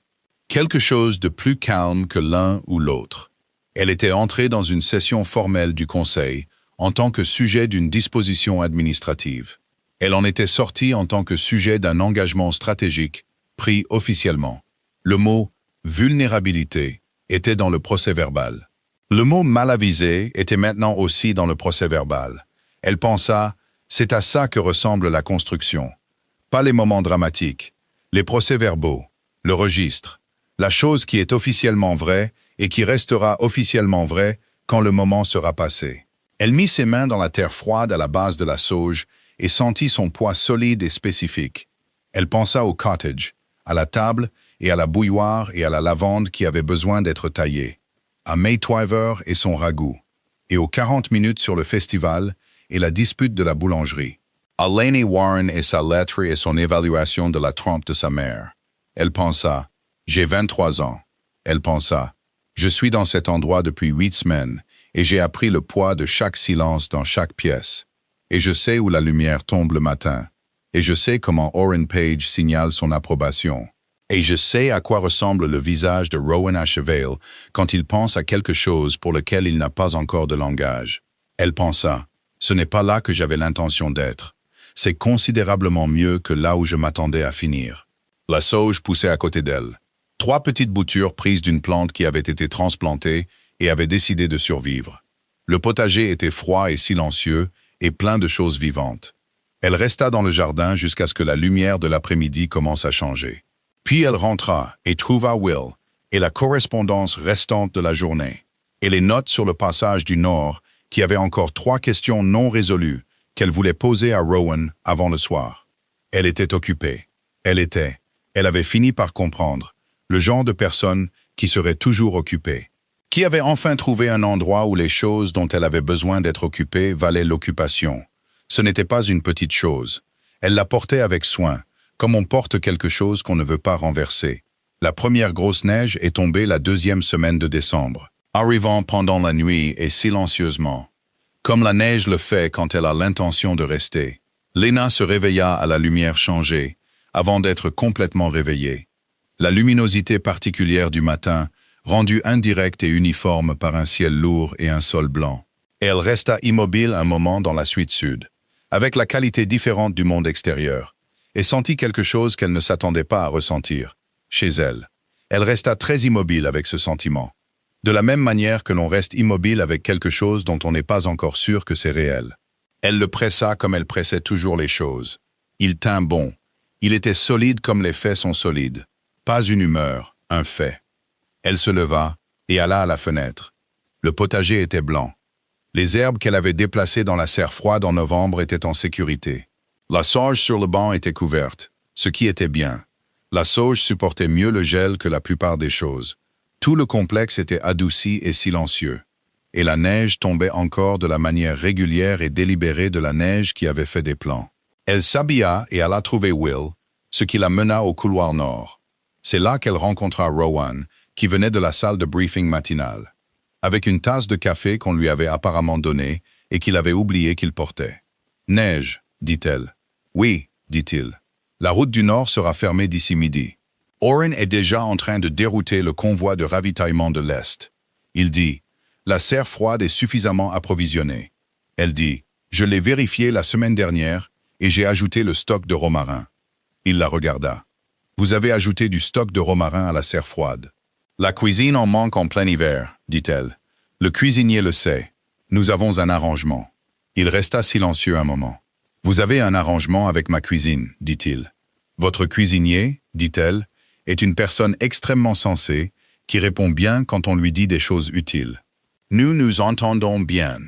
Quelque chose de plus calme que l'un ou l'autre. Elle était entrée dans une session formelle du Conseil en tant que sujet d'une disposition administrative. Elle en était sortie en tant que sujet d'un engagement stratégique pris officiellement. Le mot « vulnérabilité » était dans le procès-verbal. Le mot « mal avisé » était maintenant aussi dans le procès-verbal. Elle pensa « c'est à ça que ressemble la construction. Pas les moments dramatiques, les procès-verbaux, le registre, la chose qui est officiellement vraie et qui restera officiellement vraie quand le moment sera passé. » Elle mit ses mains dans la terre froide à la base de la sauge et sentit son poids solide et spécifique. Elle pensa au cottage, à la table et à la bouilloire et à la lavande qui avaient besoin d'être taillées, à Maytwiver et son ragoût, et aux 40 minutes sur le festival et la dispute de la boulangerie, à Laney Warren et sa lettre et son évaluation de la trompe de sa mère. Elle pensa « J'ai 23 ans. » Elle pensa « Je suis dans cet endroit depuis 8 semaines et j'ai appris le poids de chaque silence dans chaque pièce. Et je sais où la lumière tombe le matin. Et je sais comment Oren Page signale son approbation. Et je sais à quoi ressemble le visage de Rowan Ashevale quand il pense à quelque chose pour lequel il n'a pas encore de langage. Elle pensa, ce n'est pas là que j'avais l'intention d'être. C'est considérablement mieux que là où je m'attendais à finir. La sauge poussait à côté d'elle. 3 petites boutures prises d'une plante qui avait été transplantée et avait décidé de survivre. Le potager était froid et silencieux et plein de choses vivantes. Elle resta dans le jardin jusqu'à ce que la lumière de l'après-midi commence à changer. Puis elle rentra et trouva Will et la correspondance restante de la journée, et les notes sur le passage du Nord qui avaient encore 3 questions non résolues qu'elle voulait poser à Rowan avant le soir. Elle était occupée. Elle avait fini par comprendre, le genre de personne qui serait toujours occupée. qui avait enfin trouvé un endroit où les choses dont elle avait besoin d'être occupée valaient l'occupation. Ce n'était pas une petite chose. Elle la portait avec soin, comme on porte quelque chose qu'on ne veut pas renverser. La première grosse neige est tombée la 2e semaine de décembre, arrivant pendant la nuit et silencieusement, comme la neige le fait quand elle a l'intention de rester. Lena se réveilla à la lumière changée, avant d'être complètement réveillée. La luminosité particulière du matin, rendue indirecte et uniforme par un ciel lourd et un sol blanc. Et elle resta immobile un moment dans la suite sud, avec la qualité différente du monde extérieur, et sentit quelque chose qu'elle ne s'attendait pas à ressentir, chez elle. Elle resta très immobile avec ce sentiment. De la même manière que l'on reste immobile avec quelque chose dont on n'est pas encore sûr que c'est réel. Elle le pressa comme elle pressait toujours les choses. Il tint bon. Il était solide comme les faits sont solides. Pas une humeur, un fait. Elle se leva et alla à la fenêtre. Le potager était blanc. Les herbes qu'elle avait déplacées dans la serre froide en novembre étaient en sécurité. La sauge sur le banc était couverte, ce qui était bien. La sauge supportait mieux le gel que la plupart des choses. Tout le complexe était adouci et silencieux. Et la neige tombait encore de la manière régulière et délibérée de la neige qui avait fait des plans. Elle s'habilla et alla trouver Will, ce qui la mena au couloir nord. C'est là qu'elle rencontra Rowan, qui venait de la salle de briefing matinale, avec une tasse de café qu'on lui avait apparemment donnée et qu'il avait oublié qu'il portait. « Neige, dit-elle. »« Oui, dit-il. La route du nord sera fermée d'ici midi. » Oren est déjà en train de dérouter le convoi de ravitaillement de l'Est. Il dit, « La serre froide est suffisamment approvisionnée. » Elle dit, « Je l'ai vérifié la semaine dernière et j'ai ajouté le stock de romarin. » Il la regarda. « Vous avez ajouté du stock de romarin à la serre froide. »« La cuisine en manque en plein hiver, » dit-elle. « Le cuisinier le sait. Nous avons un arrangement. » Il resta silencieux un moment. « Vous avez un arrangement avec ma cuisine, dit-il. Votre cuisinier, dit-elle, est une personne extrêmement sensée, qui répond bien quand on lui dit des choses utiles. Nous nous entendons bien. »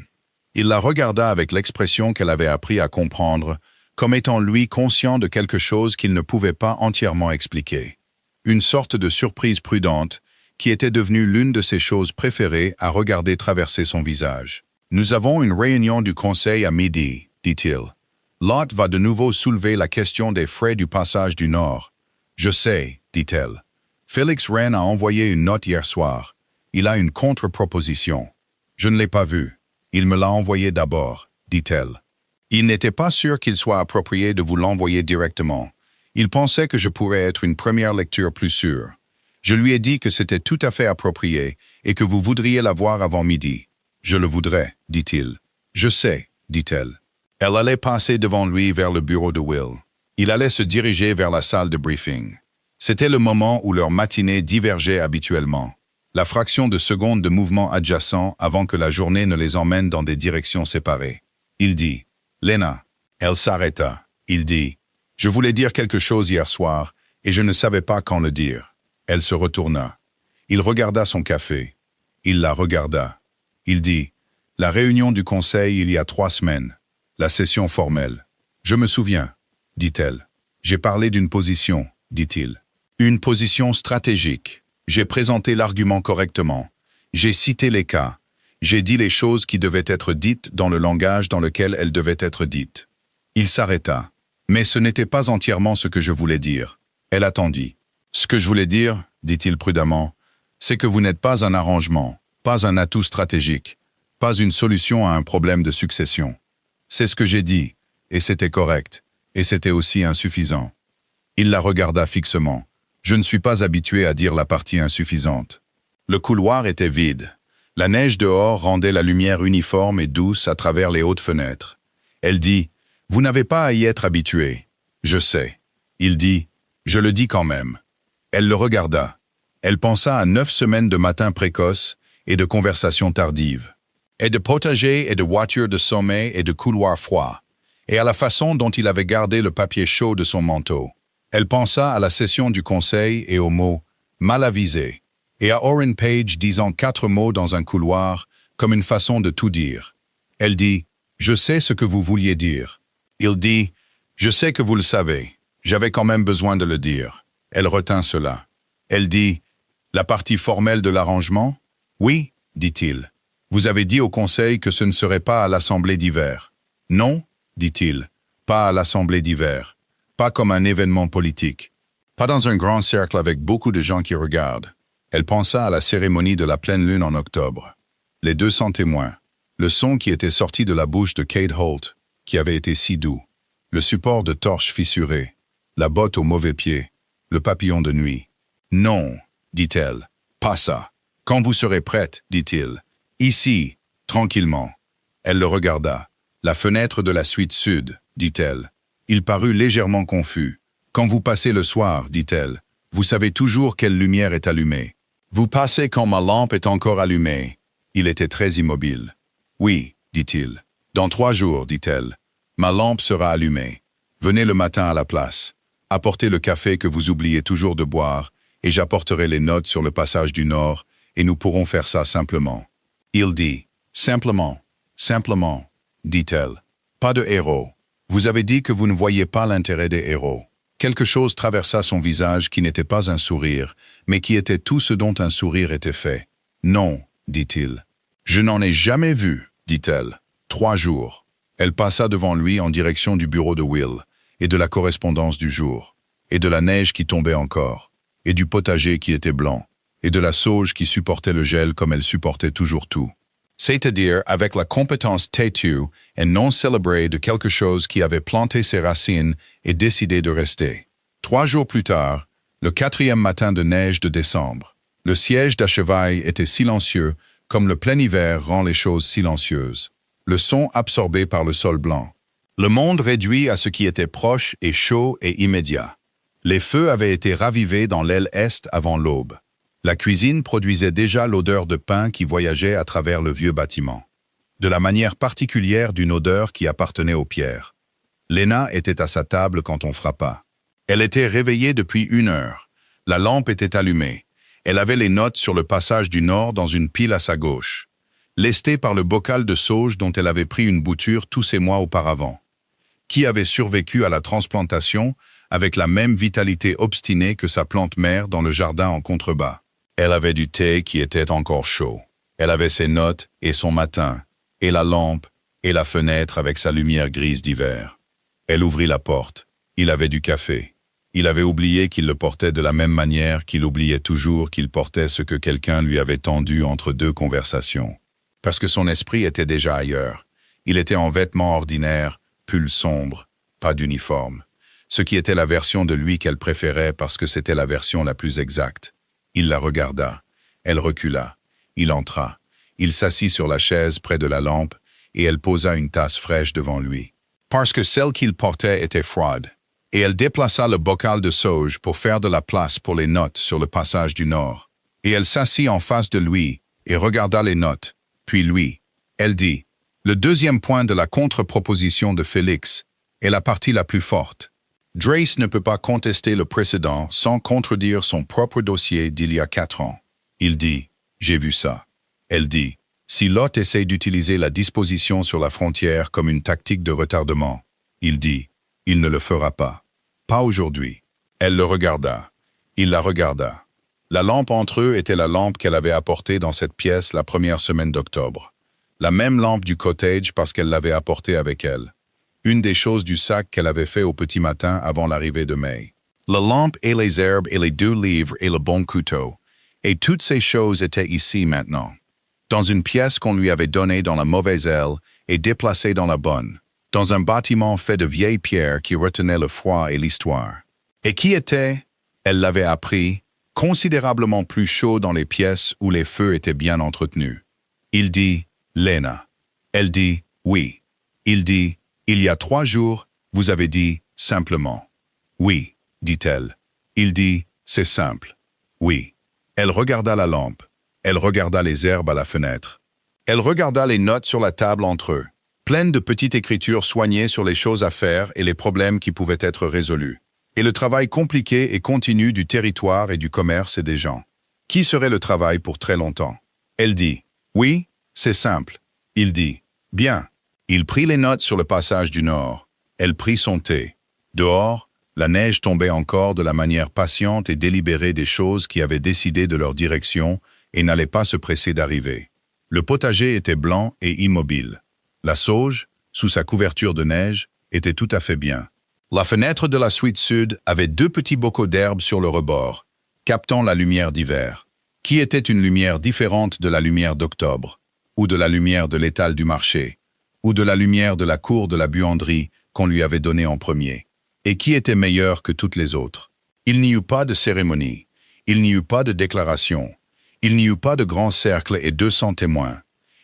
Il la regarda avec l'expression qu'elle avait appris à comprendre, comme étant lui conscient de quelque chose qu'il ne pouvait pas entièrement expliquer. Une sorte de surprise prudente, qui était devenue l'une de ses choses préférées à regarder traverser son visage. « Nous avons une réunion du conseil à midi, dit-il. Lot va de nouveau soulever la question des frais du passage du Nord. Je sais, dit-elle. Félix Wren a envoyé une note hier soir. Il a une contre-proposition. Je ne l'ai pas vue. Il me l'a envoyé d'abord, dit-elle. Il n'était pas sûr qu'il soit approprié de vous l'envoyer directement. Il pensait que je pourrais être une première lecture plus sûre. Je lui ai dit que c'était tout à fait approprié et que vous voudriez la voir avant midi. Je le voudrais, dit-il. Je sais, dit-elle. Elle allait passer devant lui vers le bureau de Will. Il allait se diriger vers la salle de briefing. C'était le moment où leur matinée divergeait habituellement. La fraction de seconde de mouvement adjacent avant que la journée ne les emmène dans des directions séparées. Il dit, « Lena. » Elle s'arrêta. Il dit, « Je voulais dire quelque chose hier soir et je ne savais pas quand le dire. » Elle se retourna. Il regarda son café. Il la regarda. Il dit, « La réunion du conseil il y a 3 semaines. La session formelle. Je me souviens, dit-elle. J'ai parlé d'une position, dit-il. Une position stratégique. J'ai présenté l'argument correctement. J'ai cité les cas. J'ai dit les choses qui devaient être dites dans le langage dans lequel elles devaient être dites. » Il s'arrêta. « Mais ce n'était pas entièrement ce que je voulais dire. » Elle attendit. « Ce que je voulais dire, dit-il prudemment, c'est que vous n'êtes pas un arrangement, pas un atout stratégique, pas une solution à un problème de succession. C'est ce que j'ai dit, et c'était correct, et c'était aussi insuffisant. » Il la regarda fixement. « Je ne suis pas habitué à dire la partie insuffisante. » Le couloir était vide. La neige dehors rendait la lumière uniforme et douce à travers les hautes fenêtres. Elle dit, « Vous n'avez pas à y être habitué. » « Je sais. » Il dit, « Je le dis quand même. » Elle le regarda. Elle pensa à 9 semaines de matins précoces et de conversations tardives, et de potager et de voitures de sommet et de couloirs froids, et à la façon dont il avait gardé le papier chaud de son manteau. Elle pensa à la session du conseil et au mot « mal avisé », et à Orrin Page disant 4 mots dans un couloir comme une façon de tout dire. Elle dit « Je sais ce que vous vouliez dire. » Il dit « Je sais que vous le savez. J'avais quand même besoin de le dire. » Elle retint cela. Elle dit « La partie formelle de l'arrangement ?»« Oui, dit-il. Vous avez dit au Conseil que ce ne serait pas à l'Assemblée d'hiver. Non, dit-il, pas à l'Assemblée d'hiver. Pas comme un événement politique. Pas dans un grand cercle avec beaucoup de gens qui regardent. Elle pensa à la cérémonie de la pleine lune en octobre. Les 200 témoins. Le son qui était sorti de la bouche de Kate Holt, qui avait été si doux. Le support de torche fissuré. La botte au mauvais pied. Le papillon de nuit. Non, dit-elle. Pas ça. Quand vous serez prête, dit-il. Ici, tranquillement. Elle le regarda. La fenêtre de la suite sud, dit-elle. Il parut légèrement confus. Quand vous passez le soir, dit-elle, vous savez toujours quelle lumière est allumée. Vous passez quand ma lampe est encore allumée. Il était très immobile. Oui, dit-il. Dans 3 jours, dit-elle. Ma lampe sera allumée. Venez le matin à la place. Apportez le café que vous oubliez toujours de boire, et j'apporterai les notes sur le passage du Nord, et nous pourrons faire ça simplement. Il dit, simplement, simplement, dit-elle. Pas de héros. Vous avez dit que vous ne voyiez pas l'intérêt des héros. Quelque chose traversa son visage qui n'était pas un sourire, mais qui était tout ce dont un sourire était fait. Non, dit-il. Je n'en ai jamais vu, dit-elle. 3 jours. Elle passa devant lui en direction du bureau de Will, et de la correspondance du jour, et de la neige qui tombait encore, et du potager qui était blanc, et de la sauge qui supportait le gel comme elle supportait toujours tout. C'est-à-dire avec la compétence têtue et non célébrée de quelque chose qui avait planté ses racines et décidé de rester. 3 jours plus tard, le 4e matin de neige de décembre, le siège d'Achevaille était silencieux comme le plein hiver rend les choses silencieuses. Le son absorbé par le sol blanc. Le monde réduit à ce qui était proche et chaud et immédiat. Les feux avaient été ravivés dans l'aile est avant l'aube. La cuisine produisait déjà l'odeur de pain qui voyageait à travers le vieux bâtiment. De la manière particulière d'une odeur qui appartenait aux pierres. Lena était à sa table quand on frappa. Elle était réveillée depuis 1 heure. La lampe était allumée. Elle avait les notes sur le passage du Nord dans une pile à sa gauche. Lestée par le bocal de sauge dont elle avait pris une bouture tous ces mois auparavant. Qui avait survécu à la transplantation avec la même vitalité obstinée que sa plante mère dans le jardin en contrebas. Elle avait du thé qui était encore chaud. Elle avait ses notes et son matin, et la lampe, et la fenêtre avec sa lumière grise d'hiver. Elle ouvrit la porte. Il avait du café. Il avait oublié qu'il le portait de la même manière qu'il oubliait toujours qu'il portait ce que quelqu'un lui avait tendu entre 2 conversations. Parce que son esprit était déjà ailleurs. Il était en vêtements ordinaires, pull sombre, pas d'uniforme. Ce qui était la version de lui qu'elle préférait parce que c'était la version la plus exacte. Il la regarda. Elle recula. Il entra. Il s'assit sur la chaise près de la lampe et elle posa une tasse fraîche devant lui. Parce que celle qu'il portait était froide. Et elle déplaça le bocal de sauge pour faire de la place pour les notes sur le passage du Nord. Et elle s'assit en face de lui et regarda les notes. Puis lui. Elle dit, le 2e point de la contre-proposition de Félix est la partie la plus forte. Drace ne peut pas contester le précédent sans contredire son propre dossier d'il y a 4 ans. Il dit, j'ai vu ça. Elle dit, si Lot essaie d'utiliser la disposition sur la frontière comme une tactique de retardement, il dit, il ne le fera pas. Pas aujourd'hui. Elle le regarda. Il la regarda. La lampe entre eux était la lampe qu'elle avait apportée dans cette pièce la première semaine d'octobre. La même lampe du cottage parce qu'elle l'avait apportée avec elle. Une des choses du sac qu'elle avait fait au petit matin avant l'arrivée de May. La lampe et les herbes et les 2 livres et le bon couteau. Et toutes ces choses étaient ici maintenant. Dans une pièce qu'on lui avait donnée dans la mauvaise aile et déplacée dans la bonne. Dans un bâtiment fait de vieilles pierres qui retenait le froid et l'histoire. Et qui était, elle l'avait appris, considérablement plus chaud dans les pièces où les feux étaient bien entretenus. Il dit, Lena. Elle dit, oui. Il dit, il y a 3 jours, vous avez dit, simplement. Oui, dit-elle. Il dit, c'est simple. Oui. Elle regarda la lampe. Elle regarda les herbes à la fenêtre. Elle regarda les notes sur la table entre eux, pleines de petites écritures soignées sur les choses à faire et les problèmes qui pouvaient être résolus. Et le travail compliqué et continu du territoire et du commerce et des gens. Qui serait le travail pour très longtemps? Elle dit, oui, c'est simple. Il dit, bien. Il prit les notes sur le passage du Nord. Elle prit son thé. Dehors, la neige tombait encore de la manière patiente et délibérée des choses qui avaient décidé de leur direction et n'allait pas se presser d'arriver. Le potager était blanc et immobile. La sauge, sous sa couverture de neige, était tout à fait bien. La fenêtre de la suite sud avait 2 petits bocaux d'herbe sur le rebord, captant la lumière d'hiver, qui était une lumière différente de la lumière d'octobre, ou de la lumière de l'étal du marché, ou de la lumière de la cour de la buanderie qu'on lui avait donnée en premier, et qui était meilleure que toutes les autres. Il n'y eut pas de cérémonie, il n'y eut pas de déclaration, il n'y eut pas de grand cercle et 200 témoins,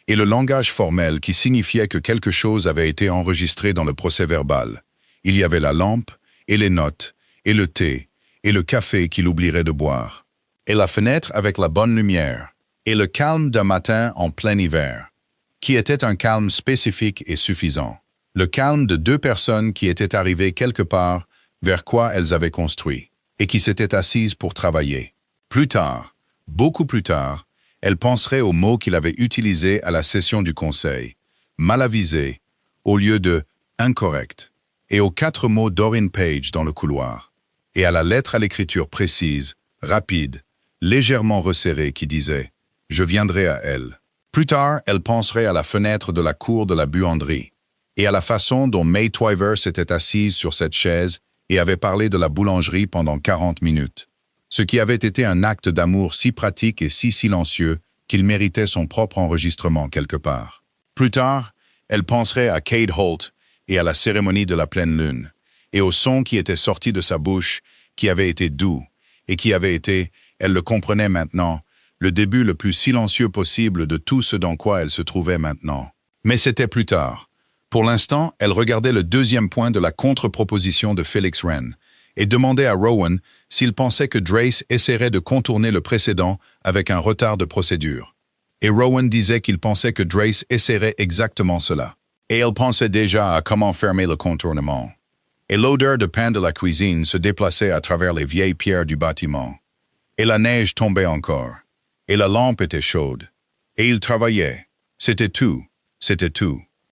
et le langage formel qui signifiait que quelque chose avait été enregistré dans le procès-verbal. Il y avait la lampe, et les notes, et le thé, et le café qu'il oublierait de boire, et la fenêtre avec la bonne lumière, et le calme d'un matin en plein hiver, qui était un calme spécifique et suffisant. Le calme de 2 personnes qui étaient arrivées quelque part vers quoi elles avaient construit, et qui s'étaient assises pour travailler. Plus tard, beaucoup plus tard, elles penseraient aux mots qu'il avait utilisés à la session du conseil, mal avisés, au lieu de incorrect, et aux 4 mots d'Orrin Page dans le couloir, et à la lettre à l'écriture précise, rapide, légèrement resserrée qui disait « Je viendrai à elle ». Plus tard, elles penseraient à la fenêtre de la cour de la buanderie, et à la façon dont May Twyver s'était assise sur cette chaise et avait parlé de la boulangerie pendant 40 minutes, ce qui avait été un acte d'amour si pratique et si silencieux qu'il méritait son propre enregistrement quelque part. Plus tard, elles penseraient à Kate Holt et à la cérémonie de la pleine lune, et au son qui était sorti de sa bouche, qui avait été doux, et qui avait été, elle le comprenait maintenant, le début le plus silencieux possible de tout ce dans quoi elle se trouvait maintenant. Mais c'était plus tard. Pour l'instant, elle regardait le 2e point de la contre-proposition de Felix Wren, et demandait à Rowan s'il pensait que Drace essaierait de contourner le précédent avec un retard de procédure. Et Rowan disait qu'il pensait que Drace essaierait exactement cela. Et elle pensait déjà à comment fermer le contournement. Et l'odeur de pain de la cuisine se déplaçait à travers les vieilles pierres du bâtiment. Et la neige tombait encore. Et la lampe était chaude. Et il travaillait. C'était tout. C'était tout.